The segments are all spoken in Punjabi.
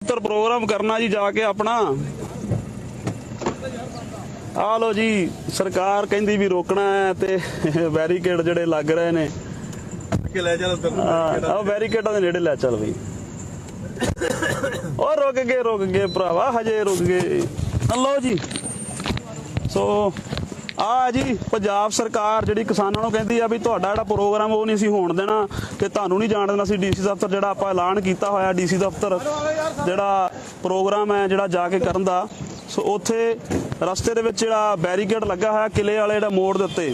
प्रोग्राम करना जी जाके अपना आ लो जी सरकार कहती भी रोकना है ते बैरीकेड जिहड़े लग रहे ने बैरीकेडा दे नेड़े लै चल बई और रुक गए भरावा हजे रुक गए लो जी। सो आ जी पंजाब सरकार जिहड़ी किसानां नूं कहंदी आ भी तुहाडा जिहड़ा प्रोग्राम वो नहीं सी होण देना ते तुहानूं नहीं जाण देना सी डीसी दफ्तर जिहड़ा आपां ऐलान कीता होया डीसी दफ्तर जिहड़ा प्रोग्राम है जिहड़ा जाके करन दा। सो उत्थे रस्ते दे विच जिहड़ा बैरीकेड लगा होया किले वाले जिहड़ा मोड़ दे उत्ते।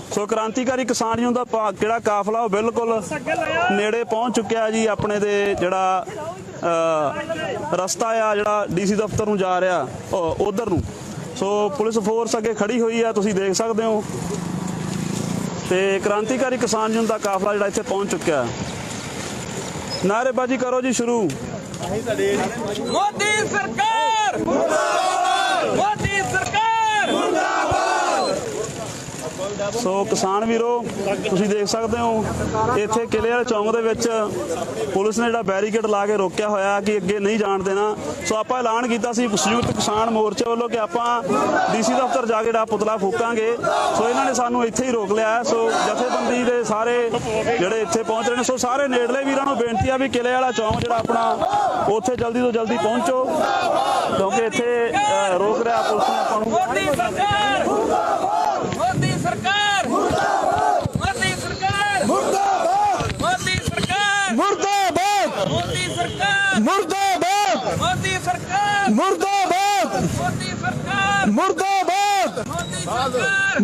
सो क्रांतिकारी किसान यूनियन दा जिहड़ा काफला वो बिल्कुल नेड़े पहुंच चुक्या जी अपने दे जिहड़ा रस्ता आ जिहड़ा डीसी दफ्तर नूं जा रहा उधर नूं। सो पुलिस फोर्स अगे खड़ी हुई है तुसीं देख सकते हो ते क्रांतिकारी किसान यूनियन दा काफला जिहड़ा इत्थे पहुंच चुक्या। नारेबाजी करो जी शुरू। मोदी सरकार मुर्दाबाद, मोदी सरकार मुर्दाबाद। सो किसान वीरो तुसीं देख सकते हो इत्थे किले वाले चौंक दे विच पुलिस ने जिहड़ा बैरीकेड ला के रोकिया होया कि अगे नहीं जाण देना। सो आपां ऐलान कीता सी संयुक्त किसान मोर्चे वालों कि आपां डीसी दफ्तर जा के जिहड़ा पुतला फूकांगे। सो इन्हां ने सानूं इत्थे ही रोक लिया। सो जथेबंदी दे सारे जिहड़े इत्थे पहुंच रहे ने सो सारे नेड़ले वीरां नूं बेनती आ भी किले वाला चौंक जिहड़ा अपना उत्थे जल्दी तो जल्दी पहुंचो क्योंकि इत्थे रोक रहा पुलिस ने आपां नूं। मोदी सरकार मोदी सरकार मोदी सरकार मोदी सरकार मुर्दाबाद मोदी सरकार मुर्दाबाद मोदी सरकार मुर्दाबाद मोदी सरकार मुर्दाबाद मोदी सरकार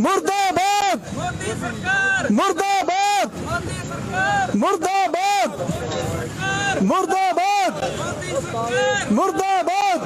मुर्दाबाद मोदी सरकार मुर्दाबाद मोदी सरकार मुर्दाबाद मुर्दाबाद मोदी सरकार मुर्दाबाद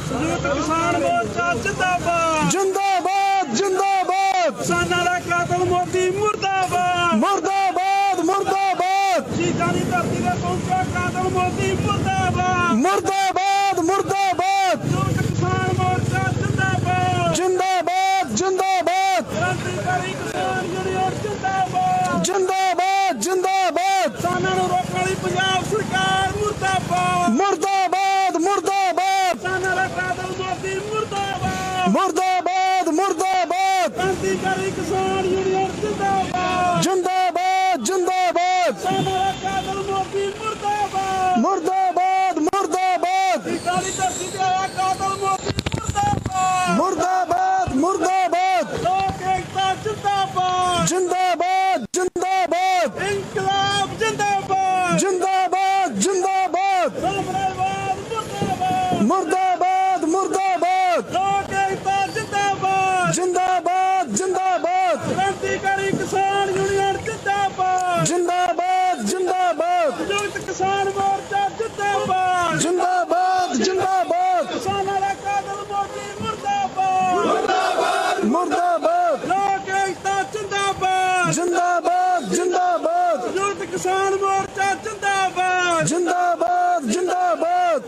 संयुक्त किसान मोर्चा जिंदाबाद जिंदाबाद जिंदाबाद किसानां दा कातल मोदी मुर्दाबाद मुर्दाबाद मुर्दाबाद शहीदां दी धरती ते पहुंचा कातल मोदी मुर्दाबाद मुर्दाबाद मुर्दाबाद संयुक्त किसान मोर्चा जिंदाबाद जिंदाबाद जिंदाबाद क्रांतिकारी किसान यूनियन जिंदाबाद जिंदाबाद जिंदाबाद किसानां नूं रोकण वाली पंजाब सरकार मुर्दाबाद मुर्दाबाद मुर्दाबाद किसानां दा कातल मोदी मुर्दाबाद मुर्दाबाद मुर्दाबाद क्रांतिकारी किसान यूनियन जिंदाबाद जिंदाबाद जिंदाबाद किसानां दा कातल मोदी मुर्दाबाद मुर्दाबाद मुर्दाबाद शहीदां दी धरती ते आया कातल मोदी मुर्दाबाद मुर्दाबाद मुर्दाबाद लोक एकता जिंदाबाद जिंदाबाद जिंदाबाद इंकलाब जिंदाबाद जिंदाबाद जिंदाबाद साम्राज्यवाद मुर्दाबाद मुर्दाबाद मुर्दाबाद लोक एकता जिंदाबाद जिंदाबाद जिंदाबाद क्रांतिकारी किसान यूनियन जिंदाबाद जिंदाबाद जिंदाबाद संयुक्त किसान मोर्चा जिंदाबाद जिंदाबाद जिंदाबाद किसानां दा कातल मोदी मुर्दाबाद मुर्दाबाद लोक एकता जिंदाबाद जिंदाबाद जिंदाबाद संयुक्त किसान मोर्चा जिंदाबाद जिंदाबाद जिंदाबाद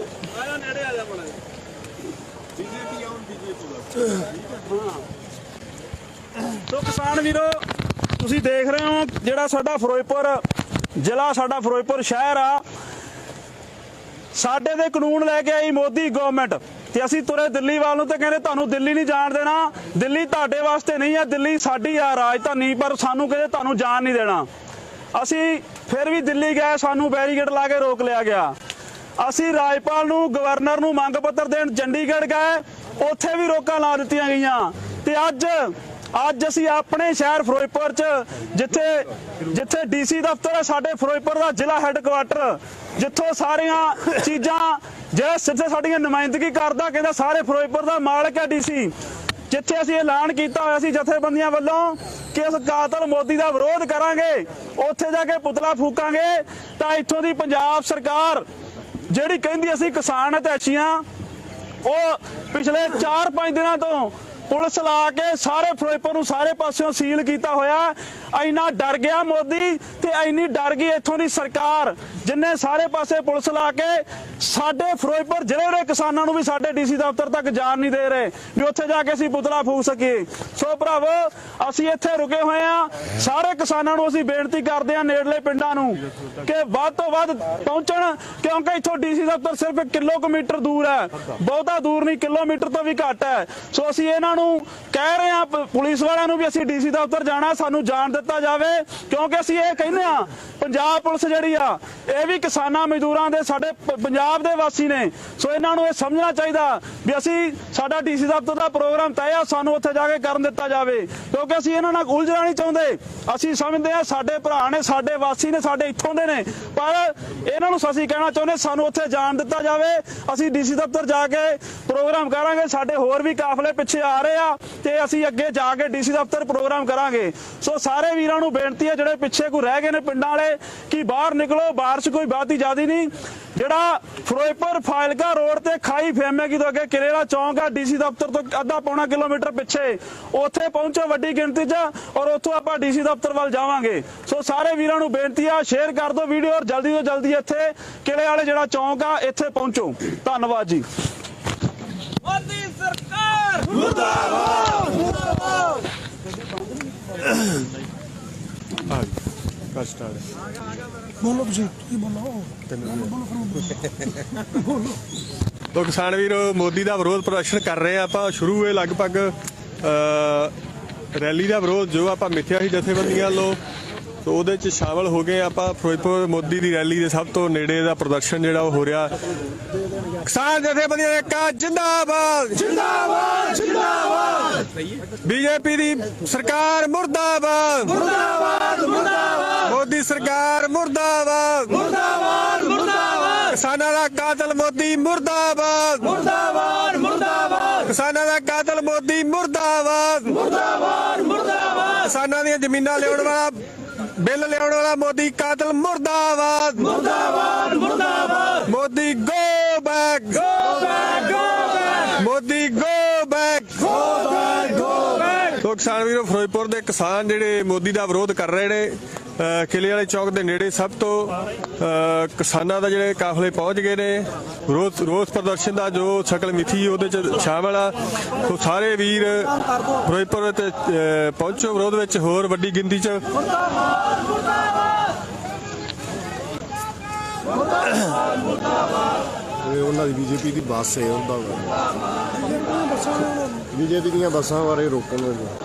आया नेड़े आ जा बड़ा तो किसान वीरो ਤੁਸੀਂ देख रहे हो ਜਿਹੜਾ ਸਾਡਾ ਫਿਰੋਜ਼ਪੁਰ ਜ਼ਿਲ੍ਹਾ ਸਾਡਾ ਫਿਰੋਜ਼ਪੁਰ ਸ਼ਹਿਰ ਆ ਸਾਡੇ ਦੇ ਕਾਨੂੰਨ ਲੈ ਕੇ ਆਈ ਮੋਦੀ ਗਵਰਨਮੈਂਟ ਤੇ ਅਸੀਂ ਤੁਰੇ ਦਿੱਲੀ ਵੱਲ ਨੂੰ ਤੇ ਕਹਿੰਦੇ ਤੁਹਾਨੂੰ ਦਿੱਲੀ ਨਹੀਂ ਜਾਣ ਦੇਣਾ ਦਿੱਲੀ ਤੁਹਾਡੇ ਵਾਸਤੇ ਨਹੀਂ ਆ ਦਿੱਲੀ ਸਾਡੀ ਆ ਰਾਜਧਾਨੀ ਪਰ ਸਾਨੂੰ ਕਹਿੰਦੇ ਤੁਹਾਨੂੰ ਜਾਣ ਨਹੀਂ ਦੇਣਾ। ਅਸੀਂ ਫਿਰ ਵੀ ਦਿੱਲੀ ਗਏ ਸਾਨੂੰ ਬੈਰੀਕੇਡ ਲਾ ਕੇ ਰੋਕ ਲਿਆ ਗਿਆ। ਅਸੀਂ ਰਾਜਪਾਲ ਨੂੰ ਗਵਰਨਰ ਨੂੰ ਮੰਗ ਪੱਤਰ ਦੇਣ ਚੰਡੀਗੜ੍ਹ ਗਏ ਉੱਥੇ ਵੀ ਰੋਕਾਂ ਲਾ ਦਿੱਤੀਆਂ ਗਈਆਂ ਤੇ ਅੱਜ ਅਸੀਂ ਆਪਣੇ ਸ਼ਹਿਰ ਫਿਰੋਜ਼ਪੁਰ ਚ ਜਿੱਥੇ ਡੀਸੀ ਦਫ਼ਤਰ ਹੈ ਸਾਡੇ ਫਿਰੋਜ਼ਪੁਰ ਦਾ ਜ਼ਿਲ੍ਹਾ ਹੈੱਡਕੁਆਟਰ ਜਿੱਥੋਂ ਸਾਰੀਆਂ ਚੀਜ਼ਾਂ ਜਿਹੜਾ ਸਿੱਧੇ ਸਾਡੀਆਂ ਨੁਮਾਇੰਦਗੀ ਕਰਦਾ ਕਹਿੰਦਾ ਸਾਰੇ ਫਿਰੋਜ਼ਪੁਰ ਦਾ ਮਾਲਕ ਹੈ ਡੀਸੀ ਜਿੱਥੇ ਅਸੀਂ ਐਲਾਨ ਕੀਤਾ ਹੋਇਆ ਸੀ ਜਥੇਬੰਦੀਆਂ ਵੱਲੋਂ ਕਿ ਇਸ ਕਾਤਲ ਮੋਦੀ ਦਾ ਵਿਰੋਧ ਕਰਾਂਗੇ ਉੱਥੇ ਜਾ ਕੇ ਪੁਤਲਾ ਫੂਕਾਂਗੇ ਤਾਂ ਇੱਥੋਂ ਦੀ ਪੰਜਾਬ ਸਰਕਾਰ ਜਿਹੜੀ ਕਹਿੰਦੀ ਅਸੀਂ ਕਿਸਾਨ ਹਤੈਸ਼ੀਆਂ ਉਹ ਪਿਛਲੇ 4-5 ਦਿਨਾਂ ਤੋਂ ਪੁਲਿਸ ਲਾ ਕੇ ਸਾਰੇ ਫਿਰੋਜ਼ਪੁਰ ਨੂੰ ਸਾਰੇ ਪਾਸਿਓਂ ਸੀਲ ਕੀਤਾ ਹੋਇਆ। ਇੰਨਾ ਡਰ ਗਿਆ ਮੋਦੀ ਤੇ ਇੰਨੀ ਡਰ ਗਈ ਇੱਥੋਂ ਦੀ ਸਰਕਾਰ, ਜਿੰਨੇ ਸਾਰੇ ਪਾਸੇ ਪੁਲਿਸ ਲਾ ਕੇ ਸਾਡੇ ਫਿਰੋਜ਼ਪੁਰ ਜ਼ਿਲ੍ਹੇ ਦੇ ਕਿਸਾਨਾਂ ਨੂੰ ਵੀ ਸਾਡੇ ਡੀਸੀ ਦਫ਼ਤਰ ਤੱਕ ਜਾਣ ਨਹੀਂ ਦੇ ਰਹੇ ਵੀ ਉੱਥੇ ਜਾ ਕੇ ਅਸੀਂ ਪੁਤਲਾ ਫੂਕ ਸਕੀਏ। ਸੋ ਭਰਾਵੋ, ਅਸੀਂ ਇੱਥੇ ਰੁਕੇ ਹੋਏ ਆ। ਸਾਰੇ ਕਿਸਾਨਾਂ ਨੂੰ ਅਸੀਂ ਬੇਨਤੀ ਕਰਦੇ ਆ ਨੇੜਲੇ ਪਿੰਡਾਂ ਨੂੰ ਕਿ ਵੱਧ ਤੋਂ ਵੱਧ ਪਹੁੰਚਣ, ਕਿਉਂਕਿ ਇੱਥੋਂ ਡੀਸੀ ਦਫ਼ਤਰ ਸਿਰਫ 1 ਕਿਲੋਮੀਟਰ ਦੂਰ ਹੈ, ਬਹੁਤਾ ਦੂਰ ਨਹੀਂ, ਕਿਲੋਮੀਟਰ ਤੋਂ ਵੀ ਘੱਟ ਹੈ। ਸੋ ਅਸੀਂ ਇਹਨਾਂ ਨੂੰ ਕਹਿ ਰਹੇ ਆ, ਪੁਲਿਸ ਵਾਲਿਆਂ ਨੂੰ ਵੀ ਅਸੀਂ ਡੀਸੀ ਦਫ਼ਤਰ ਜਾਣਾ, ਸਾਨੂੰ ਜਾਣ ਦਿੱਤਾ ਜਾਵੇ, ਕਿਉਂਕਿ ਅਸੀਂ ਇਹ ਕਹਿੰਦੇ ਆ ਪੰਜਾਬ ਪੁਲਿਸ ਜਿਹੜੀ ਆ ਇਹ ਵੀ ਕਿਸਾਨਾਂ ਮਜ਼ਦੂਰਾਂ ਦੇ ਸਾਡੇ ਪੰਜਾਬ ਦੇ ਵਾਸੀ ਨੇ। ਸੋ ਇਹਨਾਂ ਨੂੰ ਇਹ ਸਮਝਣਾ ਚਾਹੀਦਾ ਵੀ ਅਸੀਂ ਸਾਡਾ ਡੀਸੀ ਦਫ਼ਤਰ ਦਾ ਪ੍ਰੋਗਰਾਮ ਤੈਅ ਆ, ਸਾਨੂੰ ਉੱਥੇ ਜਾ ਕੇ ਕਰਨ ਦਿੱਤਾ ਜਾਵੇ, ਕਿਉਂਕਿ ਅਸੀਂ ਇਹਨਾਂ ਨਾਲ ਉਲਝਣਾ ਨਹੀਂ ਚਾਹੁੰਦੇ। ਅਸੀਂ ਸਮਝਦੇ ਆ ਸਾਡੇ ਭਰਾ ਨੇ, ਸਾਡੇ ਵਾਸੀ ਨੇ, ਸਾਡੇ ਇੱਥੋਂ ਦੇ ਨੇ, ਪਰ ਇਹਨਾਂ ਨੂੰ ਅਸੀਂ ਕਹਿਣਾ ਚਾਹੁੰਦੇ ਸਾਨੂੰ ਉੱਥੇ ਜਾਣ ਦਿੱਤਾ ਜਾਵੇ। ਅਸੀਂ ਡੀਸੀ ਦਫ਼ਤਰ ਜਾ ਕੇ ਪ੍ਰੋਗਰਾਮ ਕਰਾਂਗੇ, ਸਾਡੇ ਹੋਰ ਵੀ ਕਾਫਲੇ ਪਿੱਛੇ ਆ ਰਹੇ ਆ ਤੇ ਅਸੀਂ ਅੱਗੇ ਜਾ ਕੇ ਡੀਸੀ ਦਫ਼ਤਰ ਪ੍ਰੋਗਰਾਮ ਕਰਾਂਗੇ। ਸੋ ਸਾਰੇ ਵੀਰਾਂ ਨੂੰ ਬੇਨਤੀ ਹੈ ਜਿਹੜੇ ਪਿੱਛੇ ਕੋਈ ਰਹਿ ਗਏ ਨੇ ਪਿੰਡਾਂ ਵਾਲੇ ਕਿ ਬਾਹਰ ਨਿਕਲੋ, ਬਾਰਿਸ਼ ਕੋਈ ਬਹੁਤੀ ਜ਼ਿਆਦੀ ਨਹੀਂ। ਜਿਹੜਾ ਫਿਰੋਜ਼ਪੁਰ ਫਾਜ਼ਿਲਕਾ ਰੋਡ ਤੇ ਖਾਈ ਫੇਮੇਗੀ ਤੋਂ ਅੱਗੇ ਕਿਲੇ ਵਾਲਾ ਚੌਂਕ ਆ, ਡੀਸੀ ਦਫ਼ਤਰ ਤੋਂ ਅੱਧਾ ਪੌਣਾ ਕਿਲੋਮੀਟਰ ਪਿੱਛੇ, ਉੱਥੇ ਪਹੁੰਚੋ ਵੱਡੀ ਗਿਣਤੀ 'ਚ ਔਰ ਉੱਥੋਂ ਆਪਾਂ ਡੀਸੀ ਦਫ਼ਤਰ ਵੱਲ ਜਾਵਾਂਗੇ। ਸੋ ਸਾਰੇ ਵੀਰਾਂ ਨੂੰ ਬੇਨਤੀ ਆ ਸ਼ੇਅਰ ਕਰ ਦਿਓ ਵੀਡੀਓ ਔਰ ਜਲਦੀ ਤੋਂ ਜਲਦੀ ਇੱਥੇ ਕਿਲੇ ਵਾਲੇ ਜਿਹੜਾ ਚੌਂਕ ਆ ਇੱਥੇ ਪਹੁੰਚੋ। ਧੰਨਵਾਦ ਜੀ। ਮੋਦੀ ਸਰਕਾਰ मुर्दाबाद बोलो जी, बोलो तो किसान वीर मोदी का विरोध प्रदर्शन कर रहे हैं। आप शुरू हुए लगभग रैली का विरोध जो आप मिथ्या ही जथेबंदियां लो तो वो शामिल हो गए। आप फिरोजपुर मोदी की रैली के सब तो नेड़े का प्रदर्शन जो हो रहा। किसान जथेबंदियां एकता जिंदाबाद जिंदाबाद जिंदाबाद बीजेपी की सरकार मुर्दाबाद मुर्दाबाद मुर्दाबाद मोदी सरकार मुर्दाबाद मुर्दाबाद मुर्दाबाद किसानों का कातल मोदी मुर्दाबाद मुर्दाबाद मुर्दाबाद किसानों का कातल मोदी मुर्दाबाद मुर्दाबाद मुर्दाबाद किसानों दी जमीनां लेने वाला बिल लेने वाला मोदी कातल मुर्दाबाद मुर्दाबाद मुर्दाबाद Modi go back go back go back Modi go back go back go back. तो किसान वीरों फिरोजपुर के किसान जिहड़े मोदी का विरोध कर रहे ने किले वाले चौक के नेड़े सब तो किसानों का जिहड़े काफले पहुँच गए ने। रोस प्रदर्शन का जो शकल मिथी वो शामिल आ। तो सारे वीर फिरोजपुर पहुंचो विरोध में होर वड्डी गिनती च। बीजेपी की बस है बीजेपी दी बसां बारे रोकण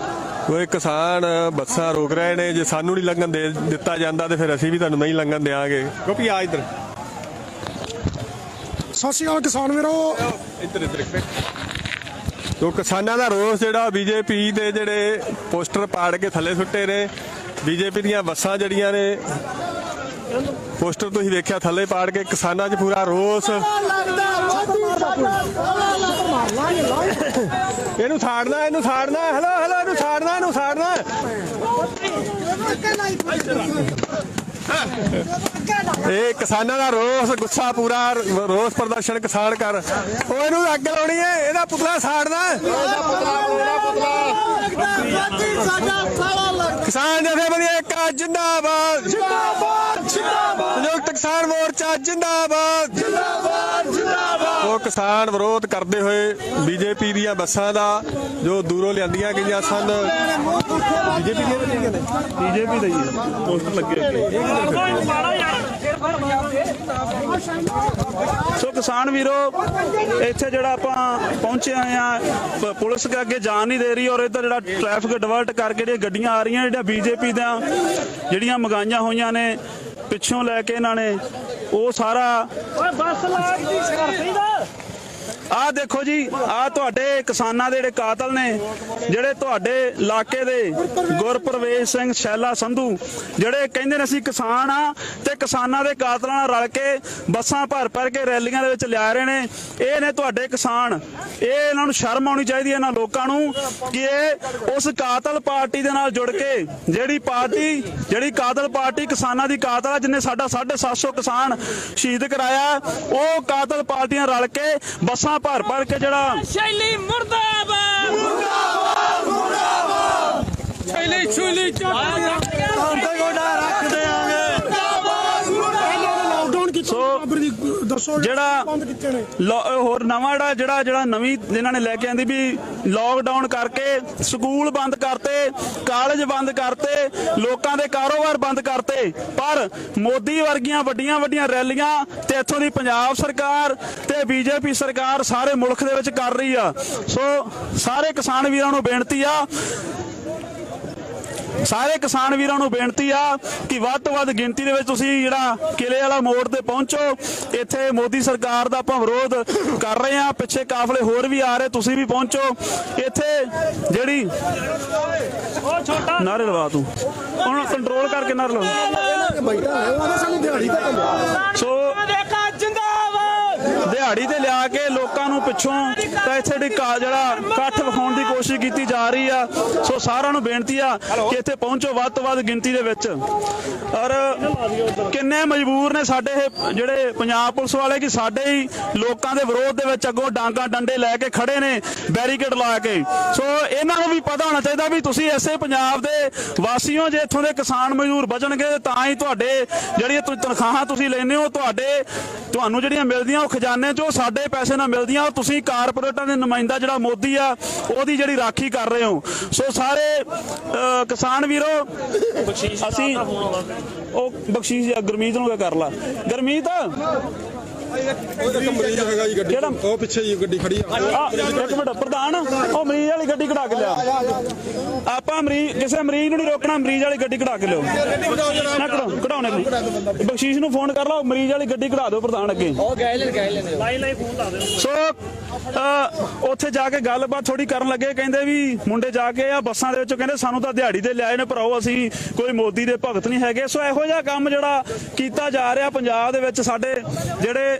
कोई किसान बसा रोक रहे ने जे सानू नहीं लंघन दे दिता जाता तो फिर असीं भी तुहानूं नहीं लंघन देंगे। क्योंकि आ इधर सत श्री अकाल किसान वीरो। इधर इधर तो किसानों का रोस जिहड़ा बीजेपी के जिहड़े पोस्टर पाड़ के थले सुट्टे ने। बीजेपी दी बसां जिहड़ियां ने पोस्टर तुसीं वेख्या थले पाड़ के किसानों 'च पूरा रोस। ਇਹਨੂੰ ਸਾੜਨਾ ਇਹਨੂੰ ਸਾੜਨਾ ਹੈਲੋ ਹੈਲੋ ਇਹਨੂੰ ਸਾੜਨਾ ਇਹਨੂੰ ਸਾੜਨਾ। ਇਹ ਕਿਸਾਨਾਂ ਦਾ ਰੋਸ ਗੁੱਸਾ ਪੂਰਾ ਰੋਸ ਪ੍ਰਦਰਸ਼ਨ ਕਿਸਾਨ ਕਰ ਉਹ ਇਹਨੂੰ ਅੱਗ ਲਾਉਣੀ ਹੈ ਇਹਦਾ ਪੁਤਲਾ ਸਾੜਨਾ। ਕਿਸਾਨ ਜਥੇਬੰਦੀਆਂ ਏਕਤਾ ਜਿੰਦਾਬਾਦ जिंदाबाद जिंदाबाद संयुक्त किसान मोर्चा जिंदाबाद जिंदाबाद जिंदाबाद। ਉਹ ਕਿਸਾਨ ਵਿਰੋਧ ਕਰਦੇ ਹੋਏ ਬੀਜੇਪੀ ਦੀਆਂ ਬੱਸਾਂ ਦਾ ਜੋ ਦੂਰੋਂ ਲਿਆਂਦੀਆਂ ਗਈਆਂ ਸਨ। ਬੀਜੇਪੀ ਦੀਆਂ ਲਿਆਂਦੀਆਂ ਨੇ ਬੀਜੇਪੀ ਦਾ ਹੀ ਪੋਸਟਰ ਲੱਗੇ ਸੋ ਕਿਸਾਨ ਵੀਰੋ ਇੱਥੇ ਜਿਹੜਾ ਆਪਾਂ ਪਹੁੰਚੇ ਆਏ ਆ ਪੁਲਿਸ ਕੇ ਅੱਗੇ ਜਾਣ ਨਹੀਂ ਦੇ ਰਹੀ ਔਰ ਇੱਧਰ ਜਿਹੜਾ ਟ੍ਰੈਫਿਕ ਡਿਵਰਟ ਕਰਕੇ ਜਿਹੜੀਆਂ ਗੱਡੀਆਂ ਆ ਰਹੀਆਂ ਜਿਹੜੀਆਂ ਬੀਜੇਪੀ ਦੀਆਂ ਜਿਹੜੀਆਂ ਮੰਗਾਈਆਂ ਹੋਈਆਂ ਨੇ ਪਿੱਛੋਂ ਲੈ ਕੇ ਇਹਨਾਂ ਨੇ ਉਹ ਸਾਰਾ ਬੱਸ ਲੱਗਦੀ ਸਰਸੀ ਦਾ। ਆਹ ਦੇਖੋ ਜੀ ਆਹ ਤੁਹਾਡੇ ਕਿਸਾਨਾਂ ਦੇ ਜਿਹੜੇ ਕਾਤਲ ਨੇ ਜਿਹੜੇ ਤੁਹਾਡੇ ਇਲਾਕੇ ਦੇ ਗੁਰਪ੍ਰਵੇਸ਼ ਸਿੰਘ ਸ਼ੈਲਾ ਸੰਧੂ ਜਿਹੜੇ ਕਹਿੰਦੇ ਨੇ ਅਸੀਂ ਕਿਸਾਨ ਆ ਤੇ ਕਿਸਾਨਾਂ ਦੇ ਕਾਤਲਾਂ ਨਾਲ ਰਲ ਕੇ ਬੱਸਾਂ ਭਰ ਕੇ ਰੈਲੀਆਂ ਦੇ ਵਿੱਚ ਲਿਆ ਰਹੇ ਨੇ। ਇਹ ਨੇ ਤੁਹਾਡੇ ਕਿਸਾਨ। ਇਹ ਇਹਨਾਂ ਨੂੰ ਸ਼ਰਮ ਆਉਣੀ ਚਾਹੀਦੀ ਹੈ ਇਹਨਾਂ ਲੋਕਾਂ ਨੂੰ ਕਿ ਇਹ ਉਸ ਕਾਤਲ ਪਾਰਟੀ ਦੇ ਨਾਲ ਜੁੜ ਕੇ ਜਿਹੜੀ ਕਾਤਲ ਪਾਰਟੀ ਕਿਸਾਨਾਂ ਦੀ ਕਾਤਲ ਆ ਜਿਹਨੇ ਸਾਡਾ 750 ਕਿਸਾਨ ਸ਼ਹੀਦ ਕਰਾਇਆ ਉਹ ਕਾਤਲ ਪਾਰਟੀਆਂ ਰਲ ਕੇ ਬੱਸਾਂ ਭਰ ਕੇ ਜਿਹੜਾ ਸ਼ੈਲੀ ਮੁਰਦਾਬਾਦ ਛੇਲੀ ਛੁਲੀ ਲਾਕਡਾਊਨ ਕੀਤਾ ਬਰਾਬਰ ਦੀ ਦੱਸੋ ਜਿਹੜਾ ਬੰਦ ਕੀਤੇ ਨੇ ਹੋਰ ਨਵਾਂ ਜਿਹੜਾ ਨਵੀਂ ਇਹਨਾਂ ਨੇ ਲੈ ਕੇ ਆਂਦੀ ਵੀ ਲੋਕਡਾਊਨ ਕਰਕੇ ਸਕੂਲ ਬੰਦ ਕਰਤੇ, ਕਾਲਜ ਬੰਦ ਕਰਤੇ, ਲੋਕਾਂ ਦੇ ਕਾਰੋਬਾਰ ਬੰਦ ਕਰਤੇ, ਪਰ ਮੋਦੀ ਵਰਗੀਆਂ ਵੱਡੀਆਂ ਵੱਡੀਆਂ ਰੈਲੀਆਂ ਤੇ ਇੱਥੋਂ ਦੀ ਪੰਜਾਬ ਸਰਕਾਰ ਤੇ ਬੀਜੇਪੀ ਸਰਕਾਰ ਸਾਰੇ ਮੁਲਕ ਦੇ ਵਿੱਚ ਕਰ ਰਹੀ ਆ। ਸੋ ਸਾਰੇ ਕਿਸਾਨ ਵੀਰਾਂ ਨੂੰ ਬੇਨਤੀ ਆ ਕਿ ਵੱਧ ਤੋਂ ਵੱਧ ਗਿਣਤੀ ਦੇ ਵਿੱਚ ਤੁਸੀਂ ਜਿਹੜਾ ਕਿਲੇ ਵਾਲਾ ਮੋੜ ਤੇ ਪਹੁੰਚੋ। ਇੱਥੇ ਮੋਦੀ ਸਰਕਾਰ ਦਾ ਆਪਾਂ ਵਿਰੋਧ ਕਰ ਰਹੇ ਆ, ਪਿੱਛੇ ਕਾਫਲੇ ਹੋਰ ਵੀ ਆ ਰਹੇ, ਤੁਸੀਂ ਵੀ ਪਹੁੰਚੋ। ਇੱਥੇ ਜਿਹੜੀ ਨਾਰੇ ਲਵਾ ਤੂੰ ਹੁਣ ਕੰਟਰੋਲ ਕਰਕੇ ਨਾਰੇ ਲਵਾ। ਸਾਨੂੰ ਦਿਹਾੜੀ ਤੇ ਸੋ ਦਿਹਾੜੀ ਤੇ ਲਿਆ ਕੇ ਲੋਕਾਂ ਨੂੰ ਪਿੱਛੋਂ ਤਾਂ ਇੱਥੇ ਜਿਹੜਾ ਇਕੱਠ ਵਿਖਾਉਣ ਦੀ ਕੋਸ਼ਿਸ਼ ਕੀਤੀ ਜਾ ਰਹੀ ਆ। ਸੋ ਸਾਰਿਆਂ ਨੂੰ ਬੇਨਤੀ ਆ ਕਿ ਇੱਥੇ ਪਹੁੰਚੋ ਵੱਧ ਤੋਂ ਵੱਧ ਗਿਣਤੀ ਦੇ ਵਿੱਚ। ਔਰ ਕਿੰਨੇ ਮਜਬੂਰ ਨੇ ਸਾਡੇ ਇਹ ਜਿਹੜੇ ਪੰਜਾਬ ਪੁਲਿਸ ਵਾਲੇ ਕਿ ਸਾਡੇ ਹੀ ਲੋਕਾਂ ਦੇ ਵਿਰੋਧ ਦੇ ਵਿੱਚ ਅੱਗੋਂ ਡਾਂਗਾ ਡੰਡੇ ਲੈ ਕੇ ਖੜੇ ਨੇ, ਬੈਰੀਕੇਡ ਲਾ ਕੇ। ਸੋ ਇਹਨਾਂ ਨੂੰ ਵੀ ਪਤਾ ਹੋਣਾ ਚਾਹੀਦਾ ਵੀ ਤੁਸੀਂ ਐਸੇ ਪੰਜਾਬ ਦੇ ਵਾਸੀਓ, ਜੇ ਇੱਥੋਂ ਦੇ ਕਿਸਾਨ ਮਜ਼ਦੂਰ ਬਚਣਗੇ ਤਾਂ ਹੀ ਤੁਹਾਡੇ ਜਿਹੜੀਆਂ ਤਨਖਾਹਾਂ ਤੁਸੀਂ ਲੈਂਦੇ ਹੋ ਤੁਹਾਨੂੰ ਜਿਹੜੀਆਂ ਮਿਲਦੀਆਂ ਉਹ ਖਜ਼ਾਨੇ ਚੋਂ ਸਾਡੇ ਪੈਸੇ ਨਾਲ ਮਿਲਦੀਆਂ। ਤੁਸੀਂ ਕਾਰਪੋਰੇਟਾਂ ਦੇ ਨੁਮਾਇੰਦਾ ਜਿਹੜਾ ਮੋਦੀ ਆ ਉਹਦੀ ਜਿਹੜੀ ਰਾਖੀ ਕਰ ਰਹੇ ਹੋ। ਸੋ ਸਾਰੇ ਕਿਸਾਨ ਵੀਰੋ, ਅਸੀਂ ਉਹ ਬਖਸ਼ੀਸ਼ ਗੁਰਮੀਤ ਨੂੰ ਕਰ ਲਾ। ਗੁਰਮੀਤ ਕਿਹੜਾ ਉਹ ਪਿੱਛੇ ਜੀ ਗੱਡੀ ਖੜੀ ਆ। ਇੱਕ ਮਿੰਟ ਪ੍ਰਧਾਨ, ਉਹ ਮਰੀਜ਼ ਵਾਲੀ ਗੱਡੀ ਕਢਾ ਕੇ ਲਿਆ। ਆਪਾਂ ਕਿਸੇ ਮਰੀਜ਼ ਨੂੰ ਨਹੀਂ ਰੋਕਣਾ, ਮਰੀਜ਼ ਵਾਲੀ ਗੱਡੀ ਕਢਾ ਕੇ ਲਿਓ ਨਾ। ਕਢਾਉਣੇ ਨਹੀਂ, ਬਖਸ਼ੀਸ਼ ਨੂੰ ਫੋਨ ਕਰ ਲਓ, ਮਰੀਜ਼ ਵਾਲੀ ਗੱਡੀ ਕਢਾ ਦਿਓ ਪ੍ਰਧਾਨ ਅੱਗੇ। ਸੋ ਉੱਥੇ ਜਾ ਕੇ ਗੱਲਬਾਤ ਥੋੜੀ ਕਰਨ ਲੱਗੇ, ਕਹਿੰਦੇ ਵੀ ਮੁੰਡੇ ਜਾ ਕੇ ਆ ਬੱਸਾਂ ਦੇ ਵਿੱਚ ਕਹਿੰਦੇ ਸਾਨੂੰ ਤਾਂ ਦਿਹਾੜੀ ਤੇ ਲਿਆਏ ਨੇ ਭਰਾਓ, ਅਸੀਂ ਕੋਈ ਮੋਦੀ ਦੇ ਭਗਤ ਨਹੀਂ ਹੈਗੇ। ਸੋ ਇਹੋ ਜਿਹਾ ਕੰਮ ਜਿਹੜਾ ਕੀਤਾ ਜਾ ਰਿਹਾ ਪੰਜਾਬ ਦੇ ਵਿੱਚ, ਸਾਡੇ ਜਿਹੜੇ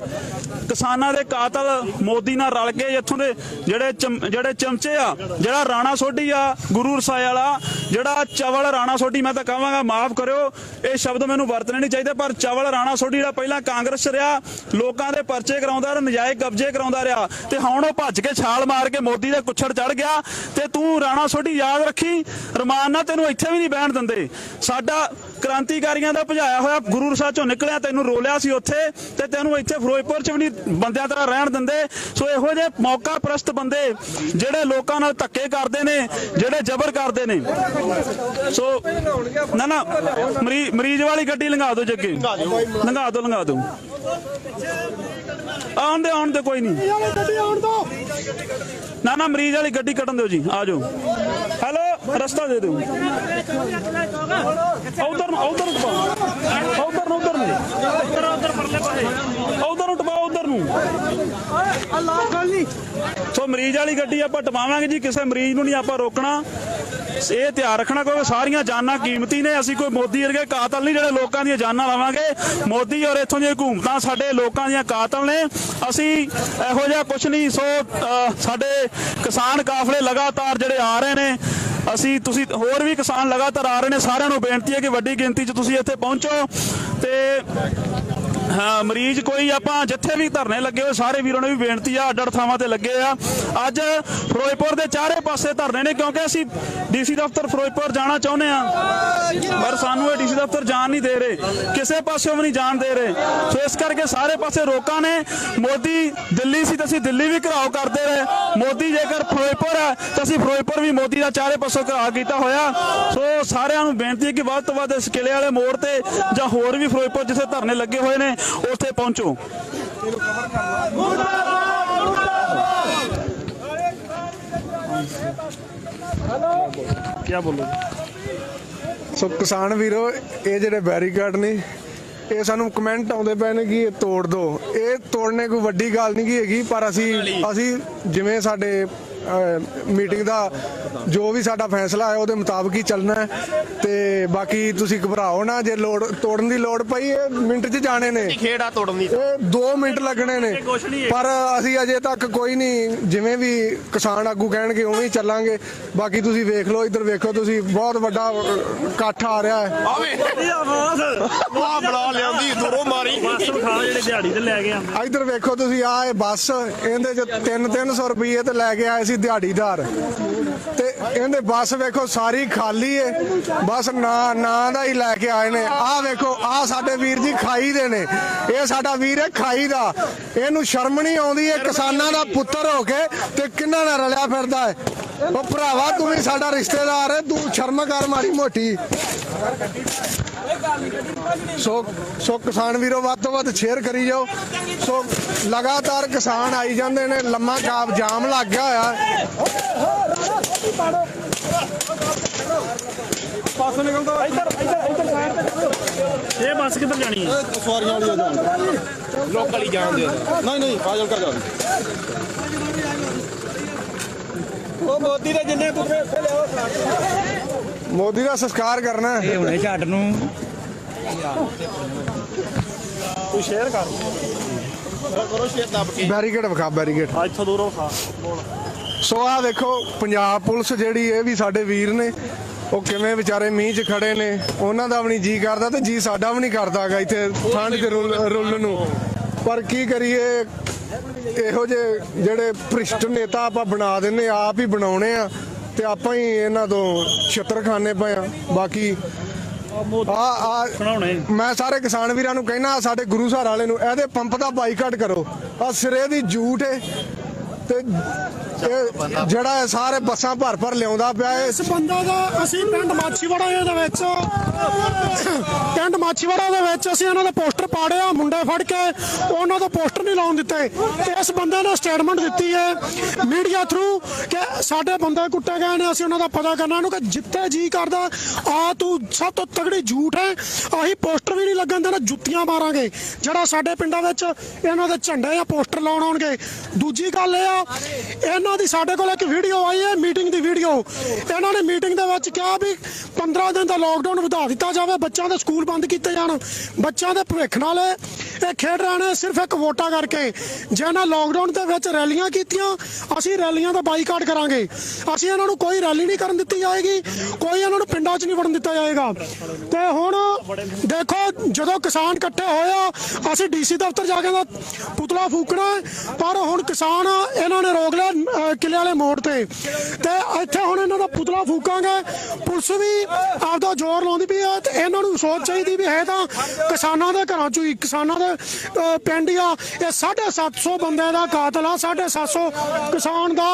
ਕਿਸਾਨਾਂ ਦੇ ਕਾਤਲ ਮੋਦੀ ਨਾਲ ਰਲ ਕੇ ਇੱਥੋਂ ਦੇ ਜਿਹੜੇ ਚਮਚੇ ਆ, ਜਿਹੜਾ ਰਾਣਾ ਸੋਢੀ ਆ ਗੁਰੂ ਰਸਾਏ ਵਾਲਾ, ਜਿਹੜਾ ਚਵਲ ਰਾਣਾ ਸੋਢੀ, ਮੈਂ ਤਾਂ ਕਹਾਂਗਾ ਮਾਫ ਕਰਿਓ ਇਹ ਸ਼ਬਦ ਮੈਨੂੰ ਵਰਤਣੇ ਨਹੀਂ ਚਾਹੀਦੇ, ਪਰ ਚਵਲ ਰਾਣਾ ਸੋਢੀ ਜਿਹੜਾ ਪਹਿਲਾਂ ਕਾਂਗਰਸ 'ਚ ਰਿਹਾ, ਲੋਕਾਂ ਦੇ ਪਰਚੇ ਕਰਾਉਂਦਾ, ਨਜਾਇਜ਼ ਕਬਜ਼ੇ ਕਰਾਉਂਦਾ ਰਿਹਾ, ਤੇ ਹੁਣ ਉਹ ਭੱਜ ਕੇ ਛਾਲ ਮਾਰ ਕੇ ਮੋਦੀ ਦੇ ਕੁੱਛੜ ਚੜ ਗਿਆ। ਤੇ ਤੂੰ ਰਾਣਾ ਸੋਢੀ ਯਾਦ ਰੱਖੀ, ਰਮਾਨ ਨਾਲ ਤੈਨੂੰ ਇੱਥੇ ਵੀ ਨਹੀਂ ਬਹਿਣ ਦਿੰਦੇ। ਸਾਡਾ ਕ੍ਰਾਂਤੀਕਾਰੀਆਂ ਦਾ ਭਜਾਇਆ ਹੋਇਆ ਗੁਰੂ ਰਸਾਏ ਚੋਂ ਨਿਕਲਿਆ, ਤੈਨੂੰ ਰੋਲਿਆ ਸੀ ਉੱਥੇ, ਤੇ ਤੈਨੂੰ ਇੱਥੇ ਫਿਰੋਜ਼ਪੁਰ 'ਚ ਵੀ ਨਹੀਂ ਬੰਦਿਆਂ ਤਰ੍ਹਾਂ ਰਹਿਣ ਦਿੰਦੇ। ਸੋ ਇਹੋ ਜਿਹੇ ਮੌਕਾ ਪ੍ਰਸਤ ਬੰਦੇ ਜਿਹੜੇ ਲੋਕਾਂ ਨਾਲ ਧੱਕੇ ਕਰਦੇ ਨੇ, ਜਿਹੜੇ ਜ਼ਬਰ ਕਰਦੇ ਨੇ। ਸੋ ਨਾ ਮਰੀਜ਼ ਵਾਲੀ ਗੱਡੀ ਲੰਘਾ ਦਿਓ ਜੱਗੇ, ਲੰਘਾ ਦਿਓ ਆਉਣ ਦੇ ਕੋਈ ਨਹੀਂ ਨਾ ਮਰੀਜ਼ ਵਾਲੀ ਗੱਡੀ ਕੱਢਣ ਦਿਓ ਜੀ, ਆ ਜਾਓ। ਹੈਲੋ, ਰਸਤਾ ਦੇ ਦਿਓ ਉਧਰ ਨੂੰ ਟਪਾਓ, ਉਧਰ ਨੂੰ। ਸੋ ਮਰੀਜ਼ ਵਾਲੀ ਗੱਡੀ ਆਪਾਂ ਟਪਾਵਾਂਗੇ ਜੀ, ਕਿਸੇ ਮਰੀਜ਼ ਨੂੰ ਨਹੀਂ ਆਪਾਂ ਰੋਕਣਾ। ਇਹ ਧਿਆਨ ਰੱਖਣਾ ਕਿਉਂਕਿ ਸਾਰੀਆਂ ਜਾਨਾਂ ਕੀਮਤੀ ਨੇ। ਅਸੀਂ ਕੋਈ ਮੋਦੀ ਵਰਗੇ ਕਾਤਲ ਨਹੀਂ ਜਿਹੜੇ ਲੋਕਾਂ ਦੀਆਂ ਜਾਨਾਂ ਲਾਵਾਂਗੇ। ਮੋਦੀ ਔਰ ਇੱਥੋਂ ਦੀਆਂ ਹਕੂਮਤਾਂ ਸਾਡੇ ਲੋਕਾਂ ਦੀਆਂ ਕਾਤਲ ਨੇ, ਅਸੀਂ ਇਹੋ ਜਿਹਾ ਕੁਛ ਨਹੀਂ। ਸੋ ਸਾਡੇ ਕਿਸਾਨ ਕਾਫਲੇ ਲਗਾਤਾਰ ਜਿਹੜੇ ਆ ਰਹੇ ਨੇ, ਤੁਸੀਂ ਹੋਰ ਵੀ ਕਿਸਾਨ ਲਗਾਤਾਰ ਆ ਰਹੇ ਨੇ। ਸਾਰਿਆਂ ਨੂੰ ਬੇਨਤੀ ਹੈ ਕਿ ਵੱਡੀ ਗਿਣਤੀ 'ਚ ਤੁਸੀਂ ਇੱਥੇ ਪਹੁੰਚੋ। ਤੇ ਹਾਂ, ਮਰੀਜ਼ ਕੋਈ ਆਪਾਂ ਜਿੱਥੇ ਵੀ ਧਰਨੇ ਲੱਗੇ ਹੋਏ ਸਾਰੇ ਵੀਰਾਂ ਨੂੰ ਵੀ ਬੇਨਤੀ ਆ, ਅੱਡ ਥਾਵਾਂ ਤੇ ਲੱਗੇ ਆ। ਅੱਜ ਫਿਰੋਜ਼ਪੁਰ ਦੇ ਚਾਰੇ ਪਾਸੇ ਧਰਨੇ ਨੇ ਕਿਉਂਕਿ ਅਸੀਂ ਡੀਸੀ ਦਫ਼ਤਰ ਫਿਰੋਜ਼ਪੁਰ ਜਾਣਾ ਚਾਹੁੰਦੇ ਆ, ਪਰ ਸਾਨੂੰ ਇਹ ਡੀਸੀ ਦਫ਼ਤਰ ਜਾਣ ਨਹੀਂ ਦੇ ਰਹੇ, ਕਿਸੇ ਪਾਸਿਓਂ ਵੀ ਨਹੀਂ ਜਾਣ ਦੇ ਰਹੇ। ਸੋ ਇਸ ਕਰਕੇ ਸਾਰੇ ਪਾਸੇ ਰੋਕਾਂ ਨੇ। ਮੋਦੀ ਦਿੱਲੀ ਸੀ ਤਾਂ ਅਸੀਂ ਦਿੱਲੀ ਵੀ ਘਿਰਾਓ ਕਰਦੇ ਰਹੇ, ਮੋਦੀ ਜੇਕਰ ਫਿਰੋਜ਼ਪੁਰ ਹੈ ਤਾਂ ਅਸੀਂ ਫਿਰੋਜ਼ਪੁਰ ਵੀ ਮੋਦੀ ਦਾ ਚਾਰੇ ਪਾਸੋਂ ਘਿਰਾਓ ਕੀਤਾ ਹੋਇਆ। ਸੋ ਸਾਰਿਆਂ ਨੂੰ ਬੇਨਤੀ ਹੈ ਕਿ ਵੱਧ ਤੋਂ ਵੱਧ ਇਸ ਕਿਲੇ ਵਾਲੇ ਮੋੜ ਤੇ ਜਾਂ ਹੋਰ ਵੀ ਫਿਰੋਜ਼ਪੁਰ ਜਿੱਥੇ ਧਰਨੇ ਲੱਗੇ ਹੋਏ ਨੇ ਉੱਥੇ ਪਹੁੰਚੋ। ਕੀ ਬੋਲੋ? ਸੋ ਕਿਸਾਨ ਵੀਰੋ, ਇਹ ਜਿਹੜੇ ਬੈਰੀਕੇਡ ਨੇ ਇਹ ਸਾਨੂੰ ਕਮੈਂਟ ਆਉਂਦੇ ਪਏ ਨੇ ਕਿ ਇਹ ਤੋੜ ਦਿਓ। ਇਹ ਤੋੜਨੇ ਕੋਈ ਵੱਡੀ ਗੱਲ ਨਹੀਂ ਹੈਗੀ, ਪਰ ਅਸੀਂ ਜਿਵੇਂ ਸਾਡੇ ਮੀਟਿੰਗ ਦਾ ਜੋ ਵੀ ਸਾਡਾ ਫੈਸਲਾ ਹੈ ਉਹਦੇ ਮੁਤਾਬਕ ਹੀ ਚੱਲਣਾ ਹੈ। ਤੇ ਬਾਕੀ ਤੁਸੀਂ ਘਬਰਾਓ ਨਾ, ਜੇ ਤੋੜਨ ਦੀ ਲੋੜ ਪਈ ਇਹ ਮਿੰਟ 'ਚ ਜਾਣੇ ਨੇ, ਖੇੜਾ ਤੋੜਨ ਦੀ ਇਹ 2 ਮਿੰਟ ਲੱਗਣੇ ਨੇ, ਪਰ ਅਸੀਂ ਅਜੇ ਤੱਕ ਕੋਈ ਨਹੀਂ, ਜਿਵੇਂ ਵੀ ਕਿਸਾਨ ਆਗੂ ਕਹਿਣਗੇ ਉਵੇਂ ਹੀ ਚੱਲਾਂਗੇ। ਬਾਕੀ ਤੁਸੀਂ ਵੇਖ ਲਓ, ਇੱਧਰ ਵੇਖੋ ਤੁਸੀਂ, ਬਹੁਤ ਵੱਡਾ ਇਕੱਠ ਆ ਰਿਹਾ ਹੈ। ਇੱਧਰ ਵੇਖੋ ਤੁਸੀਂ, ਇਹ ਬੱਸ ਇਹਦੇ 'ਚ 300 ਰੁਪਏ ਤੇ ਲੈ ਕੇ ਆਏ ਸੀ ਅਸੀਂ ਦਿਹਾੜੀਦਾਰ ਤੇ ਇਹਦੇ ਬੱਸ ਵੇਖੋ ਸਾਰੀ ਖਾਲੀ ਏ ਬਸ ਨਾਂ ਦਾ ਹੀ ਲੈ ਕੇ ਆਏ ਨੇ। ਆਹ ਵੇਖੋ ਆਹ ਸਾਡੇ ਵੀਰ ਜੀ ਖਾਈ ਦੇ ਨੇ, ਇਹ ਸਾਡਾ ਵੀਰ ਹੈ ਖਾਈ ਦਾ, ਇਹਨੂੰ ਸ਼ਰਮ ਨਹੀਂ ਆਉਂਦੀ ਇਹ ਕਿਸਾਨਾਂ ਦਾ ਪੁੱਤਰ ਹੋ ਕੇ ਤੇ ਕਿੰਨਾ ਨਾਲ ਰਲਿਆ ਫਿਰਦਾ ਹੈ। ਉਹ ਭਰਾਵਾ ਤੂੰ ਵੀ ਸਾਡਾ ਰਿਸ਼ਤੇਦਾਰ ਹੈ, ਤੂੰ ਸ਼ਰਮ ਕਰ ਮਾੜੀ ਮੋਟੀ। ਸੋ ਕਿਸਾਨ ਵੀਰੋ ਵੱਧ ਤੋਂ ਵੱਧ ਸ਼ੇਅਰ ਕਰੀ ਜਾਓ। ਸੋ ਲਗਾਤਾਰ ਕਿਸਾਨ ਆਈ ਜਾਂਦੇ ਨੇ, ਲੰਮਾ ਜਾਮ ਲੱਗ ਗਿਆ ਹੋਇਆ। ਪਾਸੋਂ ਨਿਕਲਦਾ ਇੱਧਰ ਇਹ ਬੱਸ ਕਿੱਧਰ ਜਾਣੀ ਹੈ? ਸਵਾਰੀਆਂ ਵਾਲੀ ਜਾਣ ਲੋਕਲ ਹੀ ਜਾਣ ਦੇ ਨਹੀਂ ਫਾਜ਼ਿਲਕਾ ਜਾਣ। ਉਹ ਮੋਦੀ ਦੇ ਜਿੰਨੇ ਪੁੱਤਰੇ ਉੱਥੇ ਲਿਆਓ ਮੋਦੀ ਦਾ ਸੰਸਕਾਰ ਕਰਨਾ ਇਹ ਹੁਣੇ ਝੱਟ ਨੂੰ ਤੂੰ ਸ਼ੇਅਰ ਕਰ ਕਰੋ ਸ਼ੇਅਰ ਦੱਬ ਕੇ। ਬੈਰੀਕੇਡ ਵਿਖਾ, ਬੈਰੀਕੇਡ ਇੱਥੋਂ ਦੂਰੋਂ ਖਾ। ਸੋ ਆਹ ਦੇਖੋ ਪੰਜਾਬ ਪੁਲਿਸ ਜਿਹੜੀ ਇਹ ਵੀ ਸਾਡੇ ਵੀਰ ਨੇ, ਉਹ ਕਿਵੇਂ ਵਿਚਾਰੇ ਮੀਂਹ 'ਚ ਖੜੇ ਨੇ। ਉਹਨਾਂ ਦਾ ਵੀ ਨਹੀਂ ਜੀ ਕਰਦਾ ਤੇ ਜੀ ਸਾਡਾ ਵੀ ਨਹੀਂ ਕਰਦਾਗਾ ਇੱਥੇ ਠੰਡ 'ਚ ਰੁੱਲਣ ਨੂੰ, ਪਰ ਕੀ ਕਰੀਏ ਇਹੋ ਜਿਹੇ ਜਿਹੜੇ ਭ੍ਰਿਸ਼ਟ ਨੇਤਾ ਆਪਾਂ ਬਣਾ ਦਿੰਦੇ, ਆਪ ਹੀ ਬਣਾਉਣੇ ਆ ਤੇ ਆਪਾਂ ਹੀ ਇਹਨਾਂ ਤੋਂ ਛਿੱਤਰ ਖਾਣੇ ਪਏ ਆ। ਬਾਕੀ ਮੈਂ ਸਾਰੇ ਕਿਸਾਨ ਵੀਰਾਂ ਨੂੰ ਕਹਿਣਾ, ਸਾਡੇ ਗੁਰੂ ਘਰ ਵਾਲੇ ਨੂੰ ਇਹਦੇ ਪੰਪ ਦਾ ਬਾਈਕਾਟ ਕਰੋ। ਆ ਸਿਰੇ ਦੀ ਝੂਠ ਹੈ ਤੇ ਇਹ ਜਿਹੜਾ ਸਾਰੇ ਬੱਸਾਂ ਭਰ ਲਿਆਉਂਦਾ ਪਿਆ। ਇਸ ਬੰਦਾ ਦਾ ਅਸੀਂ ਪਿੰਡ ਮਾਛੀਵਾੜਾ ਦੇ ਵਿੱਚ ਅਸੀਂ ਇਹਨਾਂ ਦੇ ਪੋਸਟਰ ਪਾੜੇ ਆ, ਮੁੰਡੇ ਫੜ ਕੇ ਉਹਨਾਂ ਦਾ ਪੋਸਟਰ ਨਹੀਂ ਲਾਉਣ ਦਿੱਤੇ ਤੇ ਇਸ ਬੰਦੇ ਨੇ ਸਟੇਟਮੈਂਟ ਦਿੱਤੀ ਹੈ ਮੀਡੀਆ ਥਰੂ ਕਿ ਸਾਡੇ ਬੰਦੇ ਕੁੱਟੇ ਗਏ ਨੇ, ਅਸੀਂ ਉਹਨਾਂ ਦਾ ਪਤਾ ਕਰਨਾ। ਇਹਨੂੰ ਕਿ ਜਿੱਥੇ ਜੀ ਕਰਦਾ ਆ ਤੂੰ ਸਭ ਤੋਂ ਤਗੜੀ ਝੂਠ ਹੈ, ਆਹੀ ਪੋਸਟਰ ਵੀ ਨਹੀਂ ਲੱਗਣ ਦੇਣਾ, ਜੁੱਤੀਆਂ ਮਾਰਾਂਗੇ। ਜਿਹੜਾ ਸਾਡੇ ਪਿੰਡਾਂ ਵਿੱਚ ਇਹਨਾਂ ਦੇ ਝੰਡੇ ਜਾਂ ਪੋਸਟਰ ਲਾਉਣ ਆਉਣਗੇ। ਦੂਜੀ ਗੱਲ ਇਹ ਆ, ਇਹਨਾਂ ਦੀ ਸਾਡੇ ਕੋਲ ਇੱਕ ਵੀਡੀਓ ਆਈ ਹੈ ਮੀਟਿੰਗ ਦੀ ਵੀਡੀਓ। ਇਹਨਾਂ ਨੇ ਮੀਟਿੰਗ ਦੇ ਵਿੱਚ ਕਿਹਾ ਵੀ 15 ਦਿਨ ਦਾ ਲੋਕਡਾਊਨ ਵਧਾ ਦਿੱਤਾ ਜਾਵੇ, ਬੱਚਿਆਂ ਦੇ ਸਕੂਲ ਬੰਦ ਕੀਤੇ ਜਾਣ, ਬੱਚਿਆਂ ਦੇ ਭਵਿੱਖ ਨਾਲ ਇਹ ਖੇਡ ਰਹੇ ਨੇ ਸਿਰਫ ਇੱਕ ਵੋਟਾਂ ਕਰਕੇ। ਜੇ ਇਹਨਾਂ ਲੋਕਡਾਊਨ ਦੇ ਵਿੱਚ ਰੈਲੀਆਂ ਕੀਤੀਆਂ, ਅਸੀਂ ਰੈਲੀਆਂ ਦਾ ਬਾਈਕਾਟ ਕਰਾਂਗੇ। ਅਸੀਂ ਇਹਨਾਂ ਨੂੰ ਕੋਈ ਰੈਲੀ ਨਹੀਂ ਕਰਨ ਦਿੱਤੀ ਜਾਏਗੀ, ਕੋਈ ਇਹਨਾਂ ਨੂੰ ਪਿੰਡਾਂ 'ਚ ਨਹੀਂ ਵੜਨ ਦਿੱਤਾ ਜਾਏਗਾ। ਤੇ ਹੁਣ ਦੇਖੋ ਜਦੋਂ ਕਿਸਾਨ ਇਕੱਠੇ ਹੋਏ ਆ, ਅਸੀਂ ਡੀਸੀ ਦਫ਼ਤਰ ਜਾ ਕੇ ਦਾ ਪੁਤਲਾ ਫੂਕਣਾ, ਪਰ ਹੁਣ ਕਿਸਾਨ ਇਹਨਾਂ ਨੇ ਰੋਕ ਲਿਆ ਕਿਲੇ ਵਾਲੇ ਮੋੜ ਤੇ ਇੱਥੇ ਹੁਣ ਇਹਨਾਂ ਦਾ ਪੁਤਲਾ ਫੂਕਾਂਗੇ। ਪੁਲਿਸ ਵੀ ਆਪਦਾ ਜ਼ੋਰ ਲਾਉਂਦੀ ਪਈ ਹੈ ਤੇ ਇਹਨਾਂ ਨੂੰ ਸੋਚ ਚਾਹੀਦੀ ਵੀ ਹੈ ਤਾਂ ਕਿਸਾਨਾਂ ਦੇ ਘਰਾਂ ਚੋਂ ਹੀ, ਕਿਸਾਨਾਂ ਦੇ ਪਿੰਡ ਆ। ਇਹ 750 ਬੰਦੇ ਦਾ ਕਾਤਲ ਆ, 750 ਕਿਸਾਨ ਦਾ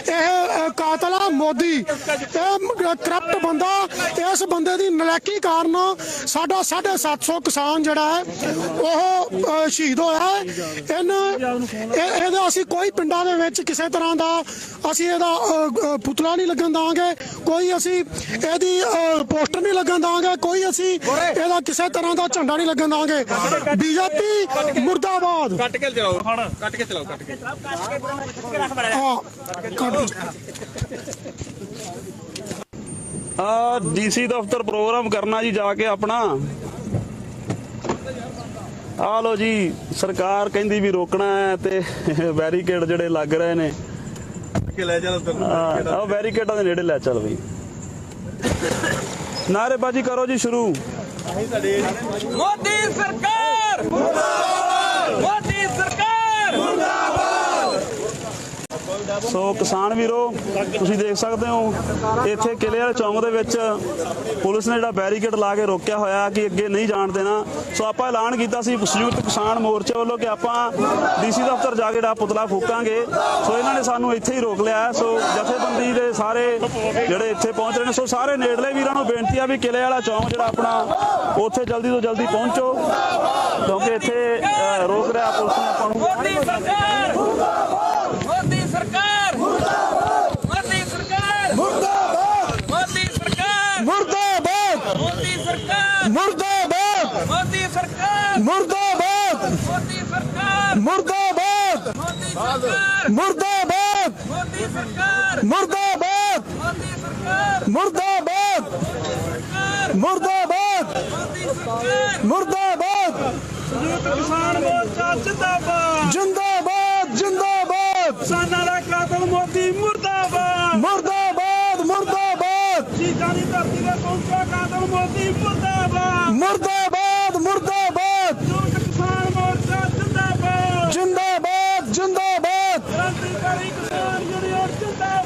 ਇਹ ਕਾਤਲ ਆ ਮੋਦੀ। ਇਹ ਕਰਪਟ ਬੰਦਾ, ਇਸ ਬੰਦੇ ਦੀ ਨਲਾਇਕੀ ਕਾਰਨ ਸਾਡਾ 750 ਕਿਸਾਨ ਜਿਹੜਾ ਹੈ ਉਹ ਸ਼ਹੀਦ ਹੋਇਆ ਹੈ। ਇਹਦਾ ਅਸੀਂ ਕੋਈ ਪਿੰਡਾਂ ਦੇ ਵਿੱਚ ਕਿਸੇ ਤਰ੍ਹਾਂ ਦਾ ਅਸੀਂ ਇਹਦਾ ਪੁਤਲਾ ਨਹੀਂ ਲੱਗਣ ਦਾਂਗੇ, ਕੋਈ ਅਸੀਂ ਇਹਦੀ ਪੋਸਟਰ ਨਹੀਂ ਲੱਗਣ ਦਾਂਗੇ, ਕੋਈ ਅਸੀਂ ਇਹਦਾ ਕਿਸੇ ਤਰ੍ਹਾਂ ਦਾ ਝੰਡਾ ਨਹੀਂ ਲੱਗਣ ਦਾਂਗੇ। ਬੀਜੇਪੀ ਮੁਰਦਾਬਾਦ। ਕੱਟ ਕੇ ਚਲਾਓ, ਕੱਟ ਕੇ ਚਲਾਓ, ਕੱਟ ਕੇ ਡੀਸੀ ਦਫ਼ਤਰ ਪ੍ਰੋਗਰਾਮ ਕਰਨਾ ਜੀ ਜਾ ਕੇ ਆਪਣਾ। ਆ ਲੋ ਜੀ, ਸਰਕਾਰ ਕਹਿੰਦੀ ਵੀ ਰੋਕਣਾ ਹੈ ਤੇ ਬੈਰੀਕੇਡ ਜਿਹੜੇ ਲੱਗ ਰਹੇ ਨੇ ਲੈ ਚੱਲ ਆ ਬੈਰੀਕੇਡਾਂ ਦੇ ਨੇੜੇ ਲੈ ਚੱਲ ਬਈ। ਨਾਅਰੇਬਾਜ਼ੀ ਕਰੋ ਜੀ ਸ਼ੁਰੂ। ਮੋਦੀ ਸਰਕਾਰ ਮੁਰਦਾਬਾਦ, ਮੋਦੀ ਸਰਕਾਰ ਮੁਰਦਾਬਾਦ। ਸੋ ਕਿਸਾਨ ਵੀਰੋ, ਤੁਸੀਂ ਦੇਖ ਸਕਦੇ ਹੋ ਇੱਥੇ ਕਿਲੇ ਵਾਲੇ ਚੌਂਕ ਦੇ ਵਿੱਚ ਪੁਲਿਸ ਨੇ ਜਿਹੜਾ ਬੈਰੀਕੇਡ ਲਾ ਕੇ ਰੋਕਿਆ ਹੋਇਆ ਕਿ ਅੱਗੇ ਨਹੀਂ ਜਾਣ ਦੇਣਾ। ਸੋ ਆਪਾਂ ਐਲਾਨ ਕੀਤਾ ਸੀ ਸੰਯੁਕਤ ਕਿਸਾਨ ਮੋਰਚੇ ਵੱਲੋਂ ਕਿ ਆਪਾਂ ਡੀਸੀ ਦਫ਼ਤਰ ਜਾ ਕੇ ਜਿਹੜਾ ਪੁਤਲਾ ਫੂਕਾਂਗੇ। ਸੋ ਇਹਨਾਂ ਨੇ ਸਾਨੂੰ ਇੱਥੇ ਹੀ ਰੋਕ ਲਿਆ। ਸੋ ਜਥੇਬੰਦੀ ਦੇ ਸਾਰੇ ਜਿਹੜੇ ਇੱਥੇ ਪਹੁੰਚ ਰਹੇ ਨੇ, ਸੋ ਸਾਰੇ ਨੇੜਲੇ ਵੀਰਾਂ ਨੂੰ ਬੇਨਤੀ ਆ ਵੀ ਕਿਲੇ ਵਾਲਾ ਚੌਂਕ ਜਿਹੜਾ ਆਪਣਾ ਉੱਥੇ ਜਲਦੀ ਤੋਂ ਜਲਦੀ ਪਹੁੰਚੋ, ਕਿਉਂਕਿ ਇੱਥੇ ਰੋਕ ਰਿਹਾ ਪੁਲਿਸ ਨੇ ਆਪਾਂ ਨੂੰ। ਮੋਦੀ ਸਰਕਾਰ ਮੋਦੀ ਸਰਕਾਰ ਮੋਦੀ ਸਰਕਾਰ ਮੋਦੀ ਸਰਕਾਰ ਮੁਰਦਾਬਾਦ ਮੋਦੀ ਸਰਕਾਰ ਮੁਰਦਾਬਾਦ ਮੋਦੀ ਸਰਕਾਰ ਮੁਰਦਾਬਾਦ ਮੋਦੀ ਸਰਕਾਰ ਮੁਰਦਾਬਾਦ ਮੋਦੀ ਸਰਕਾਰ ਮੁਰਦਾਬਾਦ ਮੋਦੀ ਸਰਕਾਰ ਮੁਰਦਾਬਾਦ ਮੋਦੀ ਸਰਕਾਰ ਮੁਰਦਾਬਾਦ ਮੁਰਦਾਬਾਦ ਮੁਰਦਾਬਾਦ ਸੰਯੁਕਤ ਕਿਸਾਨ ਮੋਰਚਾ ਜਿੰਦਾਬਾਦ, ਜਿੰਦਾਬਾਦ ਜਿੰਦਾਬਾਦ ਕਿਸਾਨਾਂ ਦਾ ਕਾਤਲ ਮੋਦੀ ਮੁਰਦਾਬਾਦ, ਮੁਰਦਾਬਾਦ ਮੁਰਦਾਬਾਦ ਸ਼ਹੀਦਾਂ ਦੀ ਧਰਤੀ ਤੇ ਪਹੁੰਚਿਆ ਕਾਤਲ ਮੋਦੀ ਮੁਰਦਾਬਾਦ, ਮੁਰਦਾਬਾਦ ਮੁਰਦਾਬਾਦ ਸੰਯੁਕਤ ਕਿਸਾਨ ਮੋਰਚਾ ਜਿੰਦਾਬਾਦ, ਜਿੰਦਾਬਾਦ ਜਿੰਦਾਬਾਦ ਕ੍ਰਾਂਤੀਕਾਰੀ ਕਿਸਾਨ ਯੂਨੀਅਨ ਜਿੰਦਾਬਾਦ।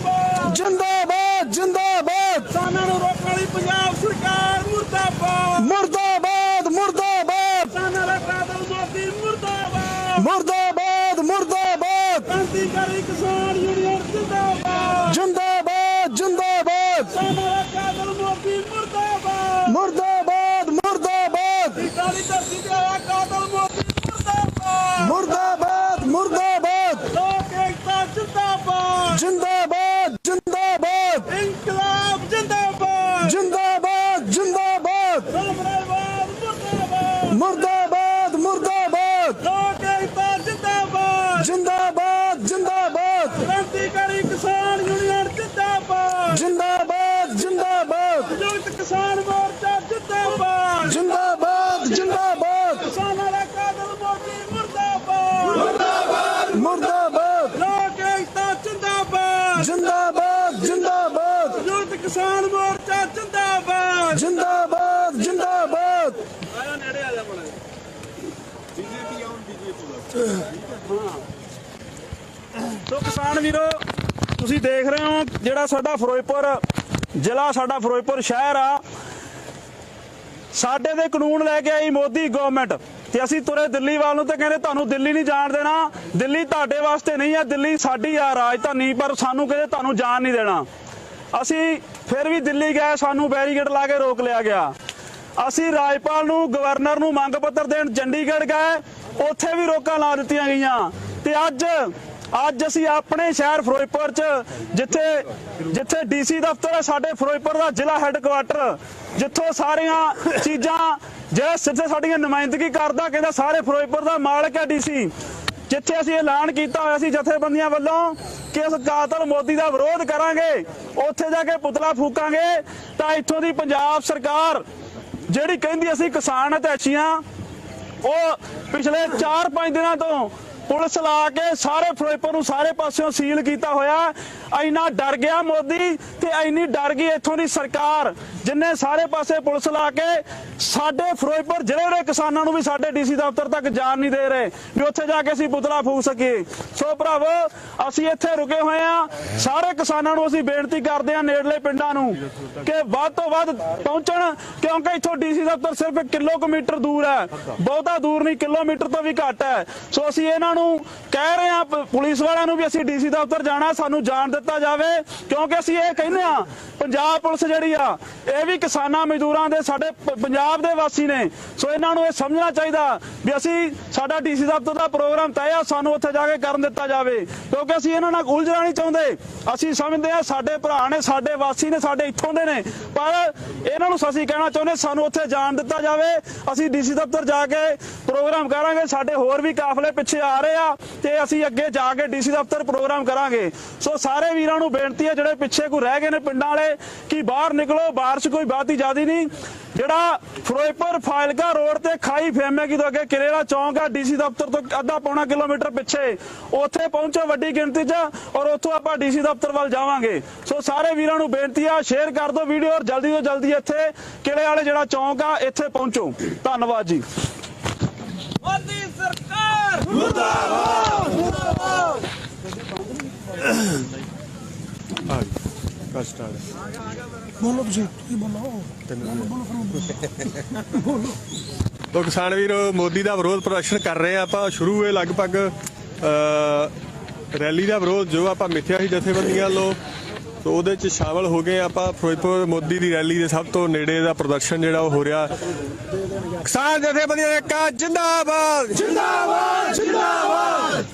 ਕਿਸਾਨ ਮੋਰਚਾ ਜਿੰਦਾਬਾਦ ਜਿੰਦਾਬਾਦ ਜਿੰਦਾਬਾਦ। ਆਇਆ ਨੇੜੇ ਆ ਜਾ ਬਣਾ ਸੋ ਕਿਸਾਨ ਵੀਰੋ ਤੁਸੀਂ ਦੇਖ ਰਹੇ ਹੋ ਜਿਹੜਾ ਸਾਡਾ ਫਿਰੋਜ਼ਪੁਰ ਜ਼ਿਲ੍ਹਾ ਸਾਡਾ ਫਿਰੋਜ਼ਪੁਰ ਸ਼ਹਿਰ ਆ ਸਾਡੇ ਦੇ ਕਾਨੂੰਨ ਲੈ ਕੇ ਆਈ ਮੋਦੀ ਗਵਰਨਮੈਂਟ ਤੇ ਅਸੀਂ ਤੁਰੇ ਦਿੱਲੀ ਵੱਲ ਨੂੰ ਤੇ ਕਹਿੰਦੇ ਤੁਹਾਨੂੰ ਦਿੱਲੀ ਨਹੀਂ ਜਾਣ ਦੇਣਾ ਦਿੱਲੀ ਤੁਹਾਡੇ ਵਾਸਤੇ ਨਹੀਂ ਹੈ ਦਿੱਲੀ ਸਾਡੀ ਆ ਰਾਜਧਾਨੀ ਪਰ ਸਾਨੂੰ ਕਹਿੰਦੇ ਤੁਹਾਨੂੰ ਜਾਣ ਨਹੀਂ ਦੇਣਾ ਅਸੀਂ ਫਿਰ ਵੀ ਦਿੱਲੀ ਗਏ ਸਾਨੂੰ ਬੈਰੀਕੇਡ ਲਾ ਕੇ ਰੋਕ ਲਿਆ ਗਿਆ ਅਸੀਂ ਰਾਜਪਾਲ ਨੂੰ ਗਵਰਨਰ ਨੂੰ ਮੰਗ ਪੱਤਰ ਦੇਣ ਚੰਡੀਗੜ੍ਹ ਗਏ ਉੱਥੇ ਵੀ ਰੋਕਾਂ ਲਾ ਦਿੱਤੀਆਂ ਗਈਆਂ ਤੇ ਅੱਜ ਅਸੀਂ ਆਪਣੇ ਸ਼ਹਿਰ ਫਿਰੋਜ਼ਪੁਰ ਚ ਜਿੱਥੇ ਡੀਸੀ ਦਫ਼ਤਰ ਹੈ ਸਾਡੇ ਫਿਰੋਜ਼ਪੁਰ ਦਾ ਜ਼ਿਲ੍ਹਾ ਹੈੱਡਕੁਆਟਰ ਜਿੱਥੋਂ ਸਾਰੀਆਂ ਚੀਜ਼ਾਂ ਜਿਹੜਾ ਸਿੱਧੇ ਸਾਡੀਆਂ ਨੁਮਾਇੰਦਗੀ ਕਰਦਾ ਕਹਿੰਦਾ ਸਾਰੇ ਫਿਰੋਜ਼ਪੁਰ ਦਾ ਮਾਲਕ ਹੈ ਡੀਸੀ ਜਿੱਥੇ ਅਸੀਂ ਐਲਾਨ ਕੀਤਾ ਹੋਇਆ ਸੀ ਜਥੇਬੰਦੀਆਂ ਵੱਲੋਂ ਕਿ ਇਸ ਕਾਤਲ ਮੋਦੀ ਦਾ ਵਿਰੋਧ ਕਰਾਂਗੇ ਉੱਥੇ ਜਾ ਕੇ ਪੁਤਲਾ ਫੂਕਾਂਗੇ ਤਾਂ ਇੱਥੋਂ ਦੀ ਪੰਜਾਬ ਸਰਕਾਰ ਜਿਹੜੀ ਕਹਿੰਦੀ ਅਸੀਂ ਕਿਸਾਨ ਹਤੈਸ਼ੀਆਂ ਉਹ ਪਿਛਲੇ 4-5 ਦਿਨਾਂ ਤੋਂ ਪੁਲਿਸ ਲਾ ਕੇ ਸਾਰੇ ਫਿਰੋਜ਼ਪੁਰ ਨੂੰ ਸਾਰੇ ਪਾਸਿਓਂ ਸੀਲ ਕੀਤਾ ਹੋਇਆ ਇੰਨਾ ਡਰ ਗਿਆ ਮੋਦੀ ਤੇ ਇੰਨੀ ਡਰ ਗਈ ਇੱਥੋਂ ਦੀ ਸਰਕਾਰ ਜਿੰਨੇ ਸਾਰੇ ਪਾਸੇ ਪੁਲਿਸ ਲਾ ਕੇ ਸਾਡੇ ਫਿਰੋਜ਼ਪੁਰ ਜ਼ਿਲ੍ਹੇ ਦੇ ਕਿਸਾਨਾਂ ਨੂੰ ਵੀ ਸਾਡੇ ਡੀਸੀ ਦਫ਼ਤਰ ਤੱਕ ਜਾਣ ਨਹੀਂ ਦੇ ਰਹੇ ਵੀ ਉੱਥੇ ਜਾ ਕੇ ਅਸੀਂ ਪੁਤਲਾ ਫੂਕ ਸਕੀਏ ਸੋ ਭਰਾਵੋ ਅਸੀਂ ਇੱਥੇ ਰੁਕੇ ਹੋਏ ਆ ਸਾਰੇ ਕਿਸਾਨਾਂ ਨੂੰ ਅਸੀਂ ਬੇਨਤੀ ਕਰਦੇ ਆ ਨੇੜਲੇ ਪਿੰਡਾਂ ਨੂੰ ਕਿ ਵੱਧ ਤੋਂ ਵੱਧ ਪਹੁੰਚਣ ਕਿਉਂਕਿ ਇੱਥੋਂ ਡੀਸੀ ਦਫ਼ਤਰ ਸਿਰਫ 1 ਕਿਲੋਮੀਟਰ ਦੂਰ ਹੈ ਬਹੁਤਾ ਦੂਰ ਨਹੀਂ ਕਿਲੋਮੀਟਰ ਤੋਂ ਵੀ ਘੱਟ ਹੈ ਸੋ ਅਸੀਂ ਇਹਨਾਂ ਨੂੰ ਕਹਿ ਰਹੇ ਆ ਪੁਲਿਸ ਵਾਲਿਆਂ ਨੂੰ ਵੀ ਅਸੀਂ ਡੀਸੀ ਦਫ਼ਤਰ ਜਾਣਾ ਸਾਨੂੰ ਜਾਣ ਦਿੱਤਾ ਜਾਵੇ ਕਿਉਂਕਿ ਅਸੀਂ ਇਹ ਕਹਿੰਦੇ ਆ ਪੰਜਾਬ ਪੁਲਿਸ ਜਿਹੜੀ ਆ ਇਹ ਵੀ ਕਿਸਾਨਾਂ ਮਜ਼ਦੂਰਾਂ ਦੇ ਸਾਡੇ ਪੰਜਾਬ ਦੇ ਵਾਸੀ ਨੇ ਸੋ ਇਹਨਾਂ ਨੂੰ ਇਹ ਸਮਝਣਾ ਚਾਹੀਦਾ ਵੀ ਅਸੀਂ ਸਾਡਾ ਡੀਸੀ ਦਫ਼ਤਰ ਦਾ ਪ੍ਰੋਗਰਾਮ ਤੈਅ ਆ ਸਾਨੂੰ ਉੱਥੇ ਜਾ ਕੇ ਕਰਨ ਦਿੱਤਾ ਜਾਵੇ ਕਿਉਂਕਿ ਅਸੀਂ ਇਹਨਾਂ ਨਾਲ ਉਲਝਣਾ ਨਹੀਂ ਚਾਹੁੰਦੇ ਅਸੀਂ ਸਮਝਦੇ ਆ ਸਾਡੇ ਭਰਾ ਨੇ ਸਾਡੇ ਵਾਸੀ ਨੇ ਸਾਡੇ ਇੱਥੋਂ ਦੇ ਨੇ ਪਰ ਇਹਨਾਂ ਨੂੰ ਅਸੀਂ ਕਹਿਣਾ ਚਾਹੁੰਦੇ ਸਾਨੂੰ ਉੱਥੇ ਜਾਣ ਦਿੱਤਾ ਜਾਵੇ ਅਸੀਂ ਡੀਸੀ ਦਫ਼ਤਰ ਜਾ ਕੇ ਪ੍ਰੋਗਰਾਮ ਕਰਾਂਗੇ ਸਾਡੇ ਹੋਰ ਵੀ ਕਾਫਲੇ ਪਿੱਛੇ ਆ ਰਹੇ ਆ ਤੇ ਅਸੀਂ ਅੱਗੇ ਜਾ ਕੇ ਡੀਸੀ ਦਫ਼ਤਰ ਪ੍ਰੋਗਰਾਮ ਕਰਾਂਗੇ ਸੋ ਸਾਰੇ ਵੀਰਾਂ ਨੂੰ ਬੇਨਤੀ ਹੈ ਜਿਹੜੇ ਪਿੱਛੇ ਕੋਈ ਰਹਿ ਗਏ ਨੇ ਪਿੰਡਾਂ ਵਾਲੇ ਕਿ ਬਾਹਰ ਨਿਕਲੋ ਬਾਰਿਸ਼ ਕੋਈ ਬਾਤੀ ਜ਼ਿਆਦੀ ਨਹੀਂ ਜਿਹੜਾ ਫਿਰੋਜ਼ਪੁਰ ਫਾਜ਼ਿਲਕਾ ਰੋਡ ਤੇ ਖਾਈ ਫੇਮੇਗੀ ਤੋਂ ਅੱਗੇ ਕਿਲੇਰਾ ਚੌਂਕ ਆ ਡੀਸੀ ਦਫ਼ਤਰ ਤੋਂ ਅੱਧਾ ਪੌਣਾ ਕਿਲੋਮੀਟਰ ਪਿੱਛੇ ਉੱਥੇ ਪਹੁੰਚੋ ਵੱਡੀ ਗਿਣਤੀ 'ਚ ਔਰ ਉੱਥੋਂ ਆਪਾਂ ਡੀਸੀ ਦਫ਼ਤਰ ਵੱਲ ਜਾਵਾਂਗੇ ਸੋ ਸਾਰੇ ਵੀਰਾਂ ਨੂੰ ਬੇਨਤੀ ਆ ਸ਼ੇਅਰ ਕਰ ਦਿਓ ਵੀਡੀਓ ਔਰ ਜਲਦੀ ਤੋਂ ਜਲਦੀ ਇੱਥੇ ਕਿਲੇ ਵਾਲੇ ਜਿਹੜਾ ਚੌਂਕ ਆ ਇੱਥੇ ਪਹੁੰਚੋ ਧੰਨਵਾਦ ਜੀ ਮੋਦੀ ਸਰਕਾਰ ਮੁਰਦਾਬਾਦ ਮੁਰਦਾਬਾਦ ਬੋਲੋ ਤੁਸੀਂ ਬੋਲੋ ਤੋ ਕਿਸਾਨ ਵੀਰ ਮੋਦੀ ਦਾ ਵਿਰੋਧ ਪ੍ਰਦਰਸ਼ਨ ਕਰ ਰਹੇ ਆ ਆਪਾਂ ਸ਼ੁਰੂ ਹੋਏ ਲਗਭਗ ਰੈਲੀ ਦਾ ਵਿਰੋਧ ਜੋ ਆਪਾਂ ਮਿੱਥਿਆ ਸੀ ਜਥੇਬੰਦੀਆਂ ਵੱਲੋਂ ਤੋ ਉਹਦੇ ਚ ਸ਼ਾਮਲ ਹੋ ਗਏ ਆਪਾਂ ਫਿਰੋਜ਼ਪੁਰ ਮੋਦੀ ਦੀ ਰੈਲੀ ਦੇ ਸਭ ਤੋਂ ਨੇੜੇ ਦਾ ਪ੍ਰਦਰਸ਼ਨ ਜਿਹੜਾ ਉਹ ਹੋ ਰਿਹਾ ਕਿਸਾਨ ਜਥੇਬੰਦੀਆਂ ਦਾ ਏਕਾ ਜਿੰਦਾਬਾਦ ਜਿੰਦਾਬਾਦ ਜਿੰਦਾਬਾਦ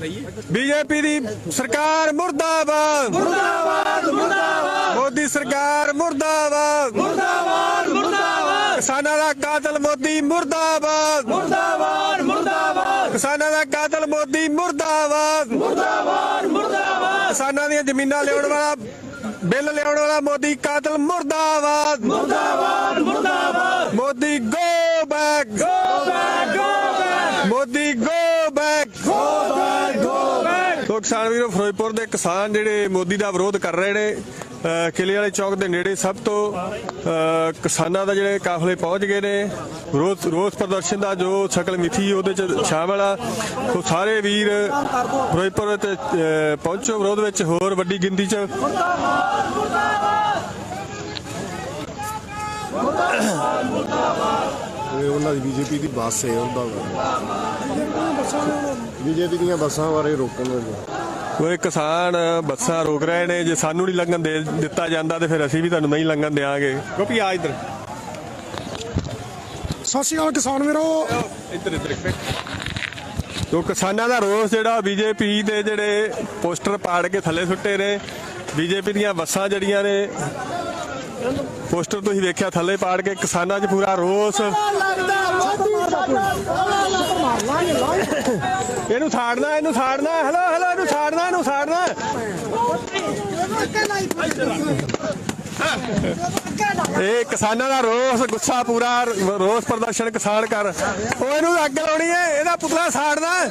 ਬੀਜੇਪੀ ਦੀ ਸਰਕਾਰ ਮੁਰਦਾਬਾਦ ਮੁਰਦਾਬਾਦ ਮੁਰਦਾਬਾਦ ਮੋਦੀ ਸਰਕਾਰ ਮੁਰਦਾਬਾਦ ਮੁਰਦਾਬਾਦ ਮੁਰਦਾਬਾਦ ਕਿਸਾਨਾਂ ਦਾ ਕਾਤਲ ਮੋਦੀ ਮੁਰਦਾਬਾਦ ਮੁਰਦਾਬਾਦ ਮੁਰਦਾਬਾਦ ਕਿਸਾਨਾਂ ਦਾ ਕਾਤਲ ਮੋਦੀ ਮੁਰਦਾਬਾਦ ਮੁਰਦਾਬਾਦ ਮੁਰਦਾਬਾਦ ਕਿਸਾਨਾਂ ਦੀਆਂ ਜ਼ਮੀਨਾਂ ਲਿਆਉਣ ਵਾਲਾ ਬਿੱਲ ਲਿਆਉਣ ਵਾਲਾ ਮੋਦੀ ਕਾਤਲ ਮੁਰਦਾਬਾਦ ਮੁਰਦਾਬਾਦ ਮੁਰਦਾਬਾਦ Modi go back Modi go back so ਕਿਸਾਨ ਵੀਰੋ ਫਿਰੋਜ਼ਪੁਰ ਦੇ ਕਿਸਾਨ ਜਿਹੜੇ ਮੋਦੀ ਦਾ ਵਿਰੋਧ ਕਰ ਰਹੇ ਨੇ ਕਿਲੇ ਵਾਲੇ ਚੌਕ ਦੇ ਨੇੜੇ ਸਭ ਤੋਂ ਕਿਸਾਨਾਂ ਦਾ ਜਿਹੜੇ ਕਾਫਲੇ ਪਹੁੰਚ ਗਏ ਨੇ ਰੋਸ ਪ੍ਰਦਰਸ਼ਨ ਦਾ ਜੋ ਸ਼ਕਲ ਮਿੱਥੀ ਉਹਦੇ ਚ ਸ਼ਾਮਲ ਆ ਸੋ ਸਾਰੇ ਵੀਰ ਫਿਰੋਜ਼ਪੁਰ ਤੇ ਪਹੁੰਚੋ ਵਿਰੋਧ ਵਿੱਚ ਹੋਰ ਵੱਡੀ ਗਿਣਤੀ ਚ ਉਹਨਾਂ ਦੀ ਬੀਜੇਪੀ ਦੀ ਬੱਸ ਹੈ ਉਹਦਾ ਬੀਜੇਪੀ ਦੀਆਂ ਬੱਸਾਂ ਬਾਰੇ ਰੋਕਣ ਉਹ ਕਿਸਾਨ ਬੱਸਾਂ ਰੋਕ ਰਹੇ ਨੇ ਜੇ ਸਾਨੂੰ ਨਹੀਂ ਲੰਘਣ ਦਿੱਤਾ ਜਾਂਦਾ ਤੇ ਫਿਰ ਅਸੀਂ ਵੀ ਤੁਹਾਨੂੰ ਨਹੀਂ ਲੰਘਣ ਦੇਵਾਂਗੇ ਕਿਉਂਕਿ ਆ ਇੱਧਰ ਸਤਿ ਸ਼੍ਰੀ ਅਕਾਲ ਕਿਸਾਨ ਵੀਰੋ ਇੱਧਰ ਤੋ ਕਿਸਾਨਾਂ ਦਾ ਰੋਸ ਜਿਹੜਾ ਬੀਜੇਪੀ ਦੇ ਜਿਹੜੇ ਪੋਸਟਰ ਪਾੜ ਕੇ ਥੱਲੇ ਸੁੱਟੇ ਨੇ ਬੀਜੇਪੀ ਦੀਆਂ ਬੱਸਾਂ ਜਿਹੜੀਆਂ ਨੇ ਪੋਸਟਰ ਤੁਸੀਂ ਵੇਖਿਆ ਥੱਲੇ ਪਾੜ ਕੇ ਕਿਸਾਨਾਂ 'ਚ ਪੂਰਾ ਰੋਸ ਇਹਨੂੰ ਸਾੜਨਾ ਹੈਲੋ ਇਹਨੂੰ ਸਾੜਨਾ ਇਹ ਕਿਸਾਨਾਂ ਦਾ ਰੋਸ ਗੁੱਸਾ ਪੂਰਾ ਰੋਸ ਪ੍ਰਦਰਸ਼ਨ ਕਿਸਾਨ ਕਰ ਉਹ ਇਹਨੂੰ ਅੱਗ ਲਾਉਣੀ ਹੈ ਇਹਦਾ ਪੁਤਲਾ ਸਾੜਨਾ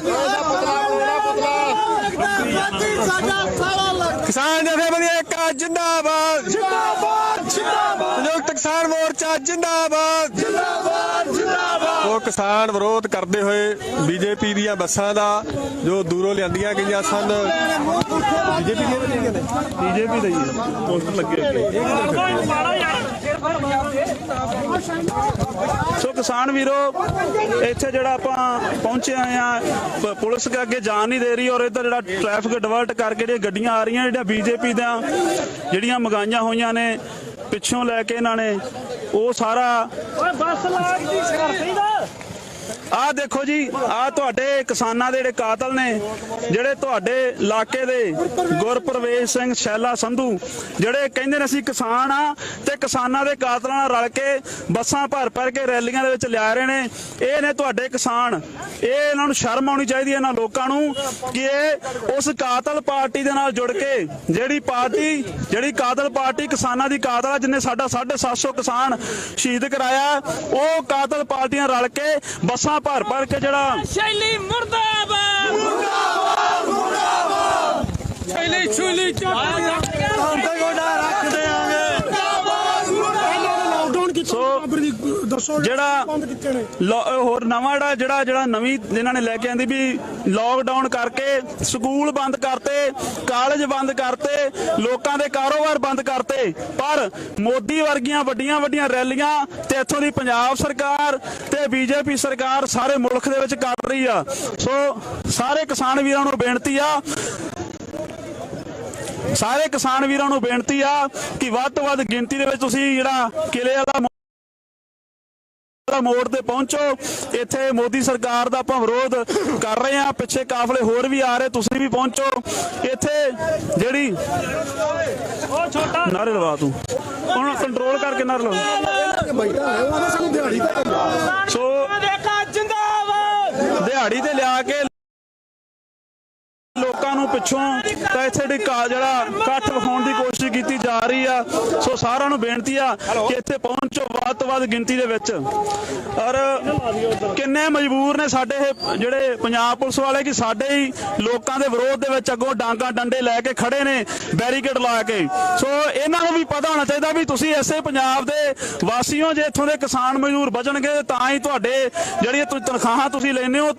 ਕਿਸਾਨ ਜਥੇਬੰਦੀਆਂ ਏਕਾ ਜਿੰਦਾਬਾਦ ਜਿੰਦਾਬਾਦ ਜਿੰਦਾਬਾਦ ਸੰਯੁਕਤ ਕਿਸਾਨ ਮੋਰਚਾ ਜਿੰਦਾਬਾਦ ਜਿੰਦਾਬਾਦ ਜਿੰਦਾਬਾਦ ਉਹ ਕਿਸਾਨ ਵਿਰੋਧ ਕਰਦੇ ਹੋਏ ਬੀਜੇਪੀ ਦੀਆਂ ਬੱਸਾਂ ਦਾ ਜੋ ਦੂਰੋਂ ਲਿਆਂਦੀਆਂ ਗਈਆਂ ਸਨ ਬੀਜੇਪੀ ਦਾ ਹੀ ਪੋਸਟਰ ਲੱਗੇ ਸੋ ਕਿਸਾਨ ਵੀਰੋ ਇੱਥੇ ਜਿਹੜਾ ਆਪਾਂ ਪਹੁੰਚੇ ਆਏ ਆ ਪੁਲਿਸ ਅੱਗੇ ਜਾਣ ਨਹੀਂ ਦੇ ਰਹੀ ਔਰ ਇੱਧਰ ਜਿਹੜਾ ਟ੍ਰੈਫਿਕ ਡਿਵਰਟ ਕਰਕੇ ਜਿਹੜੀਆਂ ਗੱਡੀਆਂ ਆ ਰਹੀਆਂ ਜਿਹੜੀਆਂ ਬੀਜੇਪੀ ਦੀਆਂ ਜਿਹੜੀਆਂ ਮੰਗਾਈਆਂ ਹੋਈਆਂ ਨੇ ਪਿੱਛੋਂ ਲੈ ਕੇ ਇਹਨਾਂ ਨੇ ਉਹ ਸਾਰਾ ਆਹ ਦੇਖੋ ਜੀ ਆਹ ਤੁਹਾਡੇ ਕਿਸਾਨਾਂ ਦੇ ਜਿਹੜੇ ਕਾਤਲ ਨੇ ਜਿਹੜੇ ਤੁਹਾਡੇ ਇਲਾਕੇ ਦੇ ਗੁਰਪ੍ਰਵੇਸ਼ ਸਿੰਘ ਸ਼ੈਲਾ ਸੰਧੂ ਜਿਹੜੇ ਕਹਿੰਦੇ ਨੇ ਅਸੀਂ ਕਿਸਾਨ ਆ ਤੇ ਕਿਸਾਨਾਂ ਦੇ ਕਾਤਲਾਂ ਨਾਲ ਰਲ ਕੇ ਬੱਸਾਂ ਭਰ ਕੇ ਰੈਲੀਆਂ ਦੇ ਵਿੱਚ ਲਿਆ ਰਹੇ ਨੇ ਇਹ ਨੇ ਤੁਹਾਡੇ ਕਿਸਾਨ ਇਹ ਇਹਨਾਂ ਨੂੰ ਸ਼ਰਮ ਆਉਣੀ ਚਾਹੀਦੀ ਹੈ ਇਹਨਾਂ ਲੋਕਾਂ ਨੂੰ ਕਿ ਇਹ ਉਸ ਕਾਤਲ ਪਾਰਟੀ ਦੇ ਨਾਲ ਜੁੜ ਕੇ ਜਿਹੜੀ ਕਾਤਲ ਪਾਰਟੀ ਕਿਸਾਨਾਂ ਦੀ ਕਾਤਲ ਆ ਜਿੰਨੇ ਸਾਡਾ 750 ਕਿਸਾਨ ਸ਼ਹੀਦ ਕਰਾਇਆ ਉਹ ਕਾਤਲ ਪਾਰਟੀਆਂ ਰਲ ਕੇ ਬੱਸਾਂ ਭਰ ਕੇ ਜਿਹੜਾ ਸ਼ੈਲੀ ਮੁਰਦਾਬਾਦ ਮੁਰਦਾਬਾਦ ਮੁਰਦਾਬਾਦ ਸ਼ੈਲੀ ਦੱਸੋ ਜਿਹੜਾ ਬੰਦ ਕੀਤੇ ਨੇ ਹੋਰ ਨਵਾਂ ਜਿਹੜਾ ਨਵੀਂ ਇਹਨਾਂ ਨੇ ਲੈ ਕੇ ਆਂਦੀ ਵੀ ਲੋਕਡਾਊਨ ਕਰਕੇ ਸਕੂਲ ਬੰਦ ਕਰਤੇ ਕਾਲਜ ਬੰਦ ਕਰਤੇ ਲੋਕਾਂ ਦੇ ਕਾਰੋਬਾਰ ਬੰਦ ਕਰਤੇ ਪਰ ਮੋਦੀ ਵਰਗੀਆਂ ਵੱਡੀਆਂ ਰੈਲੀਆਂ ਤੇ ਇੱਥੋਂ ਦੀ ਪੰਜਾਬ ਸਰਕਾਰ ਤੇ ਬੀਜੇਪੀ ਸਰਕਾਰ ਸਾਰੇ ਮੁਲਕ ਦੇ ਵਿੱਚ ਕਰ ਰਹੀ ਆ ਸੋ ਸਾਰੇ ਕਿਸਾਨ ਵੀਰਾਂ ਨੂੰ ਬੇਨਤੀ ਆ ਕਿ ਵੱਧ ਤੋਂ ਵੱਧ ਗਿਣਤੀ ਦੇ ਵਿੱਚ ਤੁਸੀਂ ਜਿਹੜਾ ਕਿਲੇ ਵਾਲਾ ਮੋੜ ਤੇ ਪਹੁੰਚੋ ਇੱਥੇ ਮੋਦੀ ਸਰਕਾਰ ਦਾ ਆਪਾਂ ਵਿਰੋਧ ਕਰ ਰਹੇ ਆ ਪਿੱਛੇ ਕਾਫਲੇ ਹੋਰ ਵੀ ਆ ਰਹੇ ਤੁਸੀਂ ਵੀ ਪਹੁੰਚੋ ਇੱਥੇ ਜਿਹੜੀ ਉਹ ਛੋਟਾ ਨਾਰੇ ਲਵਾ ਤੂੰ ਹੁਣ ਕੰਟਰੋਲ ਕਰਕੇ ਨਾਰੇ ਲਵਾ ਸੋ ਦਿਹਾੜੀ ਤੇ ਲਿਆ ਕੇ ਲੋਕਾਂ ਨੂੰ ਪਿੱਛੋਂ ਤਾਂ ਇੱਥੇ ਜਿਹੜਾ ਇਕੱਠ ਵਿਖਾਉਣ ਦੀ ਕੋਸ਼ਿਸ਼ ਕੀਤੀ ਜਾ ਰਹੀ ਆ ਸੋ ਸਾਰਿਆਂ ਨੂੰ ਬੇਨਤੀ ਆ ਕਿ ਇੱਥੇ ਪਹੁੰਚੋ ਵੱਧ ਤੋਂ ਵੱਧ ਗਿਣਤੀ ਦੇ ਵਿੱਚ ਔਰ ਕਿੰਨੇ ਮਜਬੂਰ ਨੇ ਸਾਡੇ ਜਿਹੜੇ ਪੰਜਾਬ ਪੁਲਿਸ ਵਾਲੇ ਕਿ ਸਾਡੇ ਹੀ ਲੋਕਾਂ ਦੇ ਵਿਰੋਧ ਦੇ ਵਿੱਚ ਅੱਗੋਂ ਡਾਂਗਾ ਡੰਡੇ ਲੈ ਕੇ ਖੜੇ ਨੇ ਬੈਰੀਕੇਡ ਲਾ ਕੇ ਸੋ ਇਹਨਾਂ ਨੂੰ ਵੀ ਪਤਾ ਹੋਣਾ ਚਾਹੀਦਾ ਵੀ ਤੁਸੀਂ ਐਸੇ ਪੰਜਾਬ ਦੇ ਵਾਸੀਓ ਜੇ ਇੱਥੋਂ ਦੇ ਕਿਸਾਨ ਮਜ਼ਦੂਰ ਬਚਣਗੇ ਤਾਂ ਹੀ ਤੁਹਾਡੇ ਜਿਹੜੀਆਂ ਤਨਖਾਹਾਂ ਤੁਸੀਂ ਲੈਂਦੇ ਹੋ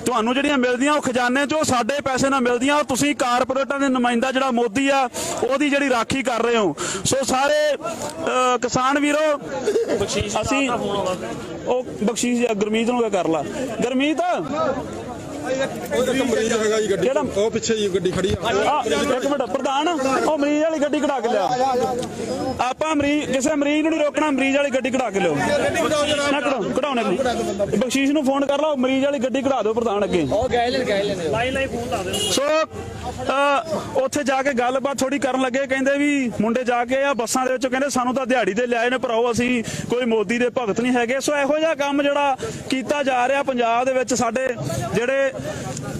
ਤੁਹਾਨੂੰ ਜਿਹੜੀਆਂ ਮਿਲਦੀਆਂ ਉਹ ਖਜ਼ਾਨੇ 'ਚੋਂ ਸਾਡੇ ਪੈਸੇ ਨਾਲ ਮਿਲਦੀਆਂ ਤੁਸੀਂ ਕਾਰਪੋਰੇਟਾਂ ਦੇ ਨੁਮਾਇੰਦਾ ਜਿਹੜਾ ਮੋਦੀ ਆ ਉਹਦੀ ਜਿਹੜੀ ਰਾਖੀ ਕਰ ਰਹੇ ਹੋ ਸੋ ਸਾਰੇ ਕਿਸਾਨ ਵੀਰੋ ਅਸੀਂ ਉਹ ਬਖਸ਼ੀਸ਼ ਗੁਰਮੀਤ ਨੂੰ ਕਰ ਲਾ ਗੁਰਮੀਤ ਜਿਹੜਾ ਉਹ ਪਿੱਛੇ ਜੀ ਗੱਡੀ ਖੜੀ ਆ ਇੱਕ ਮਿੰਟ ਪ੍ਰਧਾਨ ਉਹ ਮਰੀਜ਼ ਵਾਲੀ ਗੱਡੀ ਕਢਾ ਕੇ ਲਿਆ ਆਪਾਂ ਕਿਸੇ ਮਰੀਜ਼ ਨੂੰ ਨਹੀਂ ਰੋਕਣਾ ਮਰੀਜ਼ ਵਾਲੀ ਗੱਡੀ ਕਢਾ ਕੇ ਲਿਓ ਨਾ ਕਢਾਉਣੇ ਨਹੀਂ ਬਖਸ਼ੀਸ਼ ਨੂੰ ਫੋਨ ਕਰ ਲਓ ਮਰੀਜ਼ ਵਾਲੀ ਗੱਡੀ ਕਢਾ ਦਿਓ ਪ੍ਰਧਾਨ ਅੱਗੇ ਸੋ ਉੱਥੇ ਜਾ ਕੇ ਗੱਲਬਾਤ ਥੋੜੀ ਕਰਨ ਲੱਗੇ ਕਹਿੰਦੇ ਵੀ ਮੁੰਡੇ ਜਾ ਕੇ ਆ ਬੱਸਾਂ ਦੇ ਵਿੱਚ ਕਹਿੰਦੇ ਸਾਨੂੰ ਤਾਂ ਦਿਹਾੜੀ ਤੇ ਲਿਆਏ ਨੇ ਭਰਾਓ ਅਸੀਂ ਕੋਈ ਮੋਦੀ ਦੇ ਭਗਤ ਨਹੀਂ ਹੈਗੇ ਸੋ ਇਹੋ ਜਿਹਾ ਕੰਮ ਜਿਹੜਾ ਕੀਤਾ ਜਾ ਰਿਹਾ ਪੰਜਾਬ ਦੇ ਵਿੱਚ ਸਾਡੇ ਜਿਹੜੇ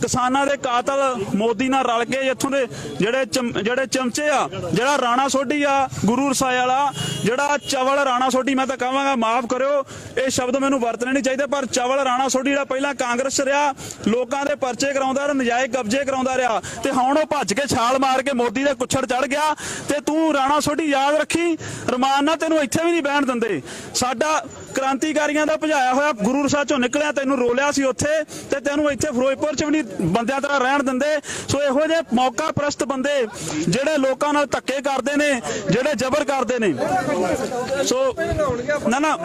ਕਿਸਾਨਾਂ ਦੇ ਕਾਤਲ ਮੋਦੀ ਨਾਲ ਰਲ ਕੇ ਇੱਥੋਂ ਦੇ ਜਿਹੜੇ ਚਮਚੇ ਆ ਜਿਹੜਾ ਰਾਣਾ ਸੋਢੀ ਆ ਗੁਰੂ ਰਸਾਏ ਵਾਲਾ ਜਿਹੜਾ ਚਵਲ ਰਾਣਾ ਸੋਢੀ ਮੈਂ ਤਾਂ ਕਹਾਂਗਾ ਮਾਫ ਕਰਿਓ ਇਹ ਸ਼ਬਦ ਮੈਨੂੰ ਵਰਤਣੇ ਨਹੀਂ ਚਾਹੀਦੇ ਪਰ ਚਵਲ ਰਾਣਾ ਸੋਢੀ ਜਿਹੜਾ ਪਹਿਲਾਂ ਕਾਂਗਰਸ 'ਚ ਰਿਹਾ ਲੋਕਾਂ ਦੇ ਪਰਚੇ ਕਰਾਉਂਦਾ ਨਜਾਇਜ਼ ਕਬਜ਼ੇ ਕਰਾਉਂਦਾ ਰਿਹਾ ਤੇ ਹੁਣ ਉਹ ਭੱਜ ਕੇ ਛਾਲ ਮਾਰ ਕੇ ਮੋਦੀ ਦੇ ਕੁੱਛੜ ਚੜ ਗਿਆ ਤੇ ਤੂੰ ਰਾਣਾ ਸੋਢੀ ਯਾਦ ਰੱਖੀ ਰਮਾਨ ਨਾਲ ਤੈਨੂੰ ਇੱਥੇ ਵੀ ਨਹੀਂ ਬਹਿਣ ਦਿੰਦੇ ਸਾਡਾ ਕ੍ਰਾਂਤੀਕਾਰੀਆਂ ਦਾ ਭਜਾਇਆ ਹੋਇਆ ਗੁਰੂ ਰਸਾਏ ਚੋਂ ਨਿਕਲਿਆ ਤੈਨੂੰ ਰੋਲਿਆ ਸੀ ਉੱਥੇ ਤੇ ਤੈਨੂੰ ਇੱਥੇ ਫਿਰੋਜ਼ਪੁਰ 'ਚ ਵੀ ਨਹੀਂ ਬੰਦਿਆਂ ਤਰ੍ਹਾਂ ਰਹਿਣ ਦਿੰਦੇ ਸੋ ਇਹੋ ਜਿਹੇ ਮੌਕਾ ਪ੍ਰਸਤ ਬੰਦੇ ਜਿਹੜੇ ਲੋਕਾਂ ਨਾਲ ਧੱਕੇ ਕਰਦੇ ਨੇ ਜਿਹੜੇ ਜ਼ਬਰ ਕਰਦੇ ਨੇ ਸੋ ਨਾ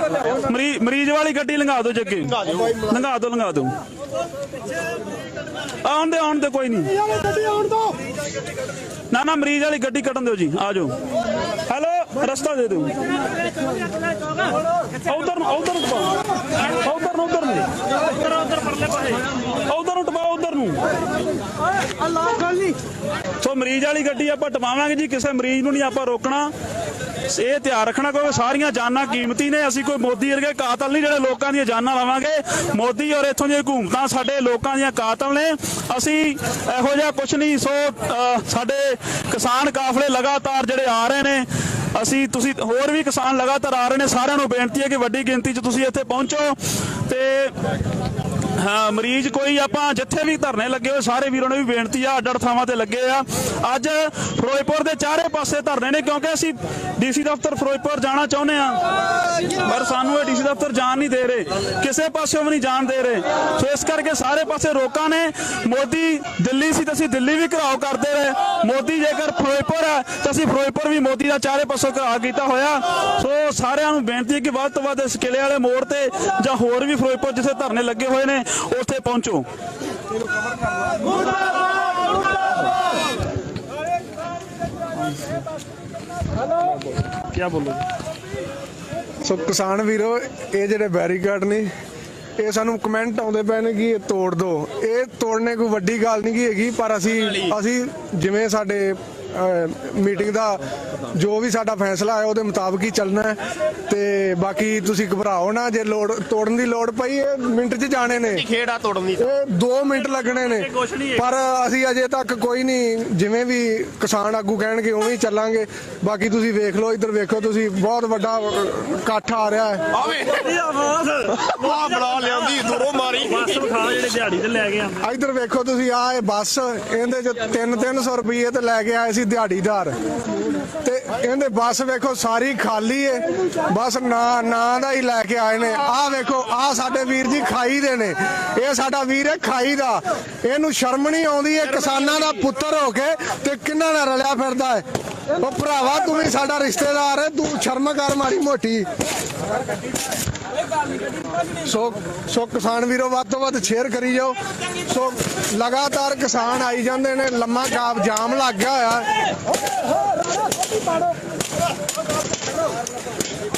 ਮਰੀਜ਼ ਵਾਲੀ ਗੱਡੀ ਲੰਘਾ ਦਿਓ ਜੱਗੇ ਲੰਘਾ ਦਿਓ ਆਉਣ ਦੇ ਕੋਈ ਨਹੀਂ ਨਾ ਮਰੀਜ਼ ਵਾਲੀ ਗੱਡੀ ਕੱਢਣ ਦਿਓ ਜੀ ਆ ਜਾਓ ਹੈਲੋ ਰਸਤਾ ਦੇ ਦਿਓ ਉਧਰ ਨੂੰ ਟਪਾਓ ਉਧਰ ਨੂੰ ਸੋ ਮਰੀਜ਼ ਵਾਲੀ ਗੱਡੀ ਆਪਾਂ ਟਪਾਵਾਂਗੇ ਜੀ ਕਿਸੇ ਮਰੀਜ਼ ਨੂੰ ਨਹੀਂ ਆਪਾਂ ਰੋਕਣਾ ਇਹ ਧਿਆਨ ਰੱਖਣਾ ਕਿਉਂਕਿ ਸਾਰੀਆਂ ਜਾਨਾਂ ਕੀਮਤੀ ਨੇ ਅਸੀਂ ਕੋਈ ਮੋਦੀ ਵਰਗੇ ਕਾਤਲ ਨਹੀਂ ਜਿਹੜੇ ਲੋਕਾਂ ਦੀਆਂ ਜਾਨਾਂ ਲਾਵਾਂਗੇ ਮੋਦੀ ਔਰ ਇੱਥੋਂ ਦੀਆਂ ਹਕੂਮਤਾਂ ਸਾਡੇ ਲੋਕਾਂ ਦੀਆਂ ਕਾਤਲ ਨੇ ਅਸੀਂ ਇਹੋ ਜਿਹਾ ਕੁਝ ਨਹੀਂ ਸੋ ਸਾਡੇ ਕਿਸਾਨ ਕਾਫਲੇ ਲਗਾਤਾਰ ਜਿਹੜੇ ਆ ਰਹੇ ਨੇ ਅਸੀਂ ਤੁਸੀਂ ਹੋਰ ਵੀ ਕਿਸਾਨ ਲਗਾਤਾਰ ਆ ਰਹੇ ਨੇ, ਸਾਰਿਆਂ ਨੂੰ ਬੇਨਤੀ ਹੈ ਕਿ ਵੱਡੀ ਗਿਣਤੀ 'ਚ ਤੁਸੀਂ ਇੱਥੇ ਪਹੁੰਚੋ ਤੇ ਹਾਂ ਮਰੀਜ਼ ਕੋਈ ਆਪਾਂ ਜਿੱਥੇ ਵੀ ਧਰਨੇ ਲੱਗੇ ਹੋਏ ਸਾਰੇ ਵੀਰਾਂ ਨੂੰ ਵੀ ਬੇਨਤੀ ਆ, ਅੱਡ ਥਾਵਾਂ ਤੇ ਲੱਗੇ ਆ। ਅੱਜ ਫਿਰੋਜ਼ਪੁਰ ਦੇ ਚਾਰੇ ਪਾਸੇ ਧਰਨੇ ਨੇ ਕਿਉਂਕਿ ਅਸੀਂ ਡੀਸੀ ਦਫ਼ਤਰ ਫਿਰੋਜ਼ਪੁਰ ਜਾਣਾ ਚਾਹੁੰਦੇ ਆ, ਪਰ ਸਾਨੂੰ ਇਹ ਡੀਸੀ ਦਫ਼ਤਰ ਜਾਣ ਨਹੀਂ ਦੇ ਰਹੇ, ਕਿਸੇ ਪਾਸਿਓਂ ਵੀ ਨਹੀਂ ਜਾਣ ਦੇ ਰਹੇ। ਸੋ ਇਸ ਕਰਕੇ ਸਾਰੇ ਪਾਸੇ ਰੋਕਾਂ ਨੇ। ਮੋਦੀ ਦਿੱਲੀ ਸੀ ਤਾਂ ਅਸੀਂ ਦਿੱਲੀ ਵੀ ਘਿਰਾਓ ਕਰਦੇ ਰਹੇ, ਮੋਦੀ ਜੇਕਰ ਫਿਰੋਜ਼ਪੁਰ ਹੈ ਤਾਂ ਅਸੀਂ ਫਿਰੋਜ਼ਪੁਰ ਵੀ ਮੋਦੀ ਦਾ ਚਾਰੇ ਪਾਸੋਂ ਘਿਰਾਓ ਕੀਤਾ ਹੋਇਆ। ਸੋ ਸਾਰਿਆਂ ਨੂੰ ਬੇਨਤੀ ਹੈ ਕਿ ਵੱਧ ਤੋਂ ਵੱਧ ਇਸ ਕਿਲੇ ਵਾਲੇ ਮੋੜ ਤੇ ਜਾਂ ਹੋਰ ਵੀ ਫਿਰੋਜ਼ਪੁਰ ਜਿੱਥੇ ਧਰਨੇ ਲੱਗੇ ਹੋਏ ਨੇ ਉੱਥੇ ਪਹੁੰਚੋ। ਕੀ ਬੋਲੋ? ਸੋ ਕਿਸਾਨ ਵੀਰੋ, ਇਹ ਜਿਹੜੇ ਬੈਰੀਕੇਡ ਨੇ ਇਹ ਸਾਨੂੰ ਕਮੈਂਟ ਆਉਂਦੇ ਪਏ ਨੇ ਕਿ ਇਹ ਤੋੜ ਦਿਓ। ਇਹ ਤੋੜਨੇ ਕੋਈ ਵੱਡੀ ਗੱਲ ਨਹੀਂ ਹੈਗੀ, ਪਰ ਅਸੀਂ ਜਿਵੇਂ ਸਾਡੇ ਮੀਟਿੰਗ ਦਾ ਜੋ ਵੀ ਸਾਡਾ ਫੈਸਲਾ ਹੈ ਉਹਦੇ ਮੁਤਾਬਕ ਹੀ ਚੱਲਣਾ ਹੈ। ਤੇ ਬਾਕੀ ਤੁਸੀਂ ਘਬਰਾਓ ਨਾ, ਜੇ ਤੋੜਨ ਦੀ ਲੋੜ ਪਈ ਇਹ ਮਿੰਟ 'ਚ ਜਾਣੇ ਨੇ, ਖੇੜਾ ਤੋੜਨ ਦੀ ਇਹ 2 ਮਿੰਟ ਲੱਗਣੇ ਨੇ, ਪਰ ਅਸੀਂ ਅਜੇ ਤੱਕ ਕੋਈ ਨਹੀਂ, ਜਿਵੇਂ ਵੀ ਕਿਸਾਨ ਆਗੂ ਕਹਿਣਗੇ ਉਵੇਂ ਹੀ ਚੱਲਾਂਗੇ। ਬਾਕੀ ਤੁਸੀਂ ਵੇਖ ਲਓ, ਇੱਧਰ ਵੇਖੋ ਤੁਸੀਂ, ਬਹੁਤ ਵੱਡਾ ਇਕੱਠ ਆ ਰਿਹਾ ਹੈ। ਆਹ ਬਣਾ ਲਿਆਂਦੀ ਦੂਰੋਂ ਮਾਰੀ ਬੱਸ ਵਿਖਾ ਜਿਹੜੇ ਦਿਹਾੜੀ ਤੇ ਲੈ ਕੇ ਆਉਂਦੇ। ਇੱਧਰ ਵੇਖੋ ਤੁਸੀਂ, ਆਹ ਇਹ ਬੱਸ, ਇਹਦੇ 'ਚ 300 ਰੁਪਏ ਤੇ ਲੈ ਕੇ ਆਏ ਸੀ ਦਿਹਾੜੀਦਾਰ, ਤੇ ਇਹਦੇ ਬੱਸ ਵੇਖੋ ਸਾਰੀ ਖਾਲੀ ਏ, ਬਸ ਨਾਂ ਦਾ ਹੀ ਲੈ ਕੇ ਆਏ ਨੇ। ਆਹ ਵੇਖੋ, ਆਹ ਸਾਡੇ ਵੀਰ ਜੀ ਖਾਈ ਦੇ ਨੇ, ਇਹ ਸਾਡਾ ਵੀਰ ਹੈ ਖਾਈ ਦਾ, ਇਹਨੂੰ ਸ਼ਰਮ ਨਹੀਂ ਆਉਂਦੀ, ਇਹ ਕਿਸਾਨਾਂ ਦਾ ਪੁੱਤਰ ਹੋ ਕੇ ਤੇ ਕਿੰਨਾ ਨਾਲ ਰਲਿਆ ਫਿਰਦਾ ਹੈ। ਉਹ ਭਰਾਵਾ ਤੂੰ ਵੀ ਸਾਡਾ ਰਿਸ਼ਤੇਦਾਰ ਹੈ, ਤੂੰ ਸ਼ਰਮ ਕਰ ਮਾੜੀ ਮੋਟੀ। ਸੋ ਕਿਸਾਨ ਵੀਰੋ, ਵੱਧ ਤੋਂ ਵੱਧ ਸ਼ੇਅਰ ਕਰੀ ਜਾਓ। ਸੋ ਲਗਾਤਾਰ ਕਿਸਾਨ ਆਈ ਜਾਂਦੇ ਨੇ, ਲੰਮਾ ਜਾਮ ਲੱਗ ਗਿਆ ਹੋਇਆ।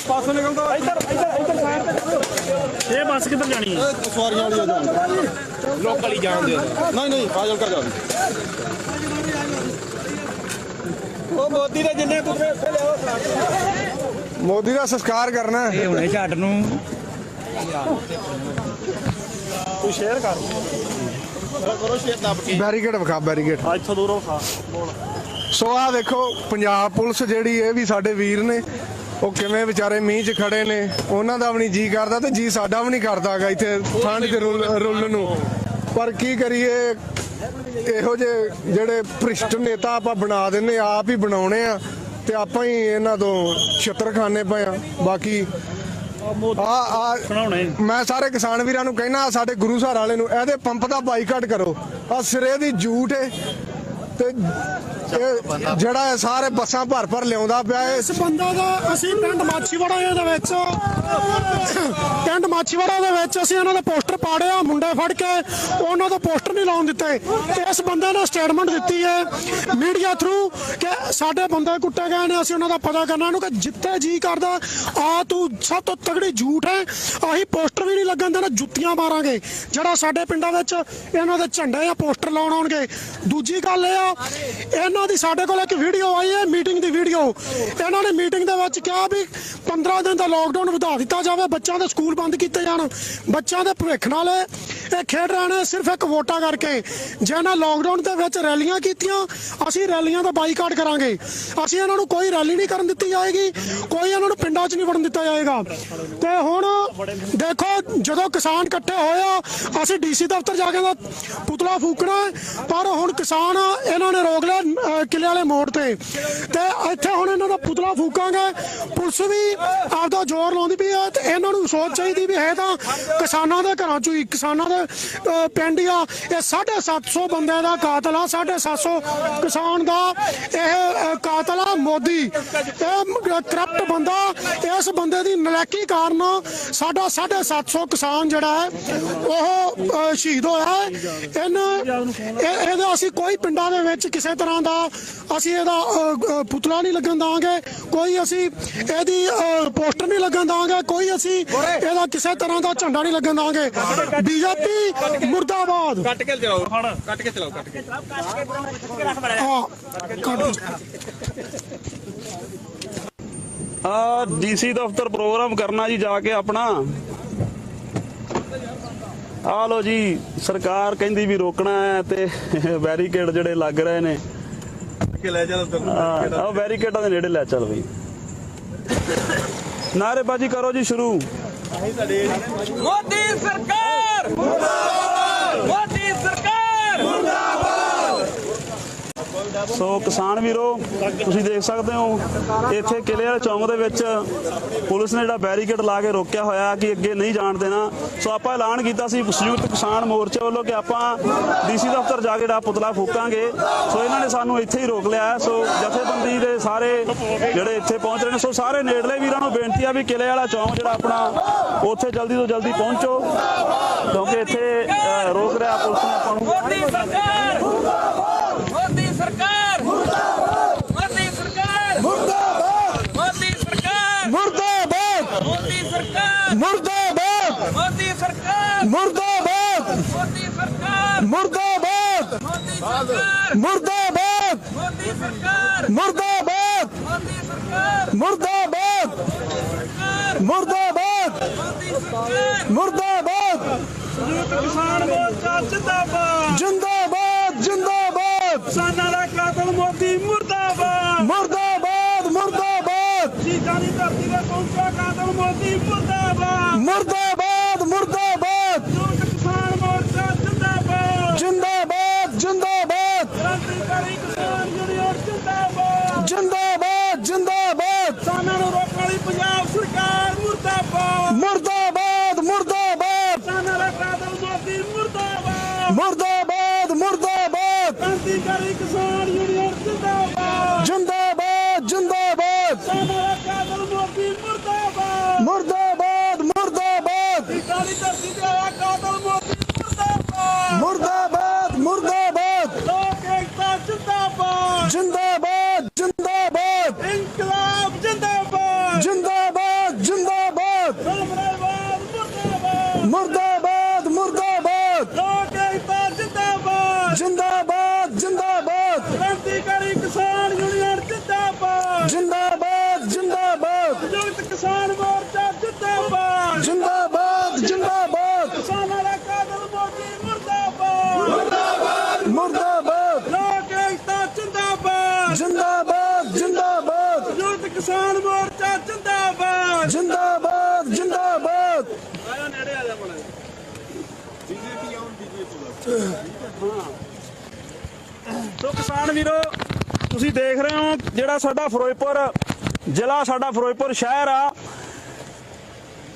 ਪਾਸੋਂ ਨਿਕਲਦਾ ਇਹ ਬੱਸ ਕਿੱਧਰ ਜਾਣੀ ਹੈ? ਸਵਾਰੀਆਂ ਵਾਲੀ ਜਾਣ ਲੋਕਲ ਹੀ ਜਾਣ ਦੇ। ਨਹੀਂ ਫਾਜ਼ਲ ਕਰ ਜਾਣ। ਉਹ ਮੋਦੀ ਦੇ ਜਿੰਨੇ ਪੁੱਤਰੇ ਉੱਥੇ ਲਿਆਓ। ਮੋਦੀ ਦਾ ਸੰਸਕਾਰ ਕਰਨਾ ਹੈ। ਹੁਣੇ ਝੱਟ ਨੂੰ ਤੂੰ ਸ਼ੇਅਰ ਕਰ, ਕਰੋ ਸ਼ੇਅਰ ਦੱਬ ਕੇ। ਬੈਰੀਕੇਡ ਵਿਖਾ, ਬੈਰੀਕੇਡ। ਇੱਥੋਂ ਦੂਰੋਂ ਖਾ। ਸੋ ਆਹ ਦੇਖੋ, ਪੰਜਾਬ ਪੁਲਿਸ ਜਿਹੜੀ ਇਹ ਵੀ ਸਾਡੇ ਵੀਰ ਨੇ, ਉਹ ਕਿਵੇਂ ਵਿਚਾਰੇ ਮੀਂਹ 'ਚ ਖੜੇ ਨੇ, ਉਹਨਾਂ ਦਾ ਵੀ ਨਹੀਂ ਜੀ ਕਰਦਾ ਤੇ ਜੀ ਸਾਡਾ ਵੀ ਨਹੀਂ ਕਰਦਾਗਾ ਇੱਥੇ ਠੰਡ 'ਚ ਰੁੱਲਣ ਨੂੰ, ਪਰ ਕੀ ਕਰੀਏ, ਇਹੋ ਜਿਹੇ ਜਿਹੜੇ ਭ੍ਰਿਸ਼ਟ ਨੇਤਾ ਆਪਾਂ ਬਣਾ ਦਿੰਦੇ, ਆਪ ਹੀ ਬਣਾਉਣੇ ਆ ਤੇ ਆਪਾਂ ਹੀ ਇਹਨਾਂ ਤੋਂ ਛਿੱਤਰ ਖਾਣੇ ਪਏ ਆ। ਬਾਕੀ ਮੈਂ ਸਾਰੇ ਕਿਸਾਨ ਵੀਰਾਂ ਨੂੰ ਕਹਿਣਾ, ਸਾਡੇ ਗੁਰੂ ਘਰ ਵਾਲੇ ਨੂੰ, ਇਹਦੇ ਪੰਪ ਦਾ ਬਾਈਕਾਟ ਕਰੋ। ਆ ਸਿਰੇ ਦੀ ਝੂਠ ਹੈ ਤੇ ਇਹ ਜਿਹੜਾ ਇਹ ਸਾਰੇ ਬੱਸਾਂ ਭਰ ਲਿਆਉਂਦਾ ਪਿਆ। ਇਸ ਬੰਦਾ ਦਾ ਅਸੀਂ ਪਿੰਡ ਮਾਛੀਵਾੜਾ ਦੇ ਵਿੱਚ ਅਸੀਂ ਇਹਨਾਂ ਦੇ ਪੋਸਟਰ ਪਾੜਿਆ, ਮੁੰਡੇ ਫੜ ਕੇ ਉਹਨਾਂ ਦਾ ਪੋਸਟਰ ਨਹੀਂ ਲਾਉਣ ਦਿੱਤੇ। ਤੇ ਇਸ ਬੰਦੇ ਨੇ ਸਟੇਟਮੈਂਟ ਦਿੱਤੀ ਹੈ ਮੀਡੀਆ ਥਰੂ ਕਿ ਸਾਡੇ ਬੰਦੇ ਕੁੱਟੇ ਗਏ ਨੇ, ਅਸੀਂ ਉਹਨਾਂ ਦਾ ਪਤਾ ਕਰਨਾ। ਇਹਨੂੰ ਕਿ ਜਿੱਥੇ ਜੀ ਕਰਦਾ ਆ, ਤੂੰ ਸਭ ਤੋਂ ਤਗੜੀ ਝੂਠ ਹੈ, ਆਹੀ ਪੋਸਟਰ ਵੀ ਨਹੀਂ ਲੱਗਣ ਦੇਣਾ, ਜੁੱਤੀਆਂ ਮਾਰਾਂਗੇ। ਜਿਹੜਾ ਸਾਡੇ ਪਿੰਡਾਂ ਵਿੱਚ ਇਹਨਾਂ ਦੇ ਝੰਡੇ ਜਾਂ ਪੋਸਟਰ ਲਾਉਣ ਆਉਣਗੇ। ਦੂਜੀ ਗੱਲ ਇਹ ਆ, ਇਹਨਾਂ ਦੀ ਸਾਡੇ ਕੋਲ ਇੱਕ ਵੀਡੀਓ ਆਈ ਹੈ, ਮੀਟਿੰਗ ਦੀ ਵੀਡੀਓ। ਇਹਨਾਂ ਨੇ ਮੀਟਿੰਗ ਦੇ ਵਿੱਚ ਕਿਹਾ ਵੀ 15 ਦਿਨ ਦਾ ਲੋਕਡਾਊਨ ਵਧਾ ਦਿੱਤਾ ਜਾਵੇ, ਬੱਚਿਆਂ ਦੇ ਸਕੂਲ ਬੰਦ ਕੀਤੇ ਜਾਣ, ਬੱਚਿਆਂ ਦੇ ਭਵਿੱਖ ਨਾਲ ਇਹ ਖੇਡ ਰਹੇ ਨੇ ਸਿਰਫ ਇੱਕ ਵੋਟਾਂ ਕਰਕੇ। ਜੇ ਇਹਨਾਂ ਲੋਕਡਾਊਨ ਦੇ ਵਿੱਚ ਰੈਲੀਆਂ ਕੀਤੀਆਂ, ਅਸੀਂ ਰੈਲੀਆਂ ਦਾ ਬਾਈਕਾਟ ਕਰਾਂਗੇ। ਅਸੀਂ ਇਹਨਾਂ ਨੂੰ ਕੋਈ ਰੈਲੀ ਨਹੀਂ ਕਰਨ ਦਿੱਤੀ ਜਾਏਗੀ, ਕੋਈ ਇਹਨਾਂ ਨੂੰ ਪਿੰਡਾਂ 'ਚ ਨਹੀਂ ਵੜਨ ਦਿੱਤਾ ਜਾਏਗਾ। ਤੇ ਹੁਣ ਦੇਖੋ, ਜਦੋਂ ਕਿਸਾਨ ਇਕੱਠੇ ਹੋਏ ਆ, ਅਸੀਂ ਡੀਸੀ ਦਫ਼ਤਰ ਜਾ ਕੇ ਦਾ ਪੁਤਲਾ ਫੂਕਣਾ, ਪਰ ਹੁਣ ਕਿਸਾਨ ਇਹਨਾਂ ਨੇ ਰੋਕ ਲਿਆ ਕਿਲੇ ਵਾਲੇ ਮੋੜ ਤੇ ਇੱਥੇ ਹੁਣ ਇਹਨਾਂ ਦਾ ਪੁਤਲਾ ਫੂਕਾਂਗੇ। ਪੁਲਿਸ ਵੀ ਆਪਦਾ ਜ਼ੋਰ ਲਾਉਂਦੀ ਪਈ ਹੈ ਤੇ ਇਹਨਾਂ ਨੂੰ ਸੋਚ ਚਾਹੀਦੀ ਵੀ ਹੈ ਤਾਂ ਕਿਸਾਨਾਂ ਦੇ ਘਰਾਂ ਚੋਂ ਹੀ, ਕਿਸਾਨਾਂ ਦੇ ਪਿੰਡ ਆ। ਇਹ 750 ਬੰਦੇ ਦਾ ਕਾਤਲ ਆ, 750 ਕਿਸਾਨ ਦਾ ਇਹ ਕਾਤਲ ਆ ਮੋਦੀ। ਇਹ ਕਰਪਟ ਬੰਦਾ, ਇਸ ਬੰਦੇ ਦੀ ਨਲਾਇਕੀ ਕਾਰਨ ਸਾਡਾ 750 ਕਿਸਾਨ ਜਿਹੜਾ ਹੈ ਉਹ ਸ਼ਹੀਦ ਹੋਇਆ ਹੈ। ਇਹਦਾ ਅਸੀਂ ਕੋਈ ਪਿੰਡਾਂ ਦੇ ਵਿੱਚ ਕਿਸੇ ਤਰ੍ਹਾਂ ਦਾ ਅਸੀਂ ਇਹਦਾ ਪੁਤਲਾ ਨਹੀਂ ਲੱਗਣ ਦਾਂਗੇ, ਕੋਈ ਅਸੀਂ ਇਹਦੀ ਪੋਸਟਰ ਨਹੀਂ ਲੱਗਣ ਦਾਂਗੇ, ਕੋਈ ਅਸੀਂ ਇਹਦਾ ਕਿਸੇ ਤਰ੍ਹਾਂ ਦਾ ਝੰਡਾ ਨਹੀਂ ਲੱਗਣ ਦਾਂਗੇ। ਬੀਜੇਪੀ ਮੁਰਦਾਬਾਦ। ਕੱਟ ਕੇ ਚਲਾਓ, ਕੱਟ ਕੇ ਚਲਾਓ, ਕੱਟ ਕੇ। ਡੀਸੀ ਦਫ਼ਤਰ ਪ੍ਰੋਗਰਾਮ ਕਰਨਾ ਜੀ ਜਾ ਕੇ ਆਪਣਾ। ਆ ਲੋ ਜੀ, ਸਰਕਾਰ ਕਹਿੰਦੀ ਵੀ ਰੋਕਣਾ ਹੈ ਤੇ ਬੈਰੀਕੇਡ ਜਿਹੜੇ ਲੱਗ ਰਹੇ ਨੇ, ਲੈ ਚੱਲ ਆ ਬੈਰੀਕੇਡਾਂ ਦੇ ਨੇੜੇ ਲੈ ਚੱਲ ਬਈ। नारेबाजी करो जी शुरू। मोदी सरकार मुर्दाबाद, मोदी सरकार मुर्दाबाद। ਸੋ ਕਿਸਾਨ ਵੀਰੋ ਤੁਸੀਂ ਦੇਖ ਸਕਦੇ ਹੋ ਇੱਥੇ ਕਿਲੇ ਵਾਲੇ ਚੌਂਕ ਦੇ ਵਿੱਚ ਪੁਲਿਸ ਨੇ ਜਿਹੜਾ ਬੈਰੀਕੇਡ ਲਾ ਕੇ ਰੋਕਿਆ ਹੋਇਆ ਕਿ ਅੱਗੇ ਨਹੀਂ ਜਾਣ ਦੇਣਾ। ਸੋ ਆਪਾਂ ਐਲਾਨ ਕੀਤਾ ਸੀ ਸੰਯੁਕਤ ਕਿਸਾਨ ਮੋਰਚੇ ਵੱਲੋਂ ਕਿ ਆਪਾਂ ਡੀਸੀ ਦਫ਼ਤਰ ਜਾ ਕੇ ਜਿਹੜਾ ਪੁਤਲਾ ਫੂਕਾਂਗੇ। ਸੋ ਇਹਨਾਂ ਨੇ ਸਾਨੂੰ ਇੱਥੇ ਹੀ ਰੋਕ ਲਿਆ। ਸੋ ਜਥੇਬੰਦੀ ਦੇ ਸਾਰੇ ਜਿਹੜੇ ਇੱਥੇ ਪਹੁੰਚ ਰਹੇ ਨੇ, ਸੋ ਸਾਰੇ ਨੇੜਲੇ ਵੀਰਾਂ ਨੂੰ ਬੇਨਤੀ ਆ ਵੀ ਕਿਲੇ ਵਾਲਾ ਚੌਂਕ ਜਿਹੜਾ ਆਪਣਾ ਉੱਥੇ ਜਲਦੀ ਤੋਂ ਜਲਦੀ ਪਹੁੰਚੋ ਕਿਉਂਕਿ ਇੱਥੇ ਰੋਕ ਰਿਹਾ ਪੁਲਿਸ ਨੇ ਆਪਾਂ ਨੂੰ। मोदी सरकार मोदी सरकार मोदी सरकार मोदी सरकार मुर्दाबाद मोदी सरकार मुर्दाबाद मोदी सरकार मुर्दाबाद मोदी सरकार मुर्दाबाद मोदी सरकार मुर्दाबाद मोदी सरकार मुर्दाबाद मोदी सरकार मुर्दाबाद मुर्दाबाद मोदी सरकार मुर्दाबाद ਸੰਯੁਕਤ ਕਿਸਾਨ ਮੋਰਚਾ ਜਿੰਦਾਬਾਦ, जिंदाबाद जिंदाबाद ਕਿਸਾਨਾਂ ਦਾ ਕਾਤਲ ਮੋਦੀ ਮੁਰਦਾਬਾਦ, मुर्दाबाद मुर्दाबाद ਸ਼ਹੀਦਾਂ ਦੀ ਧਰਤੀ ਤੇ ਪਹੁੰਚਿਆ ਕਾਤਲ ਮੋਦੀ ਮੁਰਦਾਬਾਦ। मुर्दाबाद मुर्दाबाद ਸੰਯੁਕਤ ਕਿਸਾਨ ਮੋਰਚਾ ਜਿੰਦਾਬਾਦ, जिंदाबाद जिंदाबाद ਕ੍ਰਾਂਤੀਕਾਰੀ ਕਿਸਾਨ ਯੂਨੀਅਨ ਜਿੰਦਾਬਾਦ, जिंदाबाद जिंदाबाद ਕਿਸਾਨਾਂ ਨੂੰ ਰੋਕਣ ਵਾਲੀ ਪੰਜਾਬ ਸਰਕਾਰ ਮੁਰਦਾਬਾਦ, मुर्दाबाद मुर्दाबाद ਕਿਸਾਨਾਂ ਦਾ ਕਾਤਲ ਮੋਦੀ ਮੁਰਦਾਬਾਦ, मुर्दाबाद मुर्दाबाद ਕ੍ਰਾਂਤੀਕਾਰੀ ਕਿਸਾਨ ਯੂਨੀਅਨ ਜਿੰਦਾਬਾਦ, जिंदाबाद जिंदाबाद ਕਿਸਾਨਾਂ ਦਾ ਕਾਤਲ ਮੋਦੀ ਮੁਰਦਾਬਾਦ, मुर्दाबाद मुर्दाबाद ਸ਼ਹੀਦਾਂ ਦੀ ਧਰਤੀ ਤੇ ਆਇਆ ਕਾਤਲ ਮੋਦੀ ਮੁਰਦਾਬਾਦ, मुर्दाबाद मुर्दाबाद ਲੋਕ ਏਕਤਾ ਜਿੰਦਾਬਾਦ, जिंदाबाद जिंदाबाद ਇਨਕਲਾਬ ਜਿੰਦਾਬਾਦ, जिंदाबाद जिंदाबाद ਰਾਮਰਾਇਵਾਦ ਮੁਰਦਾਬਾਦ, मुर्दाबाद मुर्दाबाद ਲੋਕ ਏਕਤਾ ਜਿੰਦਾਬਾਦ, जिंदाबाद जिंदाबाद ਕ੍ਰਾਂਤੀਕਾਰੀ ਕਿਸਾਨ ਯੂਨੀਅਨ ਜਿੰਦਾਬਾਦ, जिंदाबाद जिंदाबाद ਸੰਯੁਕਤ ਕਿਸਾਨ ਮੋਰਚਾ ਜਿੰਦਾਬਾਦ, जिंदाबाद जिंदाबाद ਕਿਸਾਨਾਂ ਦਾ ਕਾਤਲ ਮੋਦੀ ਮੁਰਦਾਬਾਦ, मुर्दाबाद ਲੋਕ ਏਕਤਾ ਜਿੰਦਾਬਾਦ, जिंदाबाद जिंदाबाद ਸੰਯੁਕਤ ਕਿਸਾਨ ਮੋਰਚਾ ਜਿੰਦਾਬਾਦ। जिंदाबाद जिंदाबाद ਆਇਆ ਨੇੜੇ ਆ ਜਾ ਬਣਾ ਸੋ ਕਿਸਾਨ ਵੀਰੋ ਤੁਸੀਂ ਦੇਖ ਰਹੇ ਹੋ ਜਿਹੜਾ ਸਾਡਾ ਫਿਰੋਜ਼ਪੁਰ ਜ਼ਿਲ੍ਹਾ, ਸਾਡਾ ਫਿਰੋਜ਼ਪੁਰ ਸ਼ਹਿਰ ਆ,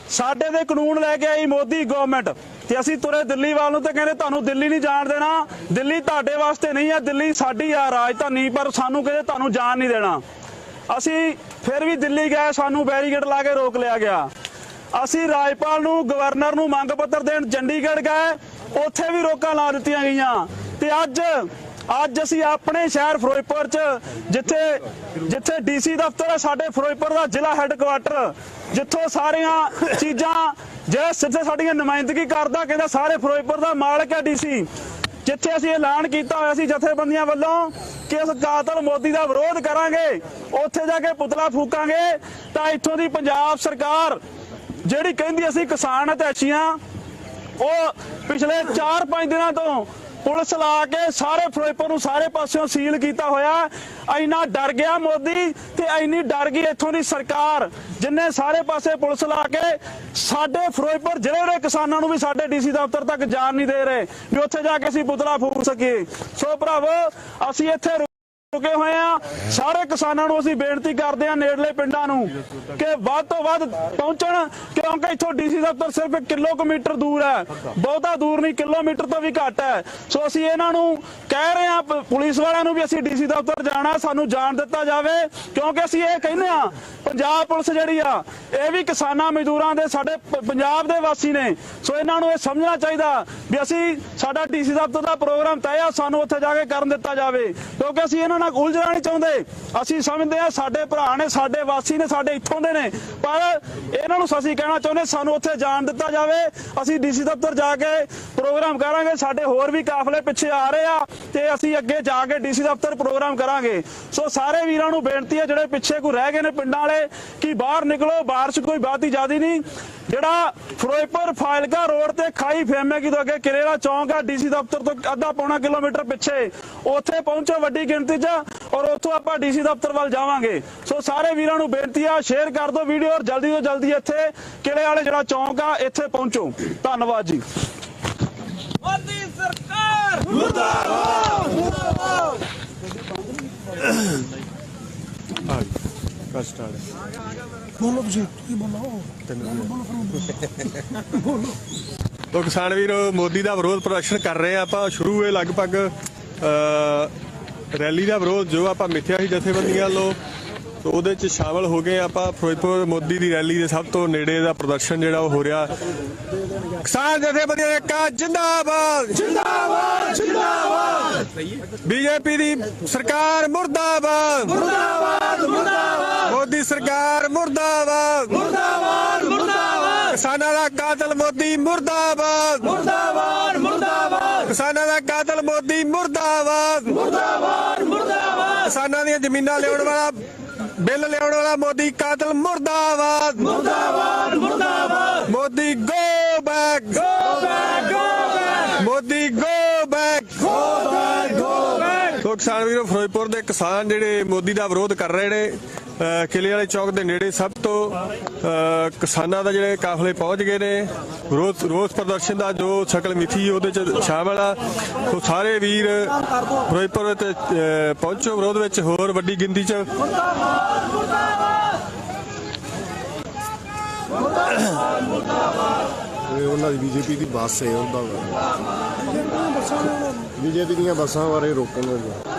ਸਾਡੇ ਦੇ ਕਾਨੂੰਨ ਲੈ ਕੇ ਆਈ ਮੋਦੀ ਗਵਰਨਮੈਂਟ ਤੇ ਅਸੀਂ ਤੁਰੇ ਦਿੱਲੀ ਵੱਲ ਨੂੰ ਤੇ ਕਹਿੰਦੇ ਤੁਹਾਨੂੰ ਦਿੱਲੀ ਨਹੀਂ ਜਾਣ ਦੇਣਾ, ਦਿੱਲੀ ਤੁਹਾਡੇ ਵਾਸਤੇ ਨਹੀਂ ਹੈ, ਦਿੱਲੀ ਸਾਡੀ ਆ ਰਾਜਧਾਨੀ, ਪਰ ਸਾਨੂੰ ਕਹਿੰਦੇ ਤੁਹਾਨੂੰ ਜਾਣ ਨਹੀਂ ਦੇਣਾ। ਅਸੀਂ ਫਿਰ ਵੀ ਦਿੱਲੀ ਗਏ, ਸਾਨੂੰ ਬੈਰੀਕੇਡ ਲਾ ਕੇ ਰੋਕ ਲਿਆ ਗਿਆ। ਅਸੀਂ ਰਾਜਪਾਲ ਨੂੰ, ਗਵਰਨਰ ਨੂੰ ਮੰਗ ਪੱਤਰ ਦੇਣ ਚੰਡੀਗੜ੍ਹ ਗਏ, ਉੱਥੇ ਵੀ ਰੋਕਾਂ ਲਾ ਦਿੱਤੀਆਂ ਗਈਆਂ। ਤੇ ਅੱਜ ਅਸੀਂ ਆਪਣੇ ਸ਼ਹਿਰ ਫਿਰੋਜ਼ਪੁਰ 'ਚ ਜਿੱਥੇ ਡੀਸੀ ਦਫ਼ਤਰ ਹੈ, ਸਾਡੇ ਫਿਰੋਜ਼ਪੁਰ ਦਾ ਜ਼ਿਲ੍ਹਾ ਹੈੱਡਕੁਆਟਰ, ਜਿੱਥੋਂ ਸਾਰੀਆਂ ਚੀਜ਼ਾਂ ਜਿਹੜੇ ਸਿੱਧੇ ਸਾਡੀਆਂ ਨੁਮਾਇੰਦਗੀ ਕਰਦਾ, ਕਹਿੰਦਾ ਸਾਰੇ ਫਿਰੋਜ਼ਪੁਰ ਦਾ ਮਾਲਕ ਹੈ ਡੀਸੀ, ਜਿੱਥੇ ਅਸੀਂ ਐਲਾਨ ਕੀਤਾ ਹੋਇਆ ਸੀ ਜਥੇਬੰਦੀਆਂ ਵੱਲੋਂ ਕਿ ਇਸ ਕਾਤਲ ਮੋਦੀ ਦਾ ਵਿਰੋਧ ਕਰਾਂਗੇ, ਉੱਥੇ ਜਾ ਕੇ ਪੁਤਲਾ ਫੂਕਾਂਗੇ। ਤਾਂ ਇੱਥੋਂ ਦੀ ਪੰਜਾਬ ਸਰਕਾਰ ਜਿਹੜੀ ਕਹਿੰਦੀ ਅਸੀਂ ਕਿਸਾਨ ਹਤੈਸ਼ੀਆਂ, ਉਹ ਪਿਛਲੇ 4-5 ਦਿਨਾਂ ਤੋਂ ਪੁਲਿਸ ਲਾ ਕੇ ਸਾਰੇ ਫਿਰੋਜ਼ਪੁਰ ਨੂੰ ਸਾਰੇ ਪਾਸਿਓਂ ਸੀਲ ਕੀਤਾ ਹੋਇਆ। ਇੰਨਾ ਡਰ ਗਿਆ ਮੋਦੀ ਤੇ ਇੰਨੀ ਡਰ ਗਈ ਇੱਥੋਂ ਦੀ ਸਰਕਾਰ, ਜਿੰਨੇ ਸਾਰੇ ਪਾਸੇ ਪੁਲਿਸ ਲਾ ਕੇ ਸਾਡੇ ਫਿਰੋਜ਼ਪੁਰ ਜ਼ਿਲ੍ਹੇ ਦੇ ਕਿਸਾਨਾਂ ਨੂੰ ਵੀ ਸਾਡੇ ਡੀਸੀ ਦਫ਼ਤਰ ਤੱਕ ਜਾਣ ਨਹੀਂ ਦੇ ਰਹੇ ਵੀ ਉੱਥੇ ਜਾ ਕੇ ਅਸੀਂ ਪੁਤਲਾ ਫੂਕ ਸਕੀਏ। ਸੋ ਭਰਾਵੋ ਅਸੀਂ ਇੱਥੇ ਰੁਕੇ ਹੋਏ ਆ, ਸਾਰੇ ਕਿਸਾਨਾਂ ਨੂੰ ਅਸੀਂ ਬੇਨਤੀ ਕਰਦੇ ਆ ਨੇੜਲੇ ਪਿੰਡਾਂ ਨੂੰ ਕਿ ਵੱਧ ਤੋਂ ਵੱਧ ਪਹੁੰਚਣ, ਕਿਉਂਕਿ ਇੱਥੋਂ ਡੀਸੀ ਦਫ਼ਤਰ ਸਿਰਫ 1 ਕਿਲੋਮੀਟਰ ਦੂਰ ਹੈ, ਬਹੁਤਾ ਦੂਰ ਨਹੀਂ, ਕਿਲੋਮੀਟਰ ਤੋਂ ਵੀ ਘੱਟ ਹੈ। ਸੋ ਅਸੀਂ ਇਹਨਾਂ ਨੂੰ ਕਹਿ ਰਹੇ ਆ ਪੁਲਿਸ ਵਾਲਿਆਂ ਨੂੰ ਵੀ ਅਸੀਂ ਡੀਸੀ ਦਫ਼ਤਰ ਜਾਣਾ, ਸਾਨੂੰ ਜਾਣ ਦਿੱਤਾ ਜਾਵੇ, ਕਿਉਂਕਿ ਅਸੀਂ ਇਹ ਕਹਿੰਦੇ ਆ ਪੰਜਾਬ ਪੁਲਿਸ ਜਿਹੜੀ ਆ ਇਹ ਵੀ ਕਿਸਾਨਾਂ ਮਜ਼ਦੂਰਾਂ ਦੇ ਸਾਡੇ ਪੰਜਾਬ ਦੇ ਵਾਸੀ ਨੇ। ਸੋ ਇਹਨਾਂ ਨੂੰ ਇਹ ਸਮਝਣਾ ਚਾਹੀਦਾ ਵੀ ਅਸੀਂ ਸਾਡਾ ਡੀਸੀ ਦਫ਼ਤਰ ਦਾ ਪ੍ਰੋਗਰਾਮ ਤੈਅ ਆ, ਸਾਨੂੰ ਉੱਥੇ ਜਾ ਕੇ ਕਰਨ ਦਿੱਤਾ ਜਾਵੇ, ਕਿਉਂਕਿ ਅਸੀਂ ਇਹਨਾਂ ਨਾਲ ਉਲਝਣਾ ਨਹੀਂ ਚਾਹੁੰਦੇ। ਅਸੀਂ ਸਮਝਦੇ ਆ ਸਾਡੇ ਭਰਾ ਨੇ, ਸਾਡੇ ਵਾਸੀ ਨੇ, ਸਾਡੇ ਇੱਥੋਂ ਦੇ ਨੇ, ਪਰ ਇਹਨਾਂ ਨੂੰ ਅਸੀਂ ਕਹਿਣਾ ਚਾਹੁੰਦੇ ਸਾਨੂੰ ਉੱਥੇ ਜਾਣ ਦਿੱਤਾ ਜਾਵੇ। ਅਸੀਂ ਡੀਸੀ ਦਫ਼ਤਰ ਜਾ ਕੇ ਪ੍ਰੋਗਰਾਮ ਕਰਾਂਗੇ, ਸਾਡੇ ਹੋਰ ਵੀ ਕਾਫਲੇ ਪਿੱਛੇ ਆ ਰਹੇ ਆ ਤੇ ਅਸੀਂ ਅੱਗੇ ਜਾ ਕੇ ਡੀਸੀ ਦਫ਼ਤਰ ਪ੍ਰੋਗਰਾਮ ਕਰਾਂਗੇ। ਸੋ ਸਾਰੇ ਵੀਰਾਂ ਨੂੰ ਬੇਨਤੀ ਹੈ ਜਿਹੜੇ ਪਿੱਛੇ ਕੋਈ ਰਹਿ ਗਏ ਨੇ ਪਿੰਡਾਂ ਵਾਲੇ, कि बाहर निकलो, बारिश कोई बात ही ज्यादा नहीं। ਜਿਹੜਾ ਫਿਰੋਜ਼ਪੁਰ ਫਾਜ਼ਿਲਕਾ ਰੋਡ ਤੇ ਖਾਈ ਫੇਮੇਗੀ ਤੋਂ ਅੱਗੇ ਕਿਲ੍ਹੇ ਵਾਲਾ ਚੌਂਕ ਆ, ਡੀਸੀ ਦਫ਼ਤਰ ਤੋਂ ਅੱਧਾ ਪੌਣਾ ਕਿਲੋਮੀਟਰ ਪਿੱਛੇ, ਉੱਥੇ ਪਹੁੰਚੋ ਵੱਡੀ ਗਿਣਤੀ 'ਚ, ਔਰ ਉੱਥੋਂ ਆਪਾਂ ਡੀਸੀ ਦਫ਼ਤਰ ਵੱਲ ਜਾਵਾਂਗੇ। ਸੋ ਸਾਰੇ ਵੀਰਾਂ ਨੂੰ ਬੇਨਤੀ ਆ, ਸ਼ੇਅਰ ਕਰ ਦਿਓ ਵੀਡੀਓ, ਔਰ ਜਲਦੀ ਤੋਂ ਜਲਦੀ ਇੱਥੇ ਕਿਲ੍ਹੇ ਵਾਲੇ ਜਿਹੜਾ ਚੌਂਕ ਆ ਇੱਥੇ ਪਹੁੰਚੋ। ਧੰਨਵਾਦ ਜੀ। ਮੋਦੀ ਸਰਕਾਰ ਮੁਰਦਾਬਾਦ ਮੁਰਦਾਬਾਦ। ਤੋ ਕਿਸਾਨ ਵੀਰ ਮੋਦੀ ਦਾ ਵਿਰੋਧ ਪ੍ਰਦਰਸ਼ਨ ਕਰ ਰਹੇ ਆ ਆਪਾਂ। ਸ਼ੁਰੂ ਹੋਏ ਲਗਭਗ ਰੈਲੀ ਦਾ ਵਿਰੋਧ ਜੋ ਆਪਾਂ ਮਿੱਥਿਆ ਸੀ ਜਥੇਬੰਦੀਆਂ ਵੱਲੋਂ, ਤੋ ਉਹਦੇ 'ਚ ਸ਼ਾਮਲ ਹੋ ਗਏ ਆਪਾਂ। ਫਿਰੋਜ਼ਪੁਰ ਮੋਦੀ ਦੀ ਰੈਲੀ ਦੇ ਸਭ ਤੋਂ ਨੇੜੇ ਦਾ ਪ੍ਰਦਰਸ਼ਨ ਜਿਹੜਾ ਉਹ ਹੋ ਰਿਹਾ। ਕਿਸਾਨ ਜਥੇਬੰਦੀਆਂ ਏਕਤਾ ਜਿੰਦਾਬਾਦ ਜਿੰਦਾਬਾਦ ਜਿੰਦਾਬਾਦ। ਬੀਜੇਪੀ ਦੀ ਸਰਕਾਰ ਮੁਰਦਾਬਾਦ ਮੁਰਦਾਬਾਦ ਮੁਰਦਾਬਾਦ। ਮੋਦੀ ਸਰਕਾਰ ਮੁਰਦਾਬਾਦ ਮੁਰਦਾਬਾਦ ਮੁਰਦਾਬਾਦ। ਕਿਸਾਨਾਂ ਦਾ ਕਾਤਲ ਮੋਦੀ ਮੁਰਦਾਬਾਦ ਮੁਰਦਾਬਾਦ ਮੁਰਦਾਬਾਦ। ਕਿਸਾਨਾਂ ਦਾ ਕਾਤਲ ਮੋਦੀ ਮੁਰਦਾਬਾਦ ਮੁਰਦਾਬਾਦ ਮੁਰਦਾਬਾਦ। ਕਿਸਾਨਾਂ ਦੀਆਂ ਜ਼ਮੀਨਾਂ ਲਿਆਉਣ ਵਾਲਾ ਬਿੱਲ ਲਿਆਉਣ ਵਾਲਾ ਮੋਦੀ ਕਾਤਲ ਮੁਰਦਾਬਾਦ ਮੁਰਦਾਬਾਦ ਮੁਰਦਾਬਾਦ। Modi go back go back go back. Modi go back go back go back. So ਕਿਸਾਨ ਵੀਰੋ, ਫਿਰੋਜ਼ਪੁਰ ਦੇ ਕਿਸਾਨ ਜਿਹੜੇ ਮੋਦੀ ਦਾ ਵਿਰੋਧ ਕਰ ਰਹੇ ਨੇ, ਕਿਲ੍ਹੇ ਵਾਲੇ ਚੌਕ ਦੇ ਨੇੜੇ ਸਭ ਤੋਂ ਕਿਸਾਨਾਂ ਦਾ ਜਿਹੜੇ ਕਾਫਲੇ ਪਹੁੰਚ ਗਏ ਨੇ। ਰੋਸ ਪ੍ਰਦਰਸ਼ਨ ਦਾ ਜੋ ਸ਼ਕਲ ਮਿੱਥੀ ਉਹਦੇ 'ਚ ਸ਼ਾਮਲ ਆ। ਸੋ ਸਾਰੇ ਵੀਰ ਫਿਰੋਜ਼ਪੁਰ ਤੇ ਪਹੁੰਚੋ ਵਿਰੋਧ ਵਿੱਚ, ਹੋਰ ਵੱਡੀ ਗਿਣਤੀ 'ਚ। ਉਹਨਾਂ ਦੀ ਬੀਜੇਪੀ ਦੀ ਬੱਸ ਹੈ, ਉਹਦਾ ਬੀਜੇਪੀ ਦੀਆਂ ਬੱਸਾਂ ਬਾਰੇ ਰੋਕਣ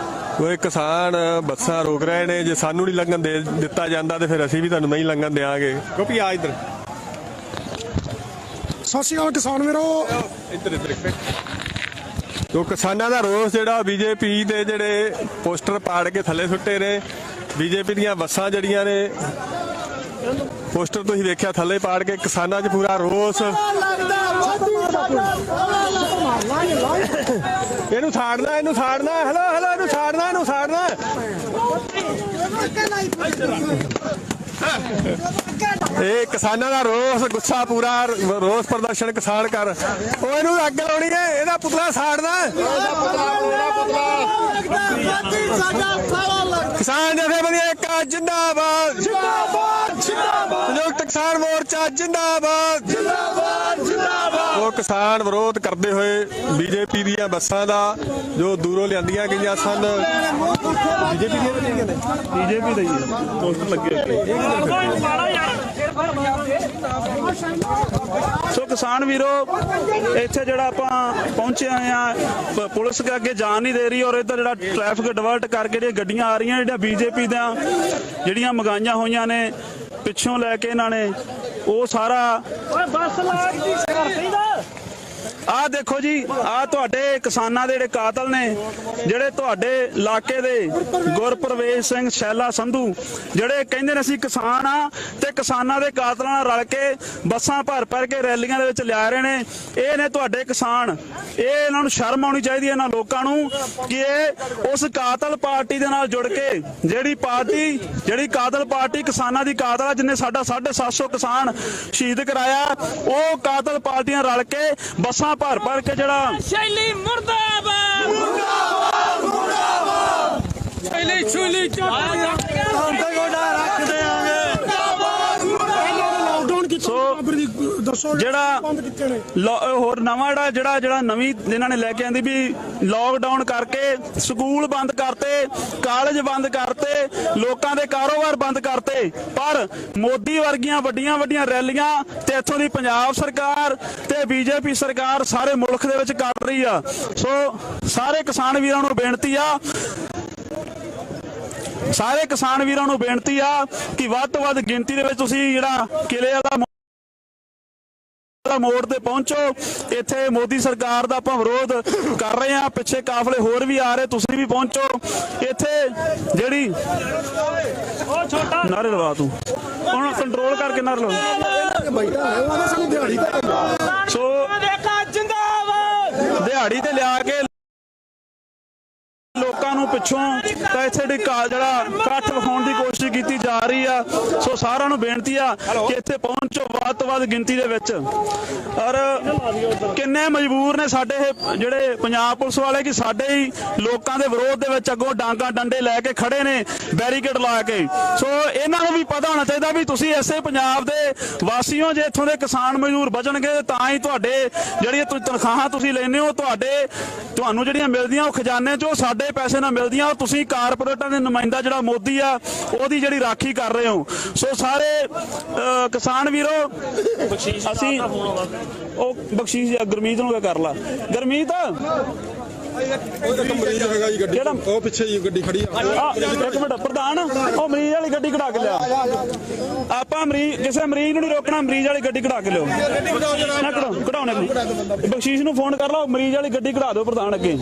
ਉਹ ਕਿਸਾਨ ਬੱਸਾਂ ਰੋਕ ਰਹੇ ਨੇ। ਜੇ ਸਾਨੂੰ ਨਹੀਂ ਲੰਘਣ ਦਿੱਤਾ ਜਾਂਦਾ ਤੇ ਫਿਰ ਅਸੀਂ ਵੀ ਤੁਹਾਨੂੰ ਨਹੀਂ ਲੰਘਣ ਦੇਵਾਂਗੇ। ਕਿਉਂਕਿ ਆ ਇੱਧਰ ਸਤਿ ਸ਼੍ਰੀ ਅਕਾਲ ਕਿਸਾਨ ਵੀਰੋ। ਇੱਧਰ ਤੋ ਕਿਸਾਨਾਂ ਦਾ ਰੋਸ ਜਿਹੜਾ ਬੀਜੇਪੀ ਦੇ ਜਿਹੜੇ ਪੋਸਟਰ ਪਾੜ ਕੇ ਥੱਲੇ ਸੁੱਟੇ ਨੇ। ਬੀਜੇਪੀ ਦੀਆਂ ਬੱਸਾਂ ਜਿਹੜੀਆਂ ਨੇ ਪੋਸਟਰ ਤੁਸੀਂ ਵੇਖਿਆ ਥੱਲੇ ਪਾੜ ਕੇ, ਕਿਸਾਨਾਂ 'ਚ ਪੂਰਾ ਰੋਸ। ਇਹਨੂੰ ਸਾੜਨਾ ਇਹਨੂੰ ਸਾੜਨਾ। ਹੈਲੋ ਹੈਲੋ ਇਹਨੂੰ ਸਾੜਨਾ ਇਹਨੂੰ ਸਾੜਨਾ। ਇਹ ਕਿਸਾਨਾਂ ਦਾ ਰੋਸ, ਗੁੱਸਾ ਪੂਰਾ, ਰੋਸ ਪ੍ਰਦਰਸ਼ਨ ਕਿਸਾਨ ਕਰ। ਉਹ ਇਹਨੂੰ ਅੱਗ ਲਾਉਣੀ ਹੈ, ਇਹਦਾ ਪੁਤਲਾ ਸਾੜਨਾ। ਕਿਸਾਨ ਜਥੇਬੰਦੀਆਂ ਏਕਤਾ ਜਿੰਦਾਬਾਦ ਜਿੰਦਾਬਾਦ ਜਿੰਦਾਬਾਦ। ਸੰਯੁਕਤ ਕਿਸਾਨ ਮੋਰਚਾ ਜਿੰਦਾਬਾਦ ਜਿੰਦਾਬਾਦ ਜਿੰਦਾਬਾਦ। ਉਹ ਕਿਸਾਨ ਵਿਰੋਧ ਕਰਦੇ ਹੋਏ ਬੀਜੇਪੀ ਦੀਆਂ ਬੱਸਾਂ ਦਾ ਜੋ ਦੂਰੋਂ ਲਿਆਂਦੀਆਂ ਗਈਆਂ ਸਨ। ਬੀਜੇਪੀ ਦਾ ਹੀ ਪੋਸਟਰ ਲੱਗੇ ਸੋ ਕਿਸਾਨ ਵੀਰੋ, ਇੱਥੇ ਜਿਹੜਾ ਆਪਾਂ ਪਹੁੰਚੇ ਹੋਏ ਆ, ਪੁਲਿਸ ਅੱਗੇ ਜਾਣ ਨਹੀਂ ਦੇ ਰਹੀ, ਔਰ ਇੱਧਰ ਜਿਹੜਾ ਟ੍ਰੈਫਿਕ ਡਿਵਰਟ ਕਰਕੇ ਜਿਹੜੀਆਂ ਗੱਡੀਆਂ ਆ ਰਹੀਆਂ, ਜਿਹੜੀਆਂ ਬੀਜੇਪੀ ਦੀਆਂ ਜਿਹੜੀਆਂ ਮੰਗਾਈਆਂ ਹੋਈਆਂ ਨੇ ਪਿੱਛੋਂ ਲੈ ਕੇ ਇਹਨਾਂ ਨੇ, ਉਹ ਸਾਰਾ ਆਹ ਦੇਖੋ ਜੀ, ਆਹ ਤੁਹਾਡੇ ਕਿਸਾਨਾਂ ਦੇ ਜਿਹੜੇ ਕਾਤਲ ਨੇ, ਜਿਹੜੇ ਤੁਹਾਡੇ ਇਲਾਕੇ ਦੇ ਗੁਰਪ੍ਰਵੇਸ਼ ਸਿੰਘ ਸ਼ੈਲਾ ਸੰਧੂ, ਜਿਹੜੇ ਕਹਿੰਦੇ ਨੇ ਅਸੀਂ ਕਿਸਾਨ ਆ ਤੇ ਕਿਸਾਨਾਂ ਦੇ ਕਾਤਲਾਂ ਨਾਲ ਰਲ ਕੇ ਬੱਸਾਂ ਭਰ ਕੇ ਰੈਲੀਆਂ ਦੇ ਵਿੱਚ ਲਿਆ ਰਹੇ ਨੇ। ਇਹ ਨੇ ਤੁਹਾਡੇ ਕਿਸਾਨ। ਇਹ ਇਹਨਾਂ ਨੂੰ ਸ਼ਰਮ ਆਉਣੀ ਚਾਹੀਦੀ ਹੈ ਇਹਨਾਂ ਲੋਕਾਂ ਨੂੰ ਕਿ ਇਹ ਉਸ ਕਾਤਲ ਪਾਰਟੀ ਦੇ ਨਾਲ ਜੁੜ ਕੇ, ਜਿਹੜੀ ਕਾਤਲ ਪਾਰਟੀ ਕਿਸਾਨਾਂ ਦੀ ਕਾਤਲ ਆ, ਜਿਹਨੇ ਸਾਡਾ 750 ਕਿਸਾਨ ਸ਼ਹੀਦ ਕਰਾਇਆ, ਉਹ ਕਾਤਲ ਪਾਰਟੀਆਂ ਰਲ ਕੇ ਬੱਸਾਂ ਭਰ ਕੇ ਜਿਹੜਾ ਸ਼ੈਲੀ ਮੁਰਦਾਬਾਦ ਮੁਰਦਾਬਾਦ ਮੁਰਦਾਬਾਦ। ਸ਼ੈਲੀ ਜਿਹੜਾ ਹੋਰ ਨਵਾਂ ਜਿਹੜਾ ਨਵੀਂ ਇਹਨਾਂ ਨੇ ਲੈ ਕੇ ਆਂਦੀ ਵੀ ਲੋਕਡਾਊਨ ਕਰਕੇ ਸਕੂਲ ਬੰਦ ਕਰਤੇ, ਕਾਲਜ ਬੰਦ ਕਰਤੇ, ਲੋਕਾਂ ਦੇ ਕਾਰੋਬਾਰ ਬੰਦ ਕਰਤੇ, ਪਰ ਮੋਦੀ ਵਰਗੀਆਂ ਵੱਡੀਆਂ ਰੈਲੀਆਂ ਤੇ ਇੱਥੋਂ ਦੀ ਪੰਜਾਬ ਸਰਕਾਰ ਤੇ ਬੀਜੇਪੀ ਸਰਕਾਰ ਸਾਰੇ ਮੁਲਕ ਦੇ ਵਿੱਚ ਕਰ ਰਹੀ ਆ। ਸੋ ਸਾਰੇ ਕਿਸਾਨ ਵੀਰਾਂ ਨੂੰ ਬੇਨਤੀ ਆ ਕਿ ਵੱਧ ਤੋਂ ਵੱਧ ਗਿਣਤੀ ਦੇ ਵਿੱਚ ਤੁਸੀਂ ਜਿਹੜਾ ਕਿਲ੍ਹੇ ਵਾਲਾ ਮੋੜ ਤੇ ਪਹੁੰਚੋ। ਇੱਥੇ ਮੋਦੀ ਸਰਕਾਰ ਦਾ ਆਪਾਂ ਵਿਰੋਧ ਕਰ ਰਹੇ ਹਾਂ। ਪਿੱਛੇ ਕਾਫਲੇ ਹੋਰ ਵੀ ਆ ਰਹੇ, ਤੁਸੀਂ ਵੀ ਪਹੁੰਚੋ। ਇੱਥੇ ਜਿਹੜੀ ਨਾਰੇ ਲਵਾ ਤੂੰ ਹੁਣ ਕੰਟਰੋਲ ਕਰਕੇ ਨਾਰੇ ਲਵਾ। ਸੋ ਦਿਹਾੜੀ ਤੇ ਲਿਆ ਕੇ ਲੋਕਾਂ ਨੂੰ ਪਿੱਛੋਂ ਤਾਂ ਇੱਥੇ ਜਿਹੜਾ ਇਕੱਠ ਵਿਖਾਉਣ ਦੀ ਕੋਸ਼ਿਸ਼ ਕੀਤੀ ਜਾ ਰਹੀ ਆ। ਸੋ ਸਾਰਿਆਂ ਨੂੰ ਬੇਨਤੀ ਆ ਕਿ ਇੱਥੇ ਪਹੁੰਚੋ ਵੱਧ ਤੋਂ ਵੱਧ ਗਿਣਤੀ ਦੇ ਵਿੱਚ। ਔਰ ਕਿੰਨੇ ਮਜਬੂਰ ਨੇ ਸਾਡੇ ਇਹ ਜਿਹੜੇ ਪੰਜਾਬ ਪੁਲਿਸ ਵਾਲੇ ਕਿ ਸਾਡੇ ਹੀ ਲੋਕਾਂ ਦੇ ਵਿਰੋਧ ਦੇ ਵਿੱਚ ਅੱਗੋਂ ਡਾਂਗਾ ਡੰਡੇ ਲੈ ਕੇ ਖੜੇ ਨੇ, ਬੈਰੀਕੇਡ ਲਾ ਕੇ। ਸੋ ਇਹਨਾਂ ਨੂੰ ਵੀ ਪਤਾ ਹੋਣਾ ਚਾਹੀਦਾ ਵੀ ਤੁਸੀਂ ਇਸੇ ਪੰਜਾਬ ਦੇ ਵਾਸੀ ਹੋ। ਜੇ ਇੱਥੋਂ ਦੇ ਕਿਸਾਨ ਮਜ਼ਦੂਰ ਬਚਣਗੇ ਤਾਂ ਹੀ ਤੁਹਾਡੇ ਜਿਹੜੀਆਂ ਤਨਖਾਹਾਂ ਤੁਸੀਂ ਲੈਂਦੇ ਹੋ ਤੁਹਾਨੂੰ ਜਿਹੜੀਆਂ ਮਿਲਦੀਆਂ ਉਹ ਖਜ਼ਾਨੇ 'ਚੋਂ, ਸਾਡੇ ਪੈਸੇ ਨਾਲ ਮਿਲਦੀਆਂ। ਉਹ ਤੁਸੀਂ ਕਾਰਪੋਰੇਟਾਂ ਦੇ ਨੁਮਾਇੰਦਾ ਜਿਹੜਾ ਮੋਦੀ ਆ ਉਹਦੀ ਜਿਹੜੀ ਰਾਖੀ ਕਰ ਰਹੇ ਹੋ। ਸੋ ਸਾਰੇ ਕਿਸਾਨ ਵੀਰੋ, ਅਸੀਂ ਉਹ ਬਖਸ਼ੀਸ਼ ਗੁਰਮੀਤ ਨੂੰ ਕਰ ਲਾ। ਗੁਰਮੀਤ ਇੱਕ ਮਰੀਜ਼ ਹੈਗਾ ਜੀ ਗੱਡੀ, ਉਹ ਪਿੱਛੇ ਜੀ ਗੱਡੀ ਖੜੀ ਆ। ਇੱਕ ਮਿੰਟ ਪ੍ਰਧਾਨ, ਉਹ ਮਰੀਜ਼ ਵਾਲੀ ਗੱਡੀ ਕਢਾ ਕੇ ਲਿਆ। ਆਪਾਂ ਕਿਸੇ ਮਰੀਜ਼ ਨੂੰ ਨਹੀਂ ਰੋਕਣਾ, ਮਰੀਜ਼ ਵਾਲੀ ਗੱਡੀ ਕਢਾ ਕੇ ਲਿਓ ਨਾ। ਕਢਾਉਣੇ ਬਖਸ਼ੀਸ਼ ਨੂੰ ਫੋਨ ਕਰ ਲਓ, ਮਰੀਜ਼ ਵਾਲੀ ਗੱਡੀ ਕਢਾ ਦਿਓ ਪ੍ਰਧਾਨ ਅੱਗੇ।